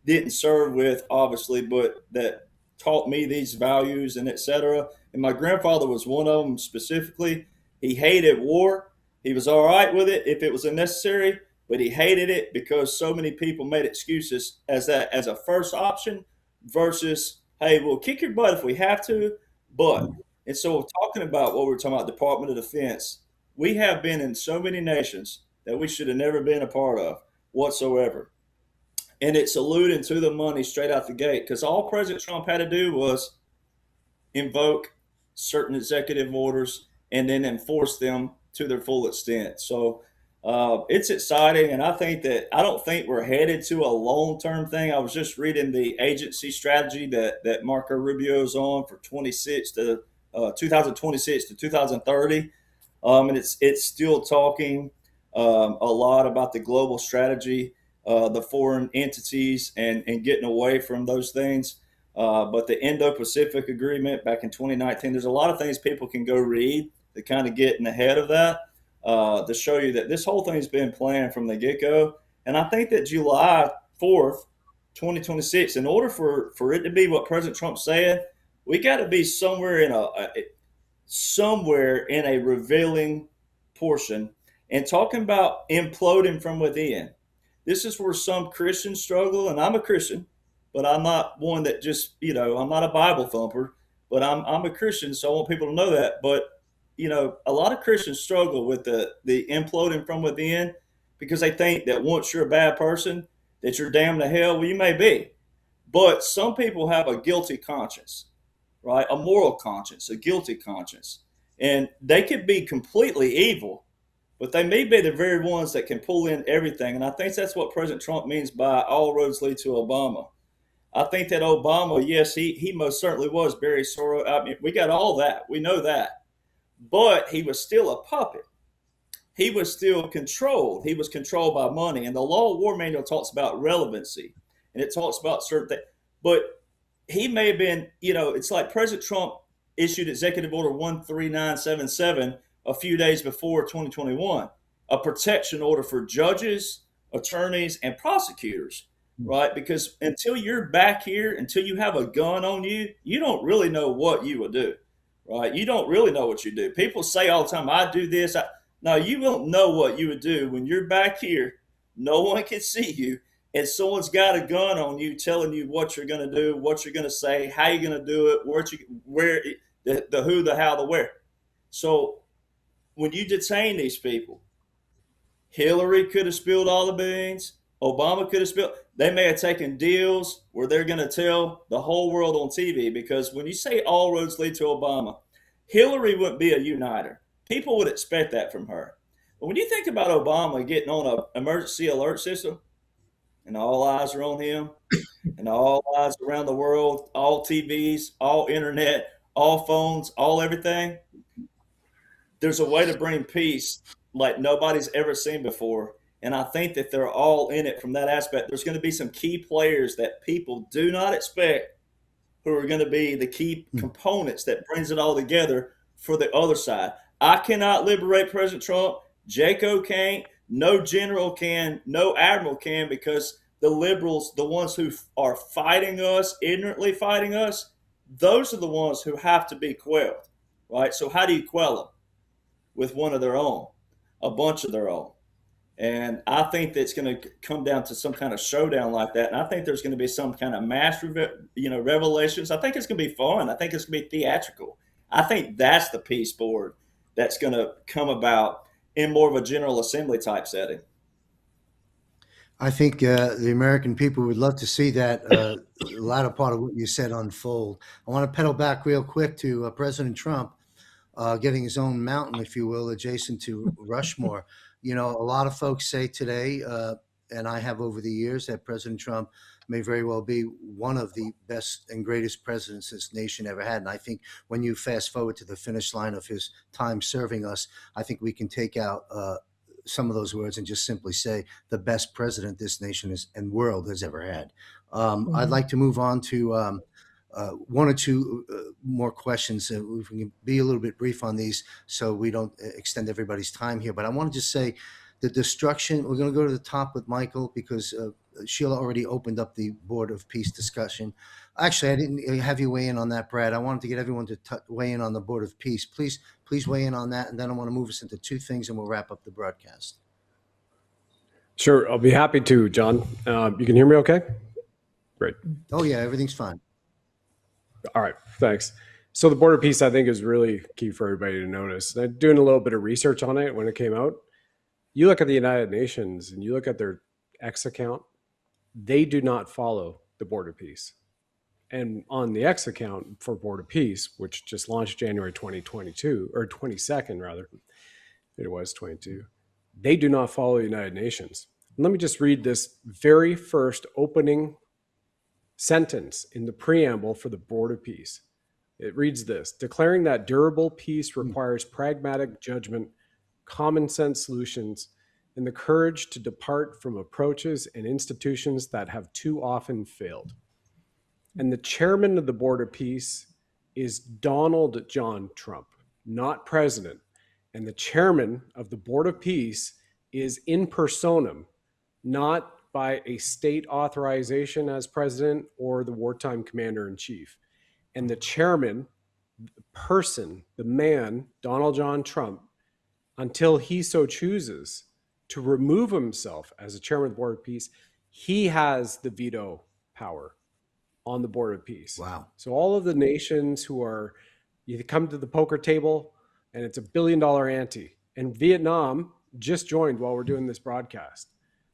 S3: didn't serve with, obviously, but that taught me these values and etc. And my grandfather was one of them specifically. He hated war. He was all right with it if it was unnecessary, but he hated it because so many people made excuses as a first option versus, hey, we'll kick your butt if we have to, but. And so talking about what we're talking about, Department of Defense, we have been in so many nations that we should have never been a part of whatsoever. And it's alluding to the money straight out the gate because all President Trump had to do was invoke certain executive orders and then enforce them to their full extent. So it's exciting. And I don't think we're headed to a long-term thing. I was just reading the agency strategy that Marco Rubio's on for 2026 to 2030. And it's still talking a lot about the global strategy, the foreign entities and getting away from those things. But the Indo-Pacific Agreement back in 2019, there's a lot of things people can go read to kind of get in the head of that, to show you that this whole thing's been planned from the get-go. And I think that July 4th, 2026, in order for it to be what President Trump said, we got to be somewhere in a revealing portion and talking about imploding from within. This is where some Christians struggle, and I'm a Christian, but I'm not one that just, I'm not a Bible thumper, but I'm a Christian, so I want people to know that. But, a lot of Christians struggle with the imploding from within because they think that once you're a bad person, that you're damned to hell. Well, you may be, but some people have a guilty conscience, right? A moral conscience, a guilty conscience, and they could be completely evil, but they may be the very ones that can pull in everything. And I think that's what President Trump means by all roads lead to Obama. I think that Obama, yes, he most certainly was Barry Soros. I mean, we got all that. We know that. But he was still a puppet. He was still controlled. He was controlled by money. And the Law of War Manual talks about relevancy. And it talks about certain things. But he may have been, it's like President Trump issued Executive Order 13977 a few days before 2021, a protection order for judges, attorneys, and prosecutors, right? Because until you're back here, until you have a gun on you, you don't really know what you would do, right? You don't really know what you do. People say all the time, I do this. No, you won't know what you would do when you're back here. No one can see you. And someone's got a gun on you telling you what you're going to do, what you're going to say, how you're going to do it, where the who, the how, the where. So when you detain these people, Hillary could have spilled all the beans. Obama could have spilled. They may have taken deals where they're going to tell the whole world on TV, because when you say all roads lead to Obama, Hillary wouldn't be a uniter. People would expect that from her. But when you think about Obama getting on an emergency alert system, and all eyes are on him, and all eyes around the world, all TVs, all internet, all phones, all everything, there's a way to bring peace like nobody's ever seen before. And I think that they're all in it from that aspect. There's going to be some key players that people do not expect who are going to be the key components that brings it all together for the other side. I cannot liberate President Trump. Jaco can't. No general can. No admiral can, because the liberals, the ones who are fighting us, ignorantly fighting us, those are the ones who have to be quelled, right? So how do you quell them? With one of their own, a bunch of their own. And I think that's going to come down to some kind of showdown like that. And I think there's going to be some kind of mass, revelations. I think it's going to be fun. I think it's going to be theatrical. I think that's the peace board that's going to come about in more of a General Assembly type setting.
S1: I think the American people would love to see that latter part of what you said unfold. I want to pedal back real quick to President Trump. getting his own mountain, if you will, adjacent to Rushmore. You know, a lot of folks say today, and I have over the years, that President Trump may very well be one of the best and greatest presidents this nation ever had. And I think when you fast forward to the finish line of his time serving us, I think we can take out some of those words and just simply say the best president this nation and world has ever had. I'd like to move on to one or two more questions. We can be a little bit brief on these so we don't extend everybody's time here. But I want to just say the destruction, we're going to go to the top with Michael because Sheila already opened up the Board of Peace discussion. Actually, I didn't have you weigh in on that, Brad. I wanted to get everyone to weigh in on the Board of Peace. Please weigh in on that. And then I want to move us into two things and we'll wrap up the broadcast.
S4: Sure. I'll be happy to, John. You can hear me okay? Great.
S1: Oh, yeah, everything's fine.
S4: All right, thanks. So the Board of Peace, I think, is really key for everybody to notice. And I'm doing a little bit of research on it when it came out. You look at the United Nations and you look at their X account, they do not follow the Board of Peace. And on the X account for Board of Peace, which just launched January 2022, or 22nd rather, it was 22, they do not follow the United Nations. And let me just read this very first opening sentence in the preamble for the Board of Peace. It reads this: declaring that durable peace requires pragmatic judgment, common sense solutions, and the courage to depart from approaches and institutions that have too often failed. And the chairman of the Board of Peace is Donald John Trump, not president. And the chairman of the Board of Peace is in personam, not by a state authorization as president or the wartime commander in chief. And the chairman, the person, the man, Donald John Trump, until he so chooses to remove himself as the chairman of the Board of Peace, he has the veto power on the Board of Peace.
S1: Wow.
S4: So all of the nations who are, you come to the poker table and it's $1 billion ante. And Vietnam just joined while we're doing this broadcast.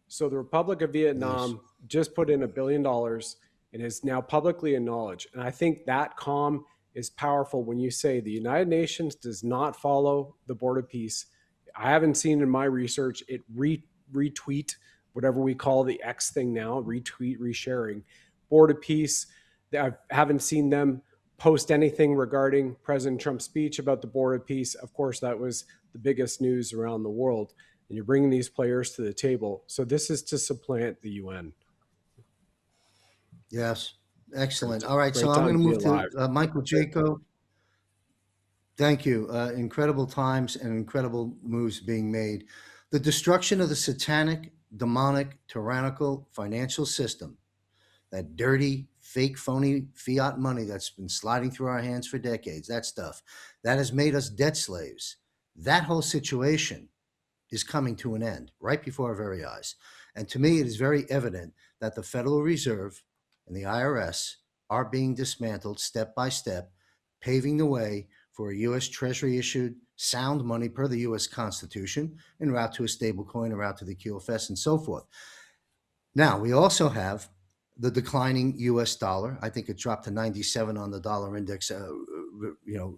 S4: So the Republic of Vietnam just put in $1 billion and is now publicly acknowledged. And I think that calm is powerful when you say the United Nations does not follow the Board of Peace. I haven't seen in my research it retweet, whatever we call the X thing now, retweet, resharing. Board of Peace, I haven't seen them post anything regarding President Trump's speech about the Board of Peace. Of course, that was the biggest news around the world. And you're bringing these players to the table. So this is to supplant the UN.
S1: Yes. Excellent. All right.
S4: Great
S1: So I'm going to move
S4: alive.
S1: to Michael Jaco. Thank you. Incredible times and incredible moves being made. The destruction of the satanic, demonic, tyrannical financial system, that dirty, fake, phony fiat money that's been sliding through our hands for decades, that stuff, that has made us debt slaves. That whole situation is coming to an end right before our very eyes. And to me, it is very evident that the Federal Reserve and the IRS are being dismantled step by step, paving the way for a U.S. Treasury issued sound money per the U.S. Constitution en route to a stable coin, en route to the QFS, and so forth. Now, we also have the declining U.S. dollar. I think it dropped to 97 on the dollar index, a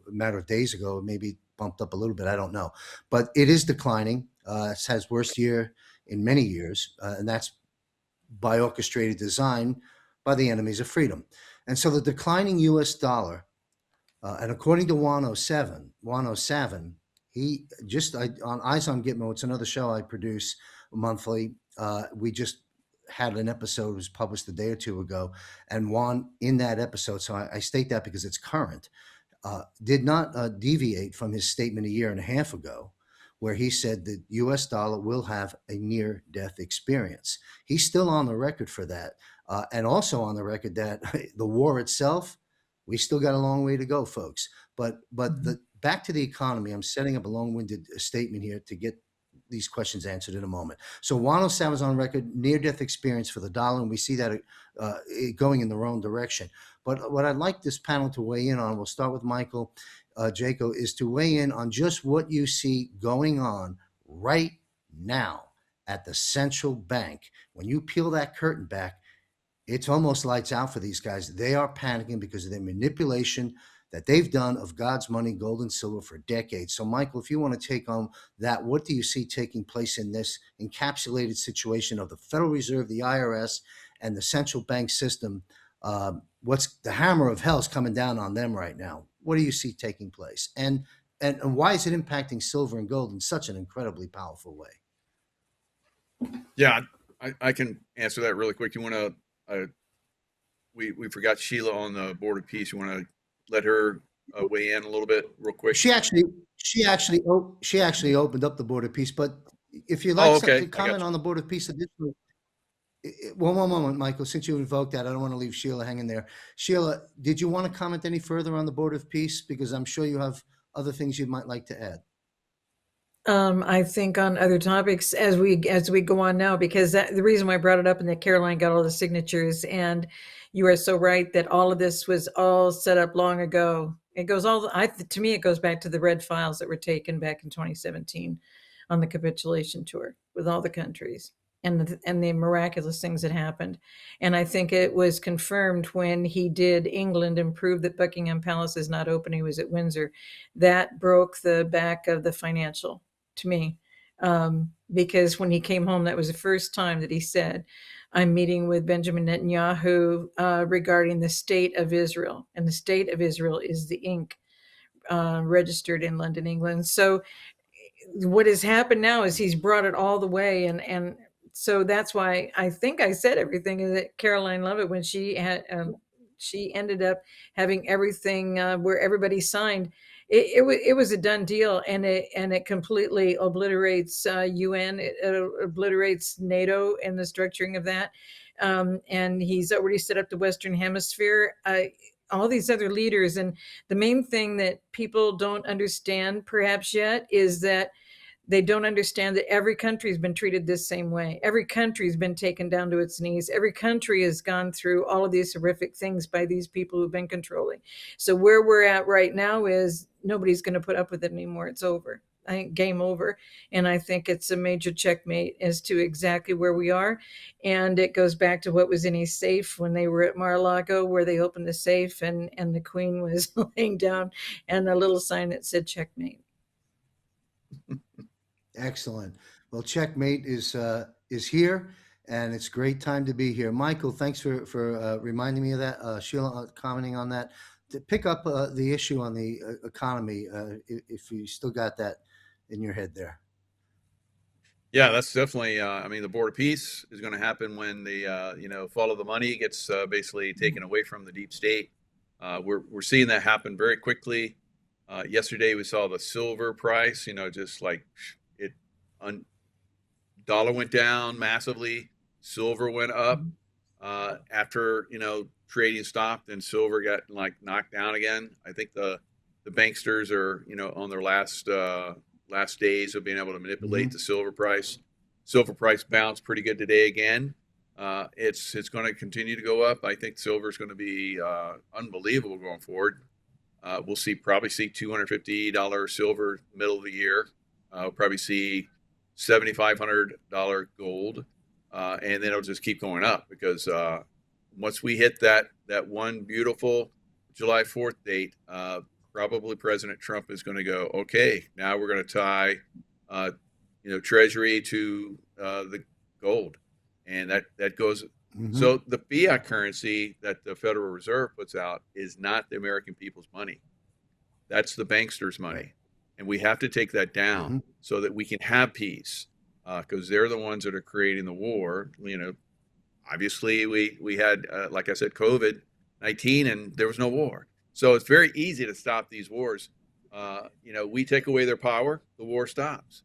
S1: matter of days ago, maybe bumped up a little bit. I don't know, but it is declining. It has worst year in many years, and that's by orchestrated design by the enemies of freedom. And so the declining U.S. dollar, and according to 107, he just on Eyes on Gitmo, it's another show I produce monthly. We just had an episode, it was published a day or two ago, and Juan in that episode, so I state that because it's current, did not deviate from his statement a year and a half ago, where he said the U.S. dollar will have a near-death experience. He's still on the record for that, and also on the record that the war itself, we still got a long way to go, folks. But back to the economy, I'm setting up a long-winded statement here to get these questions answered in a moment. So 107 is on record, near-death experience for the dollar, and we see that going in the wrong direction. But what I'd like this panel to weigh in on, we'll start with Michael Jaco, is to weigh in on just what you see going on right now at the central bank. When you peel that curtain back, it's almost lights out for these guys. They are panicking because of their manipulation, that they've done of God's money, gold and silver, for decades. So, Michael, if you want to take on that, what do you see taking place in this encapsulated situation of the Federal Reserve, the IRS, and the central bank system? What's the hammer of hell's coming down on them right now? What do you see taking place? And why is it impacting silver and gold in such an incredibly powerful way?
S2: Yeah, I can answer that really quick. You want to, we forgot Sheila on the Board of Peace. You want to let her weigh in a little bit real quick?
S1: She actually opened up the Board of Peace, but if you'd like
S2: okay.
S1: to comment on the Board of Peace additionally. One moment, Michael, since you invoked that, I don't want to leave Sheila hanging there. Sheila, did you want to comment any further on the Board of Peace? Because I'm sure you have other things you might like to add.
S5: I think on other topics as we go on now, because the reason why I brought it up and that Caroline got all the signatures, and you are so right that all of this was all set up long ago. It goes to me, it goes back to the red files that were taken back in 2017 on the capitulation tour with all the countries and the miraculous things that happened. And I think it was confirmed when he did England and proved that Buckingham Palace is not open. He was at Windsor. That broke the back of the financial to me. Because when he came home, that was the first time that he said, I'm meeting with Benjamin Netanyahu regarding the state of Israel. And the state of Israel is the Inc. Registered in London, England. So what has happened now is he's brought it all the way. And so that's why I think I said everything is that Caroline Lovett, when she had, she ended up having everything where everybody signed. It was a done deal, and it completely obliterates UN. It obliterates NATO and the structuring of that. And he's already set up the Western Hemisphere. All these other leaders, and the main thing that people don't understand perhaps yet is that they don't understand that every country has been treated this same way. Every country has been taken down to its knees. Every country has gone through all of these horrific things by these people who've been controlling. So where we're at right now is nobody's going to put up with it anymore. It's over. I think game over. And I think it's a major checkmate as to exactly where we are. And it goes back to what was in his safe when they were at Mar-a-Lago, where they opened the safe and the Queen was laying down and a little sign that said checkmate.
S1: Excellent. Well, checkmate is here, and it's a great time to be here. Michael, thanks for reminding me of that. Sheila, commenting on that. To pick up the issue on the economy, if you still got that in your head there.
S2: Yeah, that's definitely. I mean, the Board of Peace is going to happen when the follow the money gets basically taken away from the deep state. We're seeing that happen very quickly. Yesterday we saw the silver price, just like it. Dollar went down massively. Silver went up after trading stopped, and silver got knocked down again. I think the banksters are on their last days of being able to manipulate the silver price. Silver price bounced pretty good today again. It's going to continue to go up. I think silver is going to be unbelievable going forward. We'll probably see $250 silver middle of the year. We'll probably see $7,500 gold, and then it'll just keep going up because once we hit that one beautiful July 4th date, probably President Trump is going to go, okay, now we're going to tie, Treasury to the gold, and that goes. So the fiat currency that the Federal Reserve puts out is not the American people's money. That's the banksters' money. And we have to take that down so that we can have peace, because they're the ones that are creating the war. Obviously we had, like I said, COVID-19, and there was no war. So it's very easy to stop these wars. We take away their power, the war stops.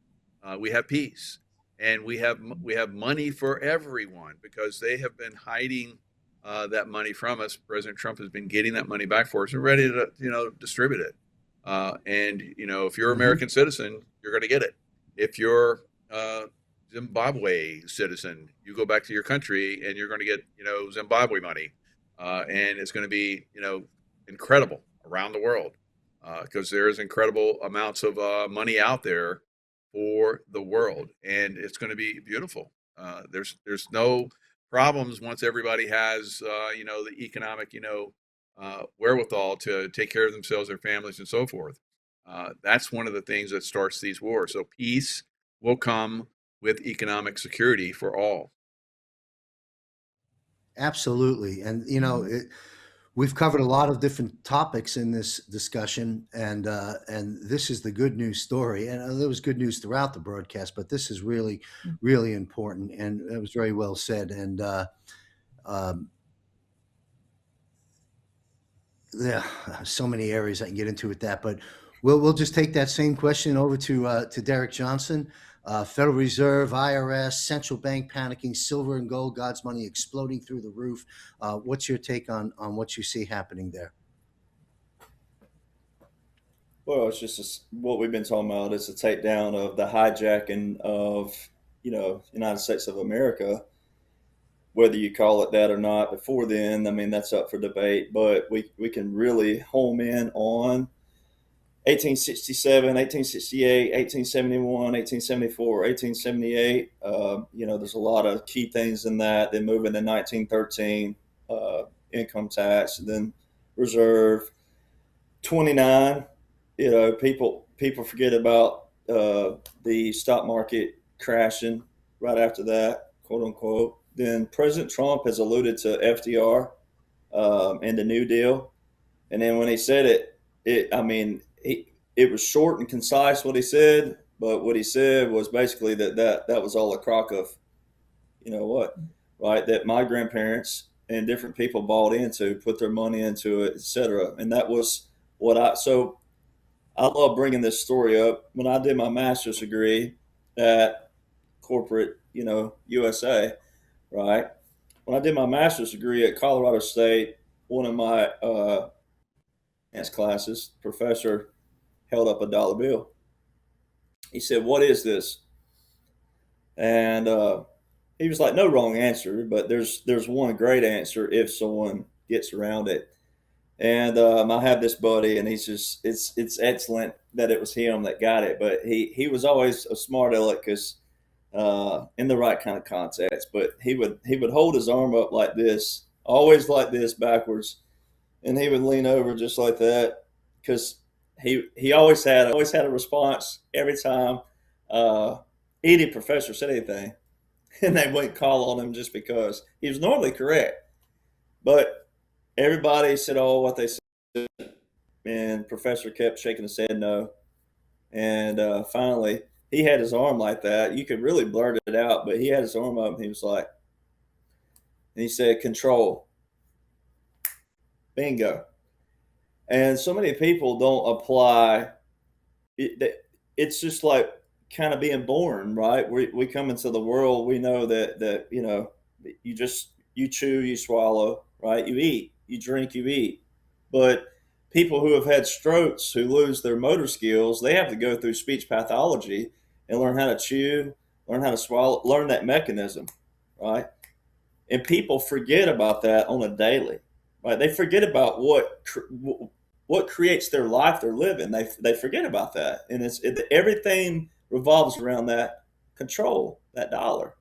S2: We have peace, and we have money for everyone because they have been hiding that money from us. President Trump has been getting that money back for us and ready to distribute it. And if you're an American citizen, you're going to get it. If you're Zimbabwe citizen, you go back to your country and you're going to get Zimbabwe money, and it's going to be incredible around the world because there's incredible amounts of money out there for the world, and it's going to be beautiful. There's no problems once everybody has the economic wherewithal to take care of themselves, their families, and so forth. That's one of the things that starts these wars. So peace will come with economic security for all.
S1: Absolutely. And, you know, we've covered a lot of different topics in this discussion, and this is the good news story. And there was good news throughout the broadcast, but this is really, really important, and it was very well said. And um, yeah, so many areas I can get into with that, but we'll just take that same question over to Derek Johnson. Federal Reserve, IRS, central bank panicking, silver and gold, God's money exploding through the roof. What's your take on what you see happening there?
S3: Well, it's just what we've been talking about. It's a takedown of the hijacking of, United States of America, whether you call it that or not. Before then, I mean, that's up for debate, but we can really home in on 1867, 1868, 1871, 1874, 1878. There's a lot of key things in that. Then moving to 1913, income tax, and then reserve. 29, people forget about the stock market crashing right after that, quote unquote. Then President Trump has alluded to FDR and the New Deal, and then when he said it was short and concise what he said, but what he said was basically that was all a crock of, right? That my grandparents and different people bought into, put their money into it, etc. And that was so I love bringing this story up. When I did my master's degree at corporate, USA, right? When I did my master's degree at Colorado State, one of my advanced classes, professor held up a dollar bill. He said, "What is this?" And he was like, "No wrong answer, but there's one great answer if someone gets around it." And I have this buddy, and it's excellent that it was him that got it. But he was always a smart aleck because in the right kind of context. But he would hold his arm up like this, always like this backwards, and he would lean over just like that because he always had a response every time any professor said anything, and they wouldn't call on him just because he was normally correct, but everybody said, "Oh, what they said," and professor kept shaking his head no. And finally, he had his arm like that. You could really blurt it out, but he had his arm up, and he was like, and he said, "Control." Bingo. And so many people don't apply. It's just like kind of being born, right? We come into the world. We know that you chew, you swallow, right? You eat, you drink, you eat. But people who have had strokes, who lose their motor skills, they have to go through speech pathology and learn how to chew, learn how to swallow, learn that mechanism, right? And people forget about that on a daily, right? They forget about what creates their life they're living. They forget about that, and everything revolves around that control, that dollar,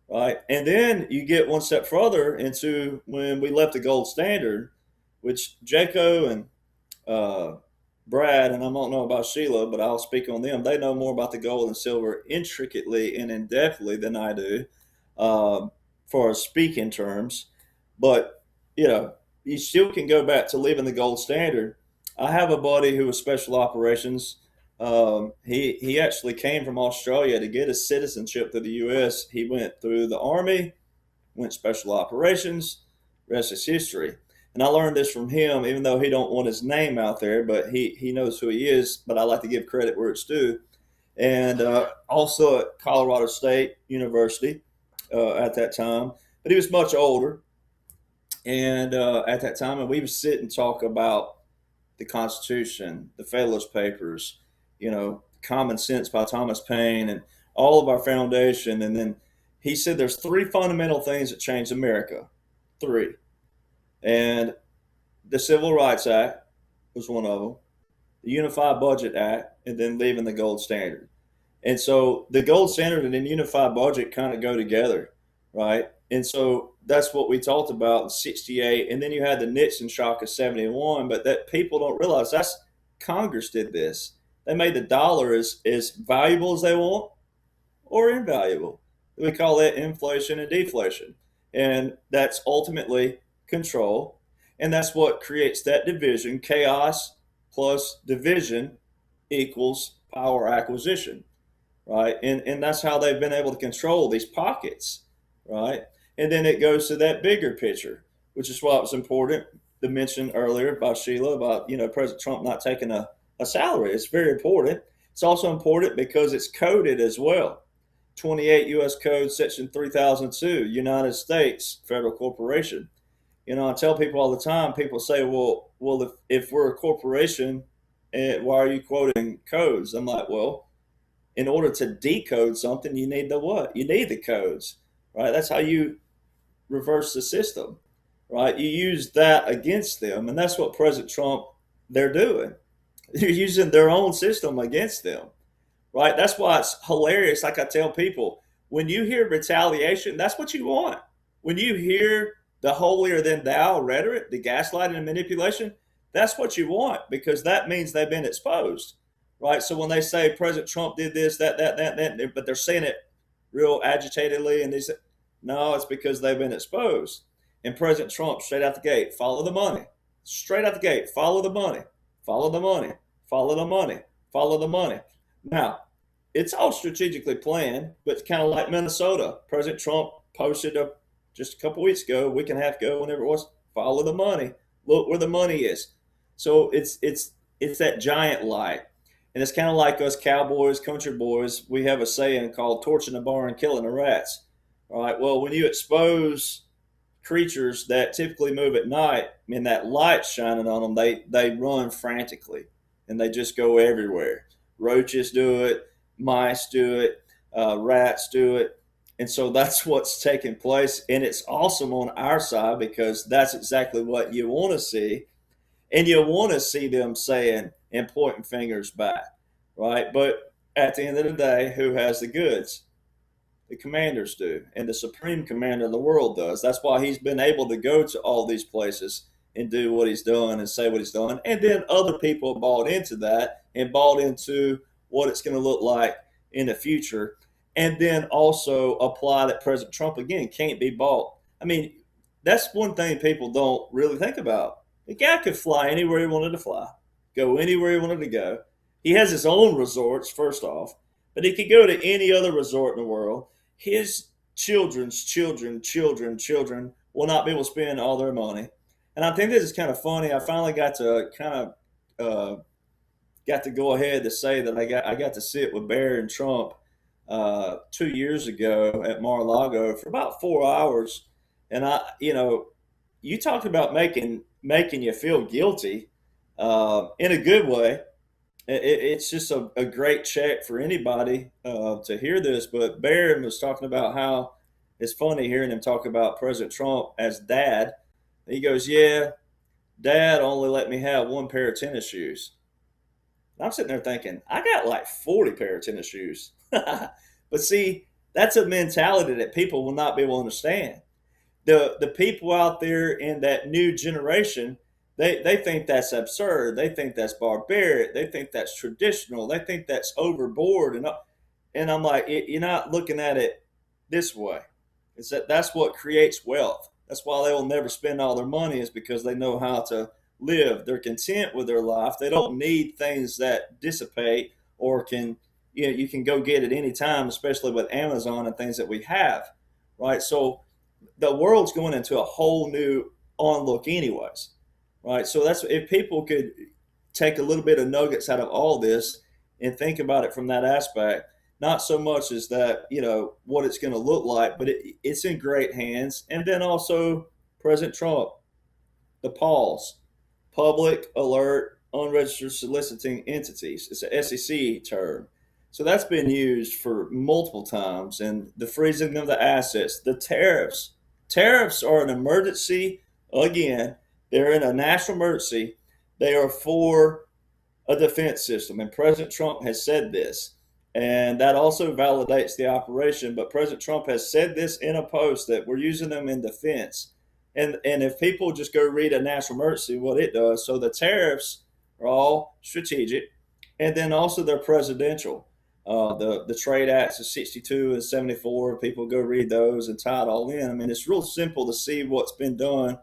S3: right? And then you get one step further into when we left the gold standard, which Jaco and Brad, and I don't know about Sheila, but I'll speak on them. They know more about the gold and silver intricately and in depthly than I do, for speaking terms. But you still can go back to living the gold standard. I have a buddy who was special operations. He actually came from Australia to get his citizenship to the U.S. He went through the Army, went special operations. Rest is history. And I learned this from him, even though he don't want his name out there, but he knows who he is. But I like to give credit where it's due. And also at Colorado State University at that time. But he was much older. And at that time, and we would sit and talk about the Constitution, the Federalist Papers, Common Sense by Thomas Paine, and all of our foundation. And then he said there's three fundamental things that changed America. Three. And the Civil Rights Act was one of them, the Unified Budget Act, and then leaving the gold standard. And so the gold standard and the unified budget kind of go together. right? And so that's what we talked about in 68. And then you had the Nixon shock of 71, but that people don't realize that's Congress did this. They made the dollar as valuable as they want or invaluable. We call that inflation and deflation. And that's ultimately control. And that's what creates that division. Chaos plus division equals power acquisition, right? And that's how they've been able to control these pockets, right? And then it goes to that bigger picture, which is why it was important to mention earlier by Sheila about, President Trump not taking a salary. It's very important. It's also important because it's coded as well. 28 U.S. Code, Section 3002, United States Federal Corporation. I tell people all the time, people say, well, if we're a corporation, why are you quoting codes? I'm like, well, in order to decode something, you need the what? You need the codes, right? That's how you reverse the system, right? You use that against them. And that's what President Trump, they're doing. They're using their own system against them, right? That's why it's hilarious. Like I tell people, when you hear retaliation, that's what you want. When you hear the holier than thou rhetoric, the gaslighting and manipulation, that's what you want, because that means they've been exposed, right? So when they say President Trump did this, that, but they're saying it real agitatedly, and they say, no, it's because they've been exposed. And President Trump, straight out the gate, follow the money. Straight out the gate, follow the money, follow the money, follow the money, follow the money. Now, it's all strategically planned, but it's kind of like Minnesota. President Trump posted just a couple weeks ago, a week and a half ago, whenever it was, follow the money. Look where the money is. So it's that giant light. And it's kind of like us cowboys, country boys. We have a saying called torching the barn, killing the rats. All right. Well, when you expose creatures that typically move at night, and that light shining on them, they run frantically and they just go everywhere. Roaches do it, mice do it, rats do it. And so that's what's taking place. And it's awesome on our side because that's exactly what you want to see. And you want to see them saying and pointing fingers back, right? But at the end of the day, who has the goods? The commanders do, and the supreme commander of the world does. That's why he's been able to go to all these places and do what he's done and say what he's done. And then other people bought into that and bought into what it's going to look like in the future. And then also apply that President Trump, again, can't be bought. I mean, that's one thing people don't really think about. The guy could fly anywhere he wanted to fly, go anywhere he wanted to go. He has his own resorts, first off, but he could go to any other resort in the world. His children's children will not be able to spend all their money. And I think this is kind of funny. I finally got to go ahead to say that I got to sit with Barry and Trump 2 years ago at Mar-a-Lago for about 4 hours. And you talked about making you feel guilty in a good way. It's just a great check for anybody to hear this. But Barron was talking about how it's funny hearing him talk about President Trump as dad. He goes, yeah, dad only let me have one pair of tennis shoes. And I'm sitting there thinking, I got like 40 pair of tennis shoes. But see, that's a mentality that people will not be able to understand. The people out there in that new generation, they think that's absurd. They think that's barbaric. They think that's traditional. They think that's overboard. And I'm like, you're not looking at it this way. It's that's what creates wealth. That's why they will never spend all their money, is because they know how to live. They're content with their life. They don't need things that dissipate or you can go get at any time, especially with Amazon and things that we have, right? So the world's going into a whole new onlook anyways, right? So that's, if people could take a little bit of nuggets out of all this and think about it from that aspect, not so much as that, what it's going to look like, but it's in great hands. And then also President Trump, the pause, public alert, unregistered soliciting entities. It's an SEC term. So that's been used for multiple times. And the freezing of the assets, the tariffs. Tariffs are an emergency. Again, they're in a national emergency. They are for a defense system. And President Trump has said this. And that also validates the operation. But President Trump has said this in a post that we're using them in defense. And if people just go read a national emergency, what it does, so the tariffs are all strategic, and then also they're presidential. The trade acts of 62 and 74, people go read those and tie it all in. I mean, it's real simple to see what's been done,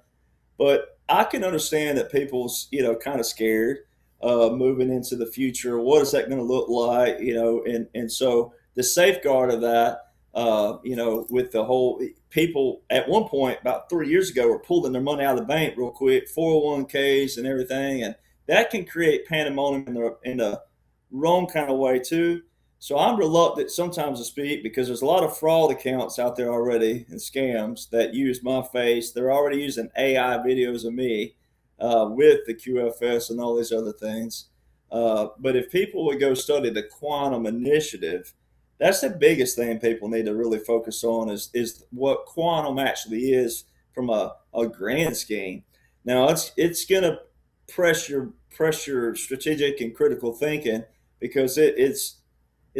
S3: but I can understand that people's, kind of scared moving into the future. What is that going to look like? And so the safeguard of that, with the whole people at one point about 3 years ago were pulling their money out of the bank real quick, 401ks and everything, and that can create pandemonium in the wrong kind of way too. So I'm reluctant sometimes to speak because there's a lot of fraud accounts out there already and scams that use my face. They're already using AI videos of me with the QFS and all these other things. But if people would go study the quantum initiative, that's the biggest thing people need to really focus on is what quantum actually is from a grand scheme. Now it's going to press your strategic and critical thinking because it's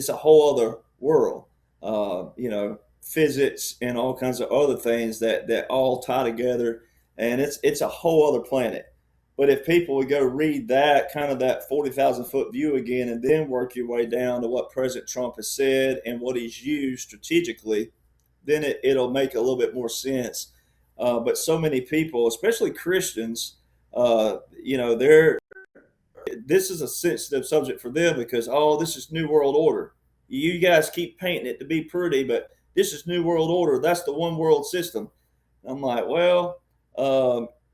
S3: a whole other world. Physics and all kinds of other things that all tie together, and it's a whole other planet. But if people would go read that kind of that 40,000 foot view again, and then work your way down to what President Trump has said and what he's used strategically, then it'll make a little bit more sense. But so many people, especially Christians, this is a sensitive subject for them because this is New World Order. You guys keep painting it to be pretty, but this is New World Order. That's the one world system. I'm like, well,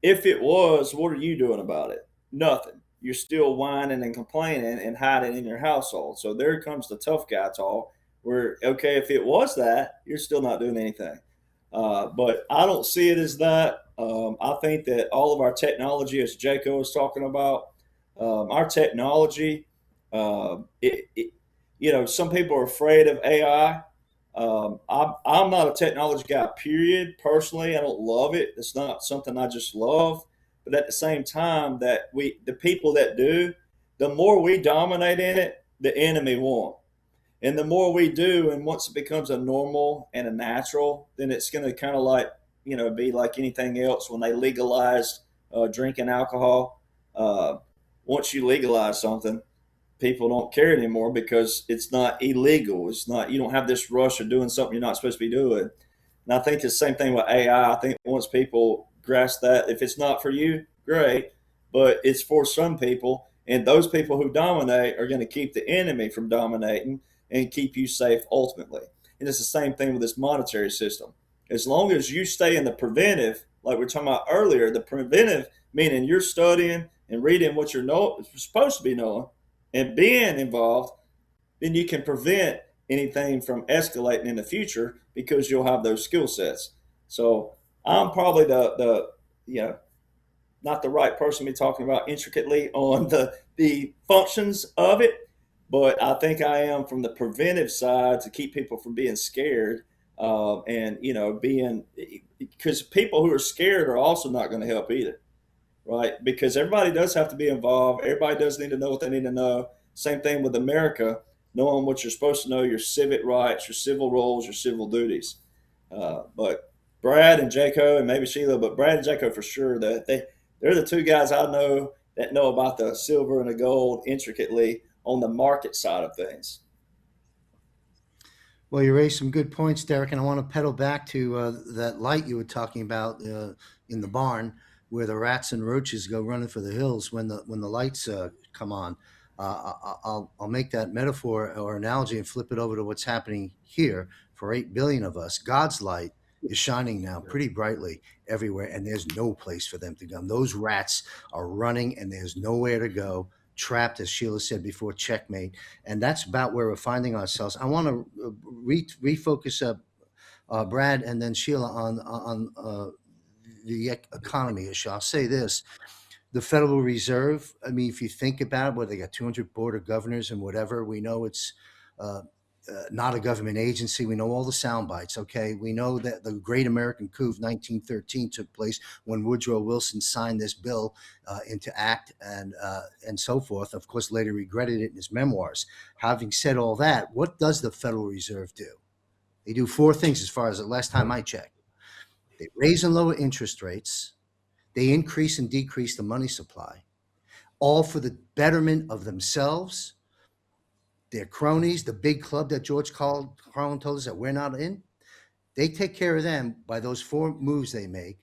S3: if it was, what are you doing about it? Nothing. You're still whining and complaining and hiding in your household. So there comes the tough guy talk where, okay, if it was that, you're still not doing anything. But I don't see it as that. I think that all of our technology, as Jaco was talking about, our technology, some people are afraid of AI. I'm not a technology guy, period. Personally, I don't love it. It's not something I just love. But at the same time, the people that do, the more we dominate in it, the enemy won't. And the more we do, and once it becomes a normal and a natural, then it's going to kind of like, be like anything else when they legalized drinking alcohol. Once you legalize something, people don't care anymore because it's not illegal. It's not, you don't have this rush of doing something you're not supposed to be doing. And I think the same thing with AI. I think once people grasp that, if it's not for you, great, but it's for some people. And those people who dominate are going to keep the enemy from dominating and keep you safe ultimately. And it's the same thing with this monetary system. As long as you stay in the preventive, like we were talking about earlier, the preventive, meaning you're studying and reading what you're supposed to be knowing and being involved, then you can prevent anything from escalating in the future because you'll have those skill sets. So I'm probably the not the right person to be talking about intricately on the functions of it, but I think I am from the preventive side to keep people from being scared and being, because people who are scared are also not going to help either. Right? Because everybody does have to be involved. Everybody does need to know what they need to know. Same thing with America, knowing what you're supposed to know, your civic rights, your civil roles, your civil duties. But Brad and Jaco, and maybe Sheila, but Brad and Jaco for sure, they're the two guys I know that know about the silver and the gold intricately on the market side of things.
S1: Well, you raised some good points, Derek, and I want to pedal back to that light you were talking about in the barn, where the rats and roaches go running for the hills when the lights come on. I'll make that metaphor or analogy and flip it over to what's happening here for 8 billion of us. God's light is shining now pretty brightly everywhere, and there's no place for them to go. Those rats are running, and there's nowhere to go. Trapped, as Sheila said before, checkmate. And that's about where we're finding ourselves. I want to refocus Brad and then Sheila on the economy issue. I'll say this. The Federal Reserve, I mean, if you think about it, they got 200 board of governors and whatever, we know it's not a government agency. We know all the sound bites, okay? We know that the Great American Coup of 1913 took place when Woodrow Wilson signed this bill into act and so forth. Of course, later regretted it in his memoirs. Having said all that, what does the Federal Reserve do? They do four things as far as the last time I checked. They raise and lower interest rates. They increase and decrease the money supply, all for the betterment of themselves, their cronies, the big club that George Carlin told us that we're not in. They take care of them by those four moves they make,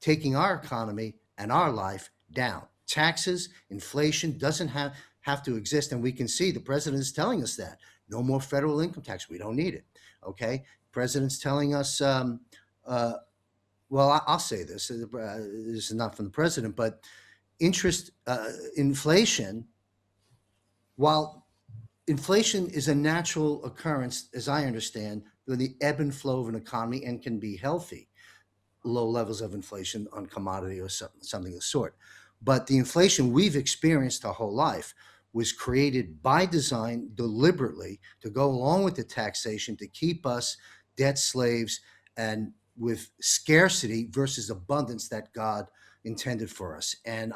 S1: taking our economy and our life down. Taxes, inflation doesn't have to exist. And we can see the president is telling us that. No more federal income tax. We don't need it. Okay. President's telling us, well, I'll say this. This is not from the president, but inflation, while inflation is a natural occurrence, as I understand, with the ebb and flow of an economy and can be healthy, low levels of inflation on commodity or something of the sort. But the inflation we've experienced our whole life was created by design deliberately to go along with the taxation to keep us debt slaves and with scarcity versus abundance that God intended for us. And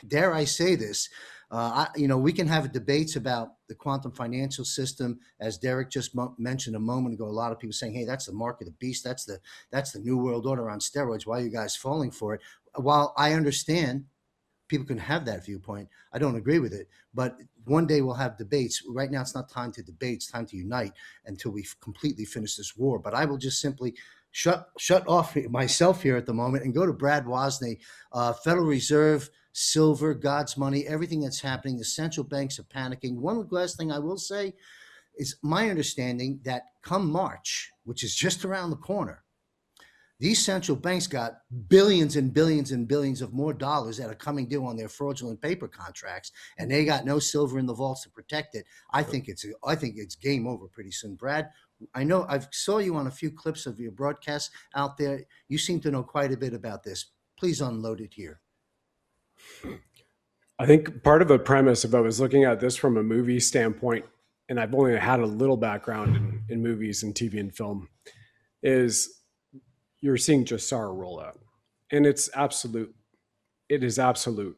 S1: dare I say this, we can have debates about the quantum financial system, as Derek just mentioned a moment ago. A lot of people saying, "Hey, that's the mark of the beast. That's the new world order on steroids. Why are you guys falling for it?" While I understand people can have that viewpoint, I don't agree with it. But one day we'll have debates. Right now, it's not time to debate. It's time to unite until we completely finish this war. But I will just simply shut off myself here at the moment and go to Brad Wozny, Federal Reserve, silver, God's money, everything that's happening. The central banks are panicking. One last thing I will say is my understanding that come March, which is just around the corner, these central banks got billions and billions and billions of more dollars that are coming due on their fraudulent paper contracts, and they got no silver in the vaults to protect it. I think it's game over pretty soon. Brad, I know I saw you on a few clips of your broadcasts out there. You seem to know quite a bit about this. Please unload it here.
S4: I think part of the premise, if I was looking at this from a movie standpoint, and I've only had a little background in movies and TV and film, is you're seeing Jassara roll out. And it is absolute.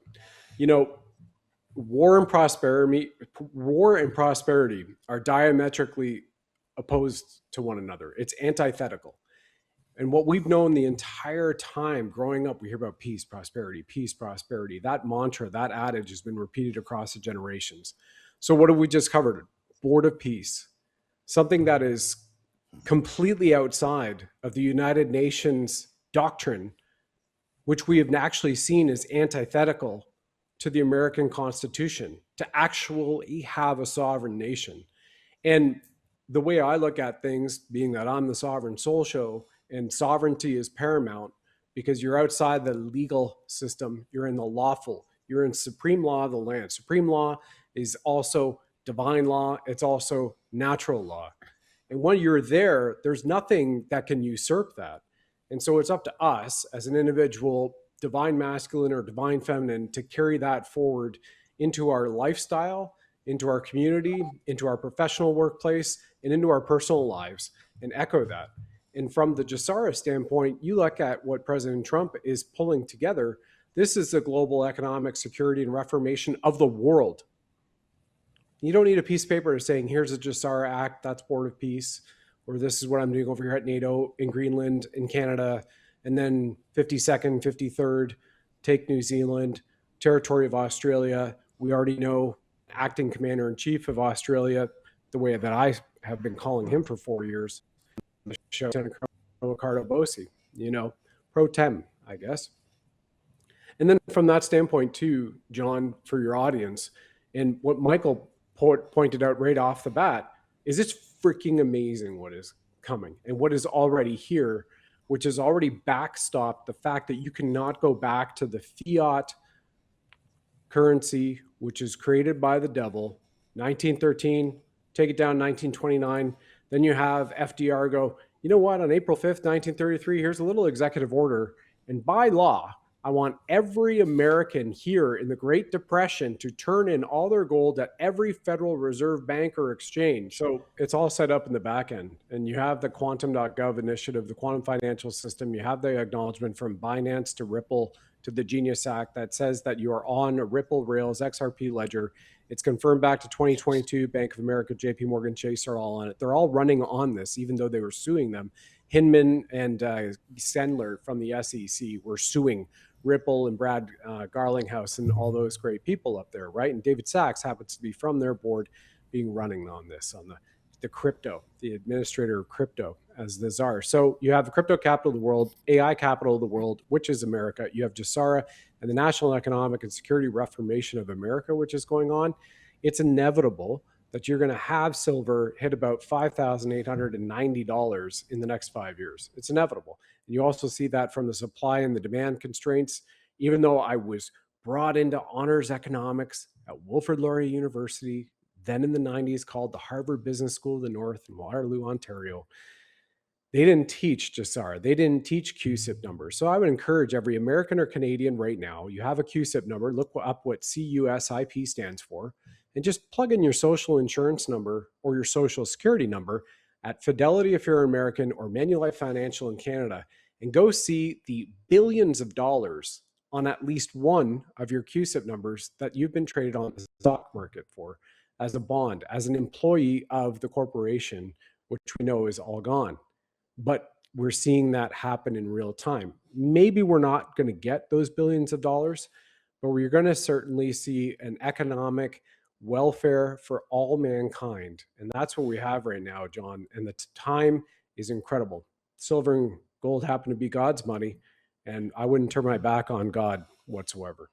S4: War and prosperity are diametrically opposed to one another. It's antithetical. And what we've known the entire time growing up, we hear about peace, prosperity, peace, prosperity. That mantra, that adage has been repeated across the generations. So what have we just covered? Board of Peace, something that is completely outside of the United Nations doctrine, which we have actually seen as antithetical to the American Constitution, to actually have a sovereign nation. And the way I look at things, being that I'm the Sovereign Soul Show, and sovereignty is paramount because you're outside the legal system, you're in the lawful, you're in supreme law of the land. Supreme law is also divine law, it's also natural law. And when you're there, there's nothing that can usurp that. And so it's up to us as an individual, divine masculine or divine feminine, to carry that forward into our lifestyle, into our community, into our professional workplace, and into our personal lives, and echo that. And from the Jassara standpoint, you look at what President Trump is pulling together. This is the global economic security and reformation of the world. You don't need a piece of paper saying, here's a Jassara Act, that's Board of Peace, or this is what I'm doing over here at NATO, in Greenland, in Canada, and then 52nd, 53rd, take New Zealand, territory of Australia. We already know acting commander-in-chief of Australia, the way that I have been calling him for 4 years, the show, Senator Ricardo Bossi, pro tem, I guess. And then from that standpoint too, John, for your audience, and what Michael pointed out right off the bat, is it's freaking amazing what is coming and what is already here, which has already backstopped the fact that you cannot go back to the fiat currency, which is created by the devil, 1913, take it down 1929. Then you have FDR go, you know what, on April 5th, 1933, here's a little executive order. And by law, I want every American here in the Great Depression to turn in all their gold at every Federal Reserve bank or exchange. So it's all set up in the back end. And you have the quantum.gov initiative, the quantum financial system. You have the acknowledgement from Binance to Ripple to the Genius Act that says that you are on a Ripple Rails XRP ledger. It's confirmed back to 2022. Bank of America, JP Morgan Chase are all on it. They're all running on this, even though they were suing them. Hinman and Sendler from the SEC were suing Ripple and Brad Garlinghouse and all those great people up there, right? And David Sachs happens to be from their board being running on this, on the crypto, the administrator of crypto as the czar. So you have the crypto capital of the world, AI capital of the world, which is America. You have JSARA and the National Economic and Security Reformation of America, which is going on. It's inevitable that you're going to have silver hit about $5,890 in the next 5 years. It's inevitable. And you also see that from the supply and the demand constraints. Even though I was brought into honors economics at Wilfrid Laurier University, then in the 90s called the Harvard Business School of the North in Waterloo, Ontario, they didn't teach JSARA. They didn't teach CUSIP numbers. So I would encourage every American or Canadian right now, you have a CUSIP number, look up what CUSIP stands for, and just plug in your social insurance number or your social security number at Fidelity if you're American or Manulife Financial in Canada, and go see the billions of dollars on at least one of your CUSIP numbers that you've been traded on the stock market for as a bond, as an employee of the corporation, which we know is all gone. But we're seeing that happen in real time. Maybe we're not going to get those billions of dollars, but we're going to certainly see an economic welfare for all mankind. And that's what we have right now, John. And the time is incredible. Silver and gold happen to be God's money, and I wouldn't turn my back on God whatsoever.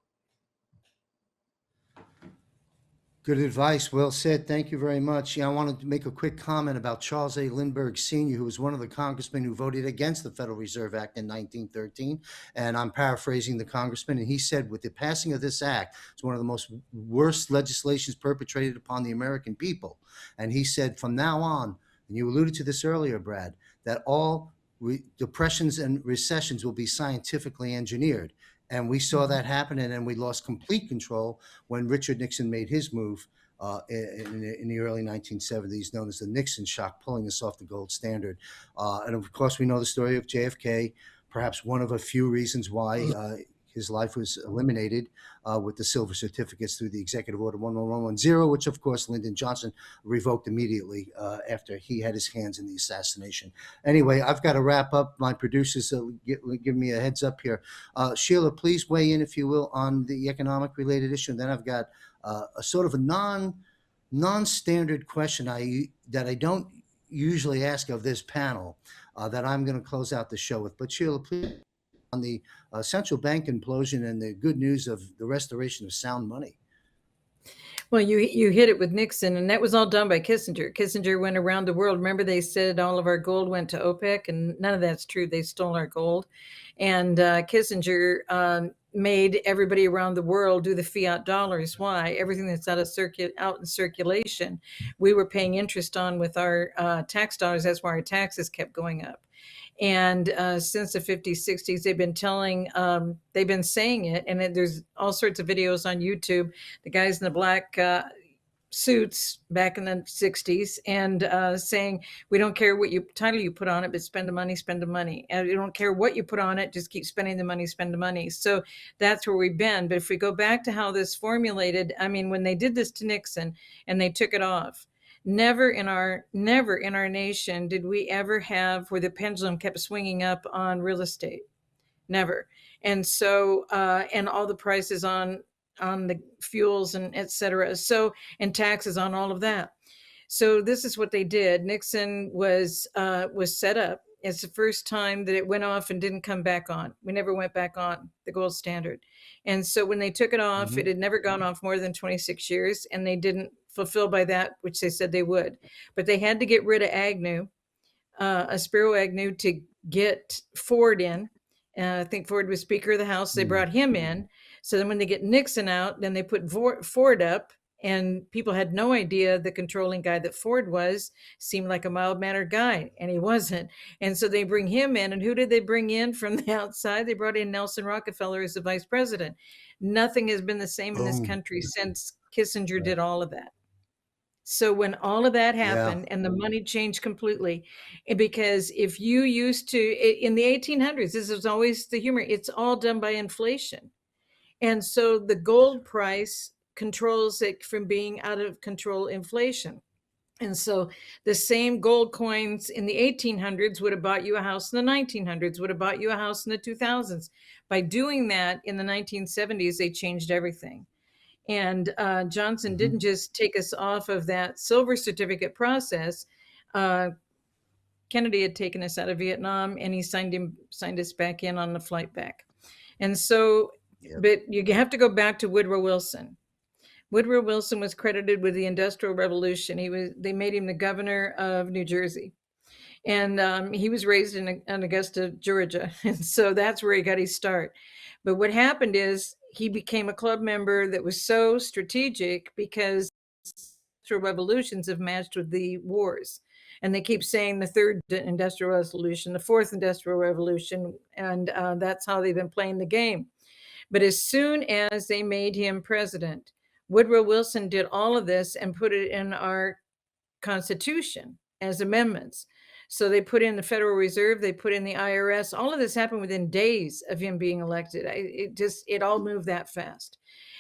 S1: Good advice. Well said. Thank you very much. Yeah, I wanted to make a quick comment about Charles A. Lindbergh Sr., who was one of the congressmen who voted against the Federal Reserve Act in 1913. And I'm paraphrasing the congressman. And he said, with the passing of this act, it's one of the most worst legislations perpetrated upon the American people. And he said, from now on, and you alluded to this earlier, Brad, that all depressions and recessions will be scientifically engineered. And we saw that happen, and then we lost complete control when Richard Nixon made his move in the early 1970s, known as the Nixon shock, pulling us off the gold standard. And of course, we know the story of JFK, perhaps one of a few reasons why his life was eliminated with the silver certificates through the Executive Order 11110, which, of course, Lyndon Johnson revoked immediately after he had his hands in the assassination. Anyway, I've got to wrap up. My producers give me a heads up here. Sheila, please weigh in, if you will, on the economic-related issue. And then I've got a sort of a non-standard question that I don't usually ask of this panel that I'm going to close out the show with. But Sheila, please, on the central bank implosion and the good news of the restoration of sound money.
S5: Well, you hit it with Nixon, and that was all done by Kissinger. Kissinger went around the world. Remember, they said all of our gold went to OPEC, and none of that's true. They stole our gold. And Kissinger made everybody around the world do the fiat dollars. Why? Everything that's out in circulation, we were paying interest on with our tax dollars. That's why our taxes kept going up. And since the 50s, 60s, they've been saying it. And there's all sorts of videos on YouTube. The guys in the black suits back in the 60s and saying, we don't care what title you put on it, but spend the money, spend the money. And we don't care what you put on it, just keep spending the money, spend the money. So that's where we've been. But if we go back to how this formulated, I mean, when they did this to Nixon and they took it off, never in our nation did we ever have where the pendulum kept swinging up on real estate. Never. And so, and all the prices on the fuels and et cetera. So, and taxes on all of that. So this is what they did. Nixon was set up. It's the first time that it went off and didn't come back on. We never went back on the gold standard. And so when they took it off, it had never gone off more than 26 years, and they didn't fulfill by that, which they said they would. But they had to get rid of Agnew, Spiro Agnew, to get Ford in. I think Ford was Speaker of the House. They brought him in. So then when they get Nixon out, then they put Ford up, And people had no idea the controlling guy that Ford was seemed like a mild-mannered guy, and he wasn't. And so they bring him in, and who did they bring in from the outside? They brought in Nelson Rockefeller as the vice president. Nothing has been the same in this
S1: Boom.
S5: country since Kissinger did all of that. So when all of that
S1: Yeah.
S5: happened and the money changed completely, because if you used to, in the 1800s, this is always the humor, it's all done by inflation. And so the gold price controls it from being out of control inflation. And so the same gold coins in the 1800s would have bought you a house in the 1900s, would have bought you a house in the 2000s. By doing that in the 1970s, they changed everything. And Johnson didn't just take us off of that silver certificate process. Kennedy had taken us out of Vietnam, and he signed us back in on the flight back. And so, but you have to go back to Woodrow Wilson. Woodrow Wilson was credited with the Industrial Revolution. They made him the governor of New Jersey. And he was raised in Augusta, Georgia. And so that's where he got his start. But what happened is he became a club member that was so strategic because industrial revolutions have matched with the wars. And they keep saying the third industrial revolution, the fourth industrial revolution. And that's how they've been playing the game. But as soon as they made him president, Woodrow Wilson did all of this and put it in our Constitution as amendments. So they put in the Federal Reserve, they put in the IRS. All of this happened within days of him being elected. It all moved that fast.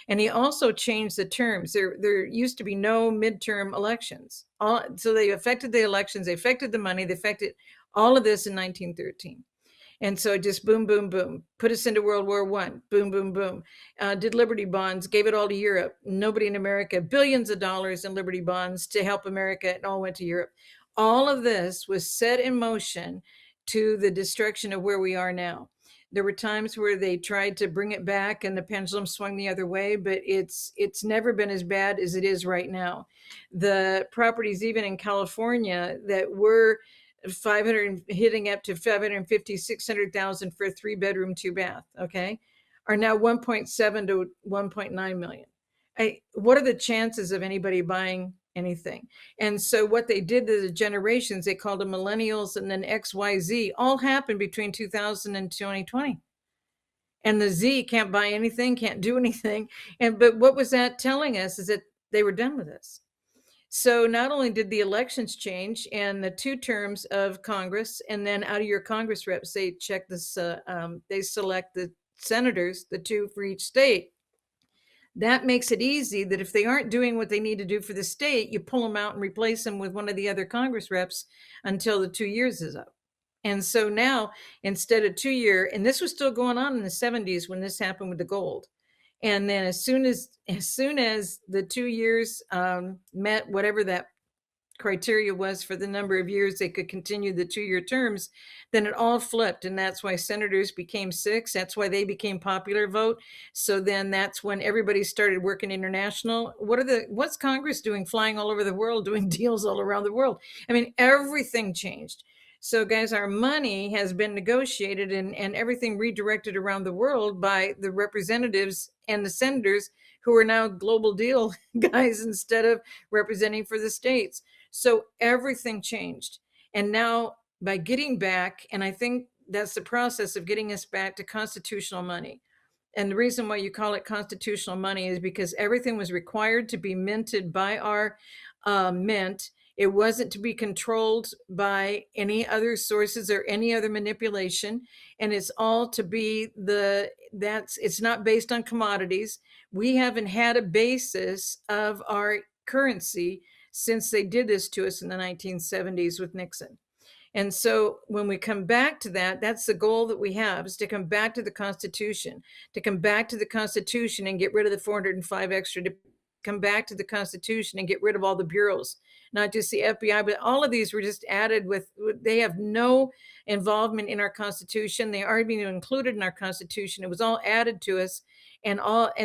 S5: And he also changed the terms. There used to be no midterm elections. So they affected the elections, they affected the money, they affected all of this in 1913. And so just boom, boom, boom, put us into World War I, boom, boom, boom. Did Liberty bonds, gave it all to Europe. Nobody in America, billions of dollars in Liberty bonds to help America. It all went to Europe. All of this was set in motion to the destruction of where we are now. There were times where they tried to bring it back and the pendulum swung the other way, but it's never been as bad as it is right now. The properties, even in California, that were 500 hitting up to 550, 600,000 for a 3-bedroom, 2-bath, okay, are now 1.7 to 1.9 million. What are the chances of anybody buying anything? And so what they did to the generations, they called them millennials and then XYZ, all happened between 2000 and 2020. And the Z can't buy anything, can't do anything. But what was that telling us is that they were done with us. So not only did the elections change and the 2 terms of Congress, and then out of your Congress reps, they check this, they select the senators, the 2 for each state. That makes it easy that if they aren't doing what they need to do for the state, you pull them out and replace them with one of the other Congress reps until the 2 years is up. And so now, instead of 2-year, and this was still going on in the 70s when this happened with the gold. And then as soon as the 2 years met whatever that criteria was for the number of years they could continue the 2-year terms, then it all flipped. And that's why senators became 6. That's why they became popular vote. So then that's when everybody started working international. What's Congress doing? Flying all over the world, doing deals all around the world. I mean, everything changed. So guys, our money has been negotiated and everything redirected around the world by the representatives and the senators who are now global deal guys instead of representing for the states. So everything changed. And now by getting back, and I think that's the process of getting us back to constitutional money. And the reason why you call it constitutional money is because everything was required to be minted by our mint. It wasn't to be controlled by any other sources or any other manipulation. And it's all to be it's not based on commodities. We haven't had a basis of our currency since they did this to us in the 1970s with Nixon. And so when we come back to that, that's the goal that we have, is to come back to the Constitution, and get rid of the 405 extra, to come back to the Constitution and get rid of all the bureaus, not just the FBI, but all of these were just added they have no involvement in our Constitution. They aren't even included in our Constitution. It was all added to us and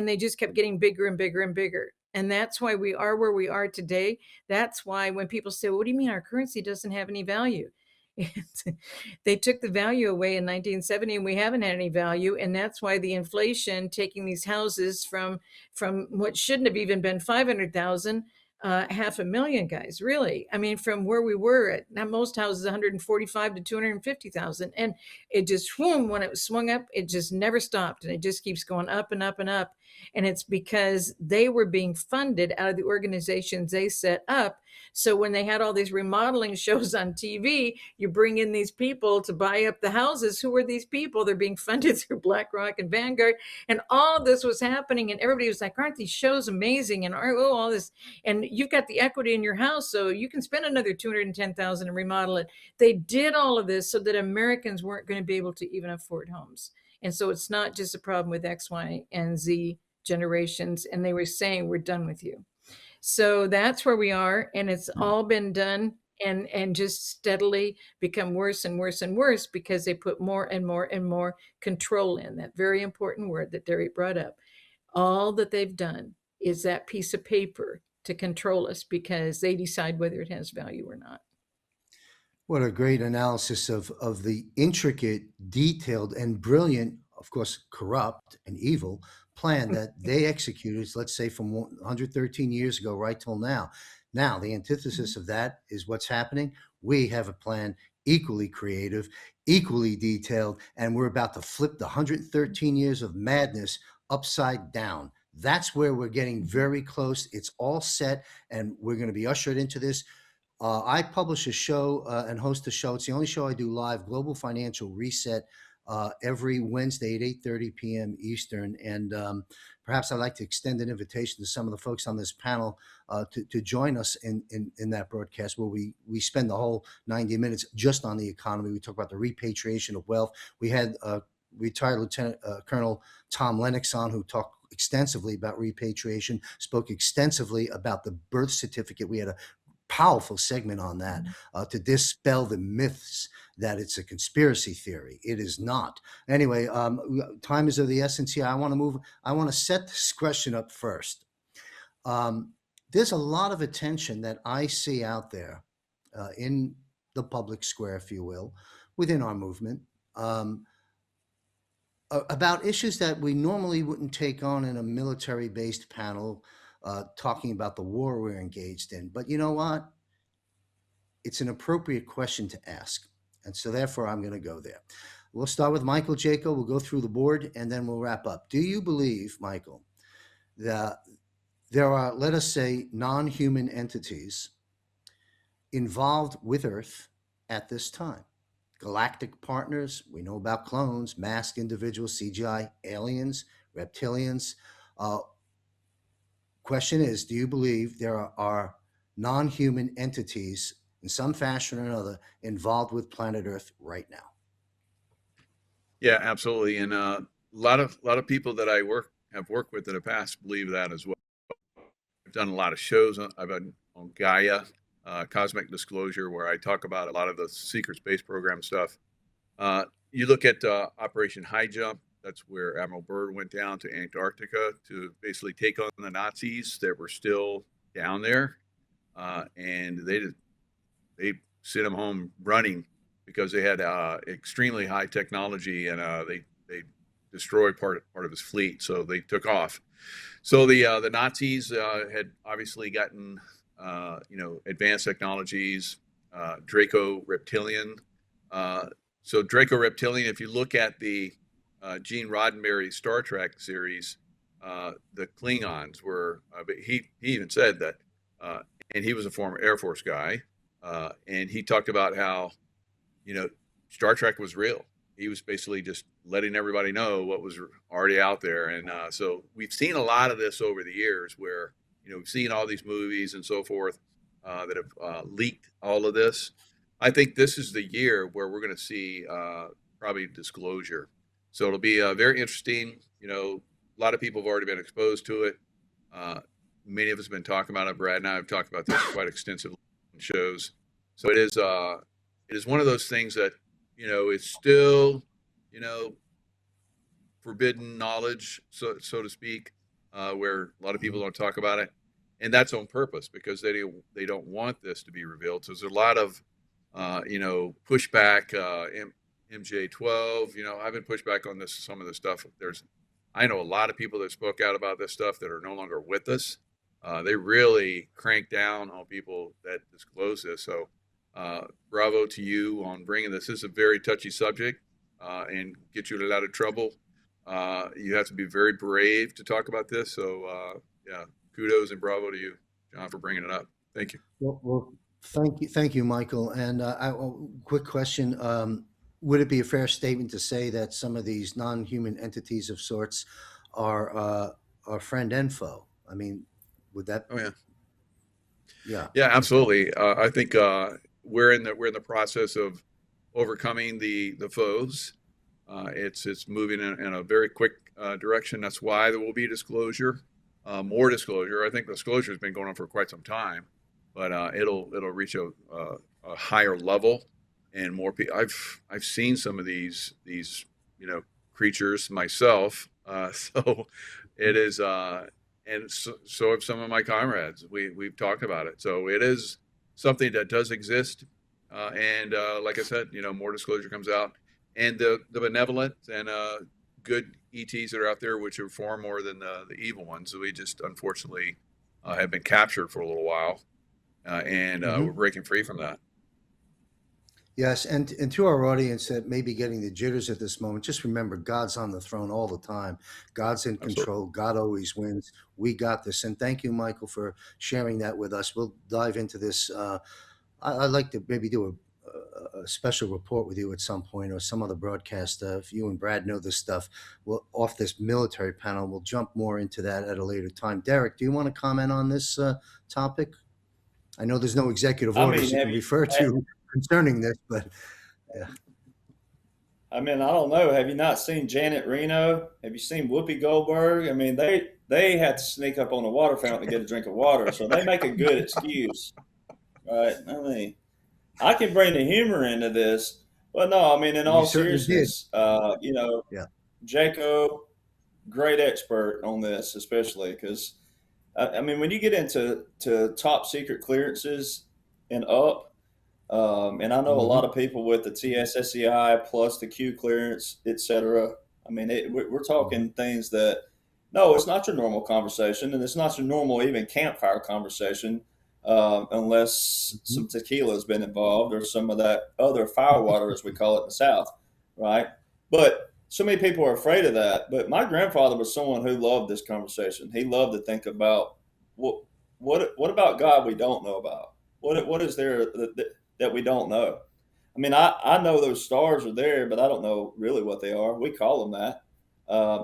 S5: they just kept getting bigger and bigger and bigger. And that's why we are where we are today. That's why when people say, well, what do you mean our currency doesn't have any value? They took the value away in 1970, and we haven't had any value, and that's why the inflation taking these houses from what shouldn't have even been 500,000, 500,000 guys, really. I mean, from where we were at now, most houses 145 to 250,000, and it just when it swung up, it just never stopped, and it just keeps going up and up and up. And it's because they were being funded out of the organizations they set up. So when they had all these remodeling shows on TV, you bring in these people to buy up the houses. Who are these people? They're being funded through BlackRock and Vanguard. And all of this was happening. And everybody was like, aren't these shows amazing? And all this. And you've got the equity in your house, so you can spend another 210,000 and remodel it. They did all of this so that Americans weren't going to be able to even afford homes. And so it's not just a problem with X, Y, and Z generations. And they were saying, we're done with you. So that's where we are, and it's all been done and just steadily become worse and worse and worse because they put more and more and more control in. That very important word that Derek brought up. All that they've done is that piece of paper to control us because they decide whether it has value or not.
S1: What a great analysis of the intricate, detailed, and brilliant, of course, corrupt and evil plan that they executed, let's say from 113 years ago right till now. Now, the antithesis of that is what's happening. We have a plan equally creative, equally detailed, and we're about to flip the 113 years of madness upside down. That's where we're getting very close. It's all set, and we're going to be ushered into this. I publish a show and host a show. It's the only show I do live, Global Financial Reset, every Wednesday at 8:30 p.m. Eastern. And perhaps I'd like to extend an invitation to some of the folks on this panel to join us in that broadcast where we spend the whole 90 minutes just on the economy. We talk about the repatriation of wealth. We had retired Lieutenant Colonel Tom Lennox on, who talked extensively about repatriation, spoke extensively about the birth certificate. We had a powerful segment on that to dispel the myths that it's a conspiracy theory. It is not. Anyway, time is of the essence here. I want to set this question up first. There's a lot of attention that I see out there in the public square, if you will, within our movement, about issues that we normally wouldn't take on in a military-based panel talking about the war we're engaged in. But you know what? It's an appropriate question to ask. And so therefore, I'm going to go there. We'll start with Michael Jaco. We'll go through the board, and then we'll wrap up. Do you believe, Michael, that there are, let us say, non-human entities involved with Earth at this time? Galactic partners, we know about clones, masked individuals, CGI, aliens, reptilians. Question is, do you believe there are non-human entities in some fashion or another involved with planet Earth right now?
S2: Yeah, absolutely. And a lot of people that I have worked with in the past believe that as well. I've done a lot of shows I've been on Gaia, Cosmic Disclosure, where I talk about a lot of the secret space program stuff. You look at Operation High Jump. That's where Admiral Byrd went down to Antarctica to basically take on the Nazis that were still down there, and they sent him home running because they had extremely high technology, and they destroyed part of his fleet. So they took off. So the Nazis had obviously gotten advanced technologies, Draco Reptilian. So Draco Reptilian, if you look at the Gene Roddenberry Star Trek series, the Klingons were, he even said that, and he was a former Air Force guy, and he talked about how, Star Trek was real. He was basically just letting everybody know what was already out there. And so we've seen a lot of this over the years where, we've seen all these movies and so forth that have leaked all of this. I think this is the year where we're going to see probably disclosure. So it'll be very interesting. A lot of people have already been exposed to it. Many of us have been talking about it. Brad and I have talked about this quite extensively in shows. So it is one of those things that, it's still, forbidden knowledge, so to speak, where a lot of people don't talk about it. And that's on purpose because they don't want this to be revealed. So there's a lot of pushback, MJ12. I've been pushed back on some of this stuff. I know a lot of people that spoke out about this stuff that are no longer with us. They really crank down on people that disclose this. So, bravo to you on bringing this. This is a very touchy subject, and get you in a lot of trouble. You have to be very brave to talk about this. So, yeah, kudos and bravo to you, John, for bringing it up. Thank you.
S1: Well, thank you, Michael. And quick question: would it be a fair statement to say that some of these non-human entities of sorts are friend and foe? I mean, would that?
S2: Oh yeah,
S1: Yeah.
S2: yeah, absolutely. I think we're in the process of overcoming the foes. It's moving in a very quick direction. That's why there will be disclosure, more disclosure. I think disclosure has been going on for quite some time, but it'll reach a higher level, and more people. I've seen some of these creatures myself, so it is, and so have some of my comrades. We've talked about it, so it is something that does exist, and like I said, more disclosure comes out. And the benevolent and good ETs that are out there, which are far more than the evil ones. So we just unfortunately have been captured for a little while, and we're breaking free from that.
S1: Yes, and to our audience that may be getting the jitters at this moment, just remember God's on the throne all the time. God's in control. God always wins. We got this. And thank you, Michael, for sharing that with us. We'll dive into this. I'd like to maybe do a special report with you at some point, or some other broadcast. If you and Brad know this stuff, off this military panel, we'll jump more into that at a later time. Derek, do you want to comment on this topic? I know there's no executive orders you can refer to concerning this, but yeah.
S3: I mean, I don't know. Have you not seen Janet Reno? Have you seen Whoopi Goldberg? I mean, they had to sneak up on the water fountain to get a drink of water, so they make a good excuse, right? I mean, I can bring the humor into this, but no, I mean, in all seriousness, Jaco, great expert on this, especially because, I mean, when you get into top secret clearances and up, and I know a lot of people with the TSSCI plus the Q clearance, et cetera. I mean, we're talking things that, no, it's not your normal conversation, and it's not your normal even campfire conversation. Unless some tequila has been involved or some of that other firewater, as we call it in the South, right? But so many people are afraid of that. But my grandfather was someone who loved this conversation. He loved to think about what about God we don't know about? What is there that we don't know? I mean, I know those stars are there, but I don't know really what they are. We call them that.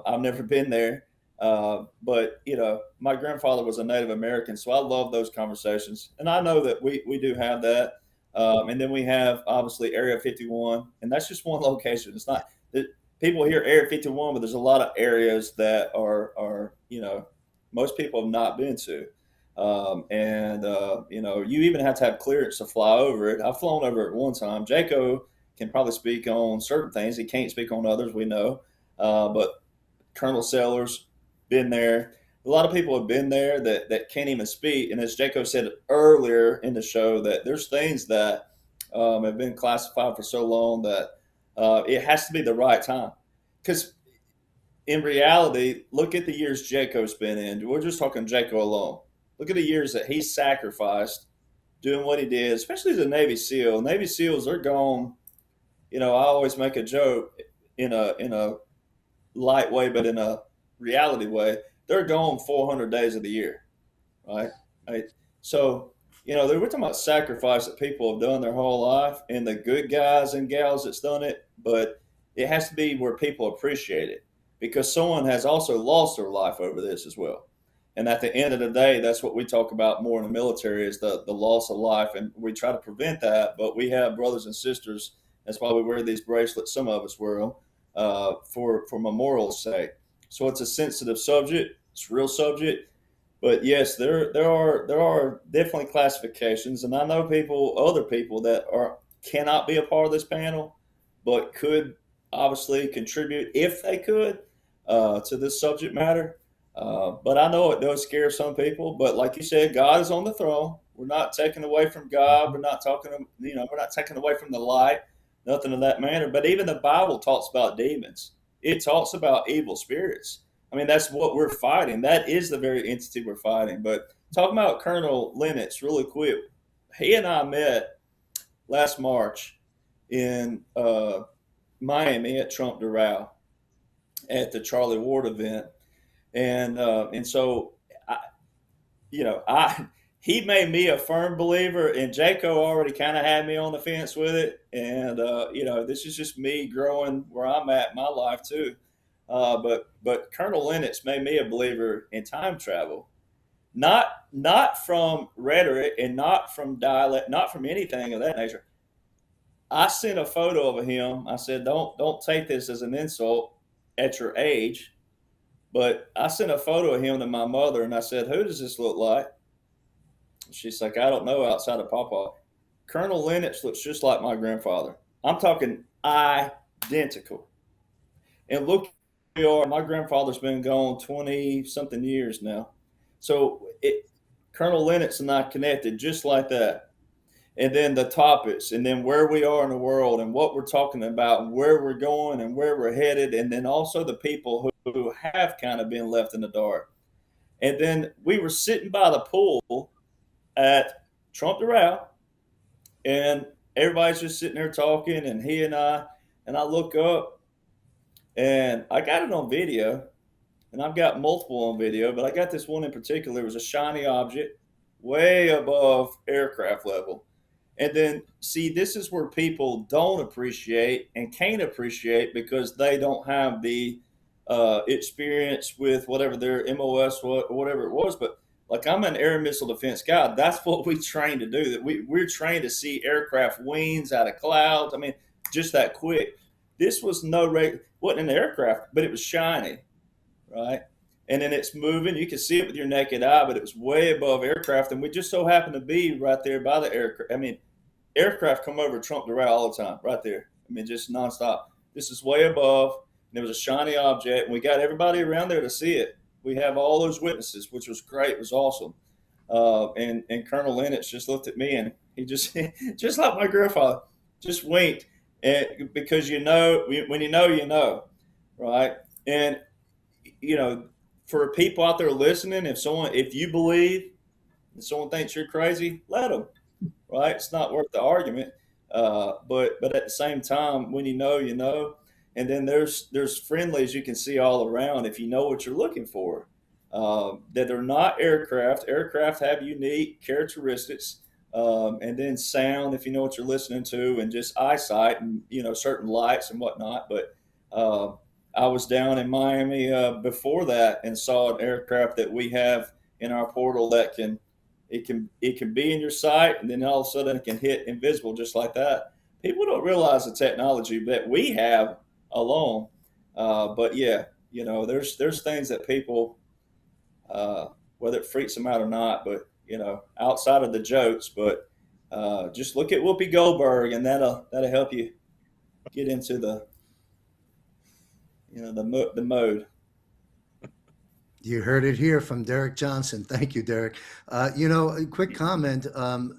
S3: I've never been there. But my grandfather was a Native American, so I love those conversations, and I know that we do have that. And then we have obviously Area 51, and that's just one location. It's not that people hear Area 51, but there's a lot of areas that are most people have not been to. You even have to have clearance to fly over it. I've flown over it one time. Jaco can probably speak on certain things. He can't speak on others, we know. But Colonel Sellers, been there. A lot of people have been there that can't even speak. And as Jaco said earlier in the show, that there's things that have been classified for so long that it has to be the right time. Because in reality, look at the years Jaco's been in. We're just talking Jaco alone. Look at the years that he sacrificed doing what he did, especially as a Navy SEAL. Navy SEALs, they're gone. I always make a joke in a light way, but in a reality way, they're gone 400 days of the year, right? So, we're talking about sacrifice that people have done their whole life, and the good guys and gals that's done it, but it has to be where people appreciate it, because someone has also lost their life over this as well. And at the end of the day, that's what we talk about more in the military, is the loss of life, and we try to prevent that, but we have brothers and sisters. That's why we wear these bracelets. Some of us wear them for memorial's sake. So it's a sensitive subject. It's a real subject. But yes, there are definitely classifications, and I know other people that cannot be a part of this panel, but could obviously contribute if they could to this subject matter. But I know it does scare some people. But like you said, God is on the throne. We're not taking away from God. We're not talking, we're not taking away from the light, nothing of that manner. But even the Bible talks about demons. It talks about evil spirits. I mean, that's what we're fighting. That is the very entity we're fighting. But talking about Colonel Lennox really quick, he and I met last March in Miami at Trump Doral at the Charlie Ward event, and so he made me a firm believer, and Jaco already kind of had me on the fence with it, and this is just me growing where I'm at in my life too. But Colonel Lennox made me a believer in time travel, not from rhetoric and not from dialect, not from anything of that nature. I sent a photo of him. I said, don't take this as an insult at your age, but I sent a photo of him to my mother, and I said, who does this look like? She's like, I don't know, outside of Papa. Colonel Lennox looks just like my grandfather. I'm talking identical. And look, we are. My grandfather's been gone 20-something years now. So Colonel Lennox and I connected just like that. And then the topics, and then where we are in the world, and what we're talking about, and where we're going, and where we're headed, and then also the people who have kind of been left in the dark. And then we were sitting by the pool at Trump Doral, and everybody's just sitting there talking, and he and I look up, and I got it on video, and I've got multiple on video, but I got this one in particular. It was a shiny object way above aircraft level. And then, see, this is where people don't appreciate and can't appreciate because they don't have the experience with whatever their MOS, whatever it was. But like, I'm an air missile defense guy. That's what we train to do. That we're trained to see aircraft wings out of clouds. I mean, just that quick. This was wasn't an aircraft, but it was shiny, right? And then it's moving. You can see it with your naked eye, but it was way above aircraft. And we just so happened to be right there by the aircraft. I mean, aircraft come over Trump Doral all the time, right there. I mean, just nonstop. This is way above. And there was a shiny object, and we got everybody around there to see it. We have all those witnesses, which was great. It was awesome. And Colonel Lennox just looked at me, and he just, just like my grandfather, just winked. And because when you know, right? And for people out there listening, if you believe and someone thinks you're crazy, let them, right? It's not worth the argument. But at the same time, when you know, and then there's friendlies you can see all around if you know what you're looking for. That they're not aircraft. Aircraft have unique characteristics, and then sound if you know what you're listening to, and just eyesight and certain lights and whatnot. But I was down in Miami before that and saw an aircraft that we have in our portal that can be in your sight, and then all of a sudden it can hit invisible just like that. People don't realize the technology that we have alone. But yeah, there's things that people, whether it freaks them out or not, but outside of the jokes, but just look at Whoopi Goldberg, and that'll help you get into the mode.
S1: You heard it here from Derek Johnson. Thank you, Derek. A quick comment.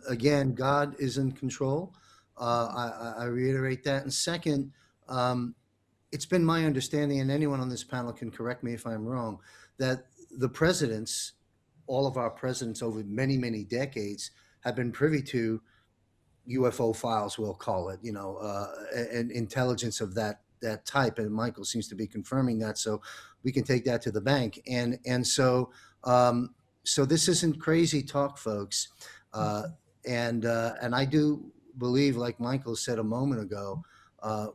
S1: Again, God is in control. I reiterate that. And second, it's been my understanding, and anyone on this panel can correct me if I'm wrong, that the presidents, all of our presidents over many, many decades, have been privy to UFO files, we'll call it, and intelligence of that type. And Michael seems to be confirming that, so we can take that to the bank. And so this isn't crazy talk, folks. And I do believe, like Michael said a moment ago,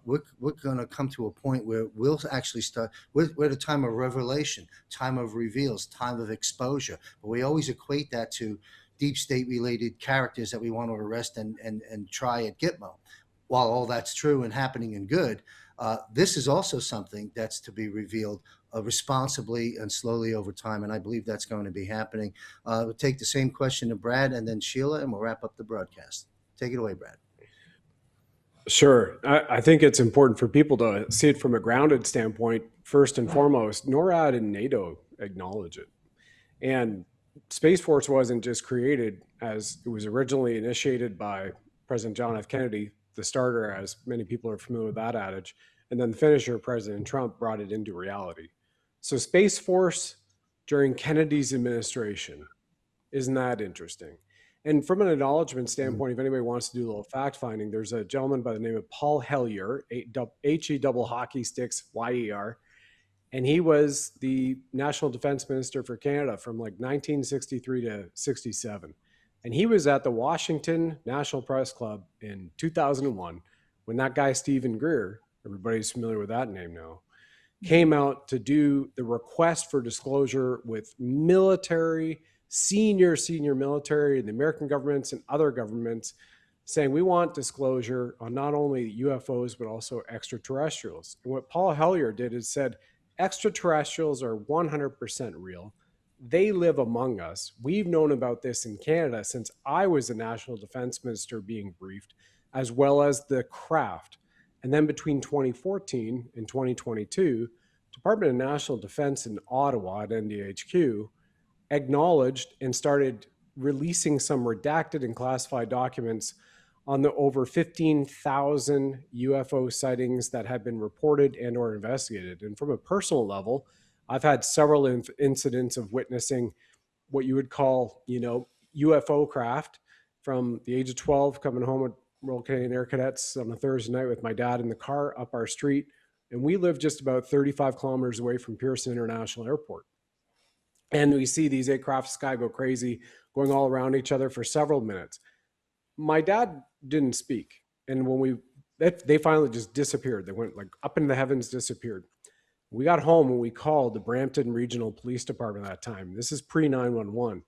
S1: we're going to come to a point where we'll actually start. We're at a time of revelation, time of reveals, time of exposure. But we always equate that to deep state related characters that we want to arrest and try at Gitmo. While all that's true and happening and good, this is also something that's to be revealed responsibly and slowly over time. And I believe that's going to be happening. We'll take the same question to Brad and then Sheila, and we'll wrap up the broadcast. Take it away, Brad.
S4: Sure. I think it's important for people to see it from a grounded standpoint, first and foremost. NORAD and NATO acknowledge it. And Space Force wasn't just created as it was originally initiated by President John F. Kennedy, the starter, as many people are familiar with that adage, and then the finisher, President Trump, brought it into reality. So Space Force during Kennedy's administration, isn't that interesting? And from an acknowledgement standpoint, if anybody wants to do a little fact finding, there's a gentleman by the name of Paul Hellyer, H-E double hockey sticks, Y-E-R, and he was the National Defense Minister for Canada from like 1963 to 67. And he was at the Washington National Press Club in 2001 when that guy, Stephen Greer, everybody's familiar with that name now, came out to do the request for disclosure with military, senior military, and the American governments and other governments, saying we want disclosure on not only UFOs, but also extraterrestrials. And what Paul Hellyer did is said, extraterrestrials are 100% real. They live among us. We've known about this in Canada since I was a national defense minister being briefed, as well as the craft. And then between 2014 and 2022, Department of National Defense in Ottawa at NDHQ acknowledged and started releasing some redacted and classified documents on the over 15,000 UFO sightings that had been reported and or investigated. And from a personal level, I've had several incidents of witnessing what you would call, UFO craft from the age of 12, coming home with Royal Canadian Air Cadets on a Thursday night with my dad in the car up our street. And we live just about 35 kilometers away from Pearson International Airport. And we see these aircraft sky go crazy, going all around each other for several minutes. My dad didn't speak. And when they finally just disappeared. They went like up into the heavens, disappeared. We got home and we called the Brampton Regional Police Department at that time. This is pre-911.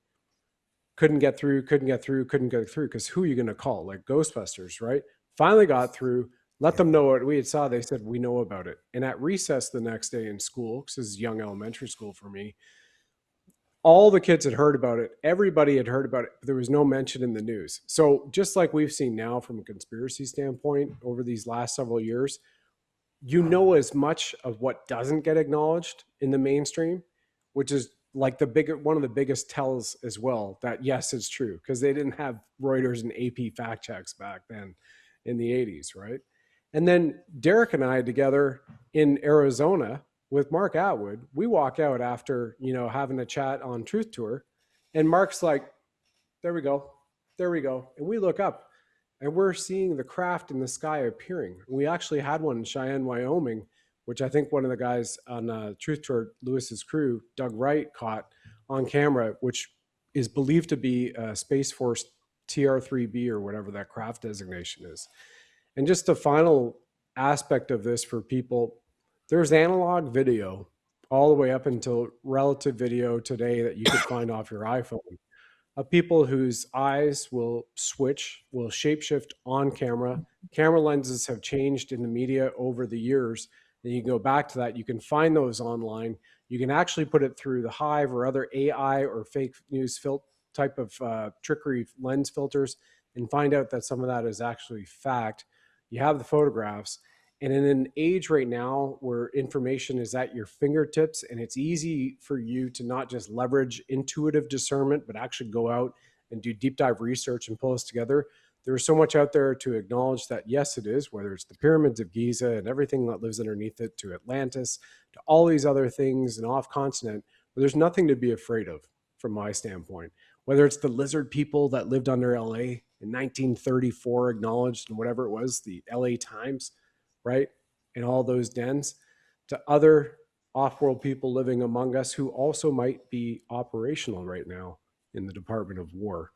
S4: Couldn't get through, because who are you going to call? Like Ghostbusters, right? Finally got through, let them know what we had saw. They said, we know about it. And at recess the next day in school, because this is young elementary school for me, all the kids had heard about it. Everybody had heard about it. But there was no mention in the news. So just like we've seen now from a conspiracy standpoint over these last several years, as much of what doesn't get acknowledged in the mainstream, which is like one of the biggest tells as well that yes, it's true, because they didn't have Reuters and AP fact checks back then in the 80s, right? And then Derek and I together in Arizona with Mark Atwood, we walk out after, having a chat on Truth Tour, and Mark's like, there we go. And we look up and we're seeing the craft in the sky appearing. We actually had one in Cheyenne, Wyoming, which I think one of the guys on Truth Tour, Lewis's crew, Doug Wright, caught on camera, which is believed to be a Space Force TR-3B or whatever that craft designation is. And just the final aspect of this for people, there's analog video all the way up until relative video today that you could find off your iPhone of people whose eyes will shapeshift on camera. Camera lenses have changed in the media over the years. And you can go back to that. You can find those online. You can actually put it through the Hive or other AI or fake news type of trickery lens filters and find out that some of that is actually fact. You have the photographs. And in an age right now where information is at your fingertips and it's easy for you to not just leverage intuitive discernment, but actually go out and do deep dive research and pull this together, there's so much out there to acknowledge that, yes, it is, whether it's the pyramids of Giza and everything that lives underneath it, to Atlantis, to all these other things and off continent, but there's nothing to be afraid of from my standpoint. Whether it's the lizard people that lived under LA in 1934, acknowledged in whatever it was, the LA Times, right? In all those dens, to other off-world people living among us who also might be operational right now in the Department of War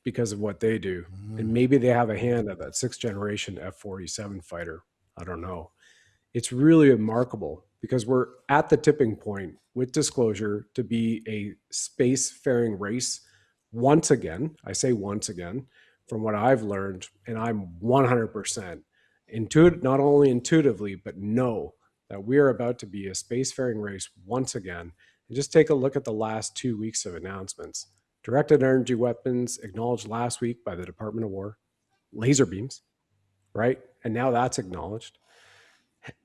S4: because of what they do. And maybe they have a hand at that 6th generation F-47 fighter. I don't know. It's really remarkable because we're at the tipping point with disclosure to be a space-faring race once again. I say once again, from what I've learned, and I'm 100% not only intuitively, but know that we are about to be a spacefaring race once again. And just take a look at the last 2 weeks of announcements. Directed energy weapons acknowledged last week by the Department of War, laser beams, right? And now that's acknowledged.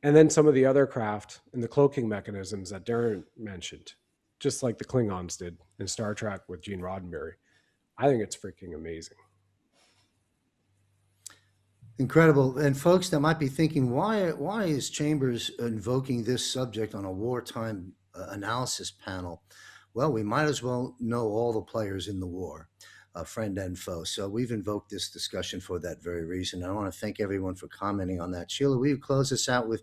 S4: And then some of the other craft and the cloaking mechanisms that Darren mentioned, just like the Klingons did in Star Trek with Gene Roddenberry. I think it's freaking amazing.
S1: Incredible. And folks that might be thinking, why is Chambers invoking this subject on a wartime analysis panel? Well, we might as well know all the players in the war, friend and foe. So we've invoked this discussion for that very reason. I want to thank everyone for commenting on that. Sheila, will you close us out with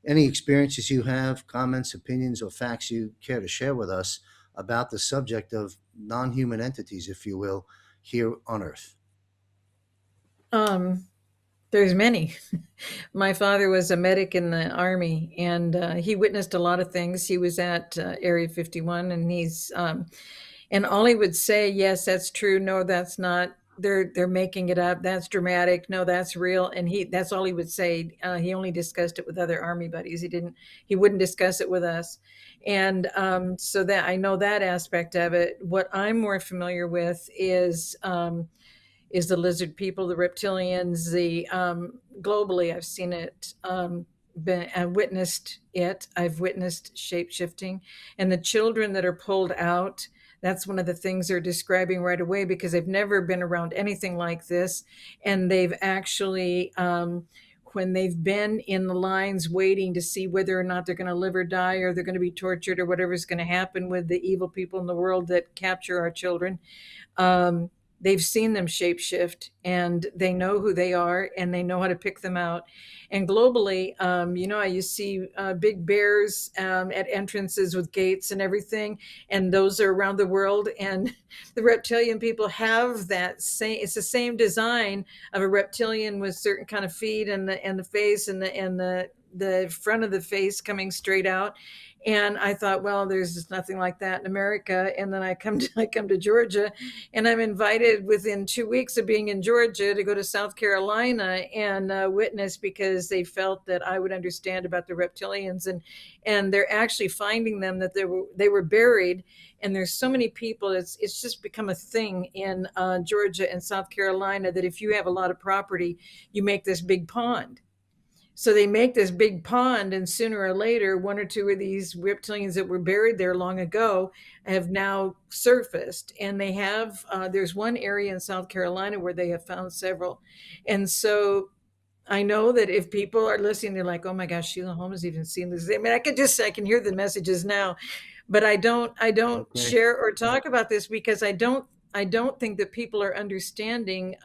S1: any experiences you have, comments, opinions, or facts you care to share with us about the subject of non-human entities, if you will, here on Earth?
S5: There's many. My father was a medic in the Army, and he witnessed a lot of things. He was at Area 51, and and all he would say, yes, that's true. No, that's not. They're making it up. That's dramatic. No, that's real. And that's all he would say. He only discussed it with other Army buddies. He wouldn't discuss it with us. And so that I know that aspect of it. What I'm more familiar with is the lizard people, the reptilians, globally, I've seen it, I've witnessed it. I've witnessed shape shifting, and the children that are pulled out. That's one of the things they're describing right away, because they've never been around anything like this, and they've actually, when they've been in the lines waiting to see whether or not they're going to live or die, or they're going to be tortured, or whatever's going to happen with the evil people in the world that capture our children. They've seen them shapeshift, and they know who they are, and they know how to pick them out. And globally, you see big bears at entrances with gates and everything, and those are around the world. And the reptilian people have that same. It's the same design of a reptilian with certain kind of feet and the face and the front of the face coming straight out. And I thought, well, there's just nothing like that in America. And then I come to Georgia, and I'm invited within 2 weeks of being in Georgia to go to South Carolina and witness, because they felt that I would understand about the reptilians, and they're actually finding them, that they were buried. And there's so many people. It's just become a thing in Georgia and South Carolina that if you have a lot of property, you make this big pond. So they make this big pond, and sooner or later, one or two of these reptilians that were buried there long ago have now surfaced. And they have, there's one area in South Carolina where they have found several. And so I know that if people are listening, they're like, oh my gosh, Sheila Holm has even seen this. I mean, I can hear the messages now, but I don't
S1: Okay.
S5: share or talk about this, because I don't think that people are understanding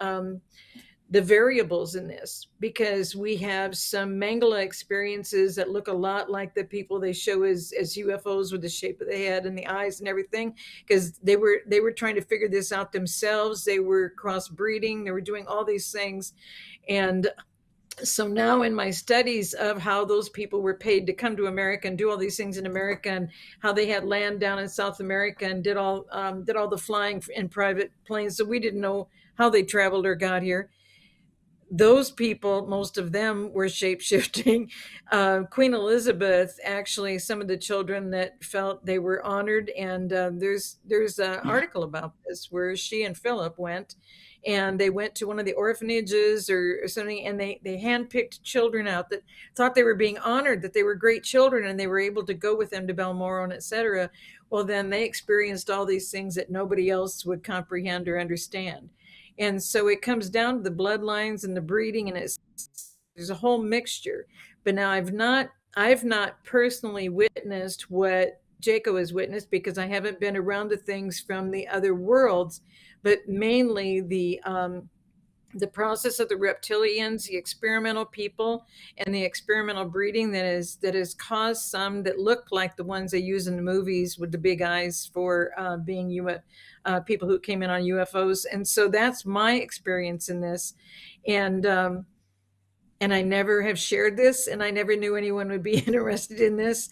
S5: the variables in this, because we have some Mangala experiences that look a lot like the people they show as UFOs, with the shape of the head and the eyes and everything, because they were trying to figure this out themselves. They were crossbreeding. They were doing all these things. And so now in my studies of how those people were paid to come to America and do all these things in America, and how they had land down in South America and did all the flying in private planes, so we didn't know how they traveled or got here. Those people, most of them were shape-shifting. Queen Elizabeth, actually, some of the children that felt they were honored, and there's an article about this where she and Philip went, and they went to one of the orphanages or something, and they handpicked children out that thought they were being honored, that they were great children, and they were able to go with them to Balmoral and etc. Well, then they experienced all these things that nobody else would comprehend or understand. And so it comes down to the bloodlines and the breeding, and there's a whole mixture. But now I've not personally witnessed what Jaco has witnessed, because I haven't been around the things from the other worlds, but mainly the process of the reptilians, the experimental people, and the experimental breeding that has caused some that look like the ones they use in the movies with the big eyes for being people who came in on UFOs. And so that's my experience in this. And I never have shared this, and I never knew anyone would be interested in this,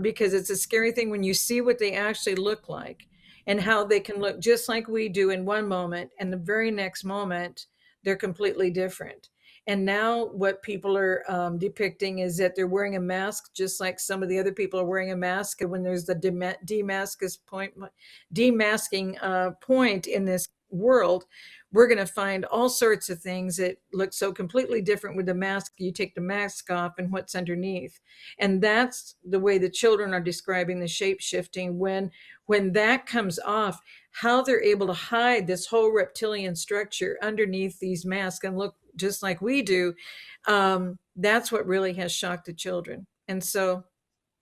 S5: because it's a scary thing when you see what they actually look like, and how they can look just like we do in one moment, and the very next moment they're completely different. And now what people are depicting is that they're wearing a mask, just like some of the other people are wearing a mask when there's the demasking point in this world, we're going to find all sorts of things that look so completely different with the mask. You take the mask off and what's underneath. And that's the way the children are describing the shape shifting. When that comes off, how they're able to hide this whole reptilian structure underneath these masks and look just like we do. That's what really has shocked the children. And so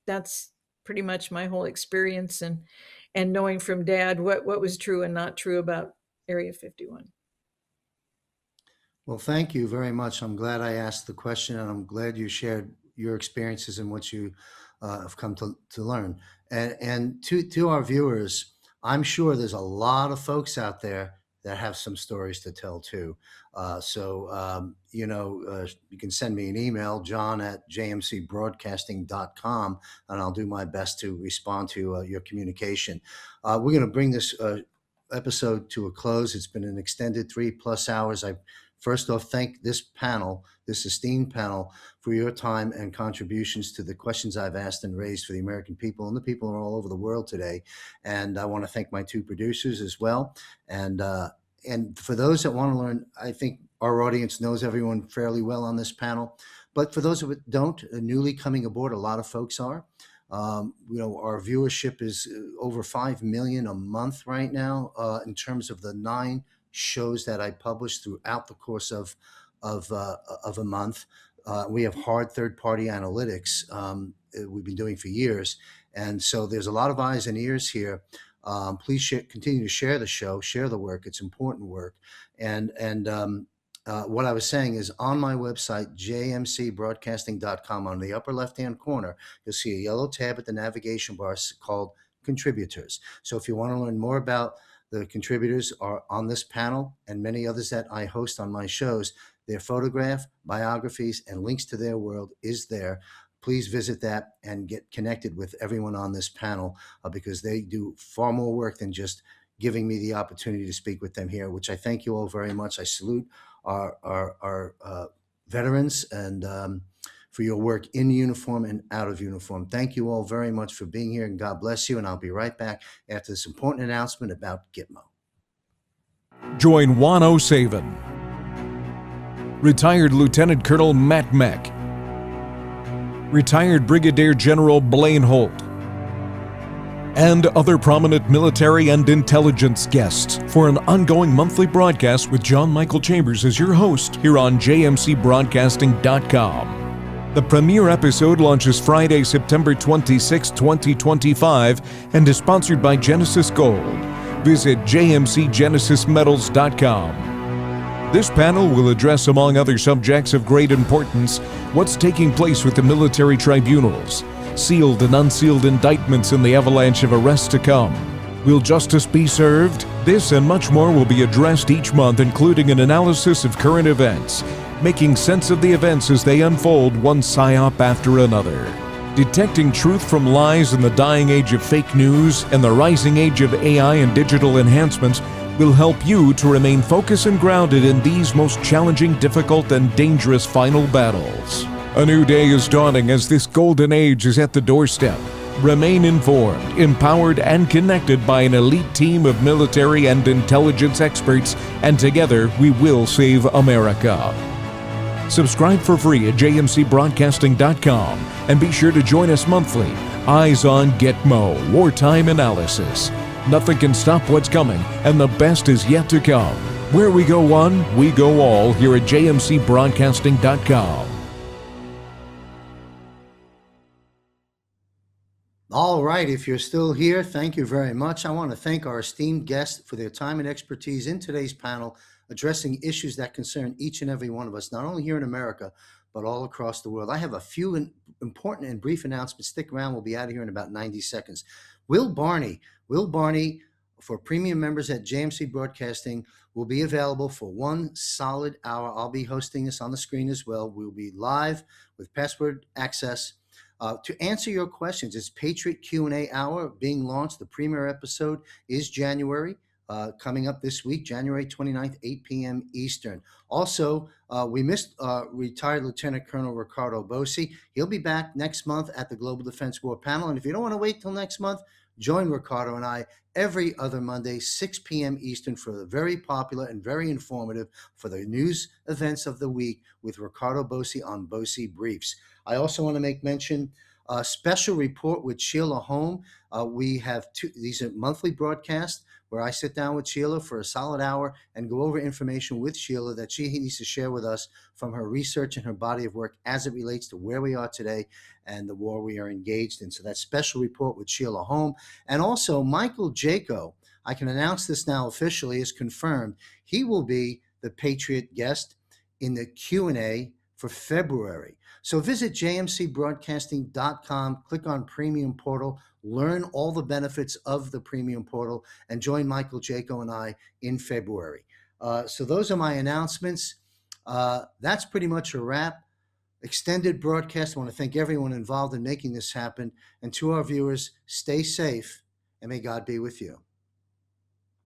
S5: that's pretty much my whole experience, and knowing from Dad what was true and not true about Area 51.
S1: Well, thank you very much. I'm glad I asked the question, and I'm glad you shared your experiences and what you have come to learn. And to our viewers, I'm sure there's a lot of folks out there that have some stories to tell too. You can send me an email, john@jmcbroadcasting.com, and I'll do my best to respond to your communication. We're going to bring this episode to a close. It's been an extended 3+ hours. I first off thank this panel, this esteemed panel, for your time and contributions to the questions I've asked and raised for the American people and the people all over the world today. And I want to thank my two producers as well. And for those that want to learn, I think our audience knows everyone fairly well on this panel. But for those who don't, newly coming aboard, a lot of folks are. Our viewership is over 5 million a month right now in terms of the 9 shows that I publish throughout the course of a month. We have hard third-party analytics we've been doing for years, and so there's a lot of eyes and ears here. Please continue to share the show, share the work. It's important work. And what I was saying is, on my website, jmcbroadcasting.com, on the upper left-hand corner, you'll see a yellow tab at the navigation bar called Contributors. So if you want to learn more about the contributors are on this panel and many others that I host on my shows, their photograph, biographies, and links to their world is there. Please visit that and get connected with everyone on this panel because they do far more work than just giving me the opportunity to speak with them here, which I thank you all very much. I salute our veterans and for your work in uniform and out of uniform. Thank you all very much for being here, and God bless you. And I'll be right back after this important announcement about Gitmo.
S6: Join Juan O'Savin, retired Lieutenant Colonel Matt Meck, retired Brigadier General Blaine Holt, and other prominent military and intelligence guests for an ongoing monthly broadcast with John Michael Chambers as your host here on jmcbroadcasting.com. The premiere episode launches Friday, September 26, 2025, and is sponsored by Genesis Gold. Visit jmcgenesismetals.com. This panel will address, among other subjects of great importance, what's taking place with the military tribunals, sealed and unsealed indictments, and the avalanche of arrests to come. Will justice be served? This and much more will be addressed each month, including an analysis of current events, making sense of the events as they unfold, one psyop after another. Detecting truth from lies in the dying age of fake news and the rising age of AI and digital enhancements will help you to remain focused and grounded in these most challenging, difficult, and dangerous final battles. A new day is dawning as this golden age is at the doorstep. Remain informed, empowered, and connected by an elite team of military and intelligence experts, and together we will save America. Subscribe for free at jmcbroadcasting.com and be sure to join us monthly. Eyes on Gitmo, wartime analysis. Nothing can stop what's coming, and the best is yet to come. Where we go one, we go all here at jmcbroadcasting.com.
S1: All right, if you're still here, thank you very much. I want to thank our esteemed guests for their time and expertise in today's panel, addressing issues that concern each and every one of us, not only here in America, but all across the world. I have a few important and brief announcements. Stick around. We'll be out of here in about 90 seconds. Will Barney, for premium members at JMC Broadcasting, will be available for 1 solid hour. I'll be hosting this on the screen as well. We'll be live with password access to answer your questions. It's Patriot Q&A Hour being launched. The premiere episode is January. coming up this week, January 29th, 8 p.m. Eastern. Also, we missed retired Lieutenant Colonel Ricardo Bosi. He'll be back next month at the Global Defense War Panel. And if you don't want to wait till next month, join Ricardo and I every other Monday, 6 p.m. Eastern, for the very popular and very informative for the news events of the week with Ricardo Bosi on Bosi Briefs. I also want to make mention a special report with Sheila Holm. We have these are monthly broadcasts where I sit down with Sheila for a solid hour and go over information with Sheila that she needs to share with us from her research and her body of work as it relates to where we are today and the war we are engaged in. So that special report with Sheila Holm. And also Michael Jaco, I can announce this now officially, is confirmed. He will be the Patriot guest in the Q&A for February. So visit jmcbroadcasting.com, click on Premium Portal, learn all the benefits of the Premium Portal, and join Michael Jaco and I in February. So those are my announcements. That's pretty much a wrap. Extended broadcast. I want to thank everyone involved in making this happen. And to our viewers, stay safe and may God be with you.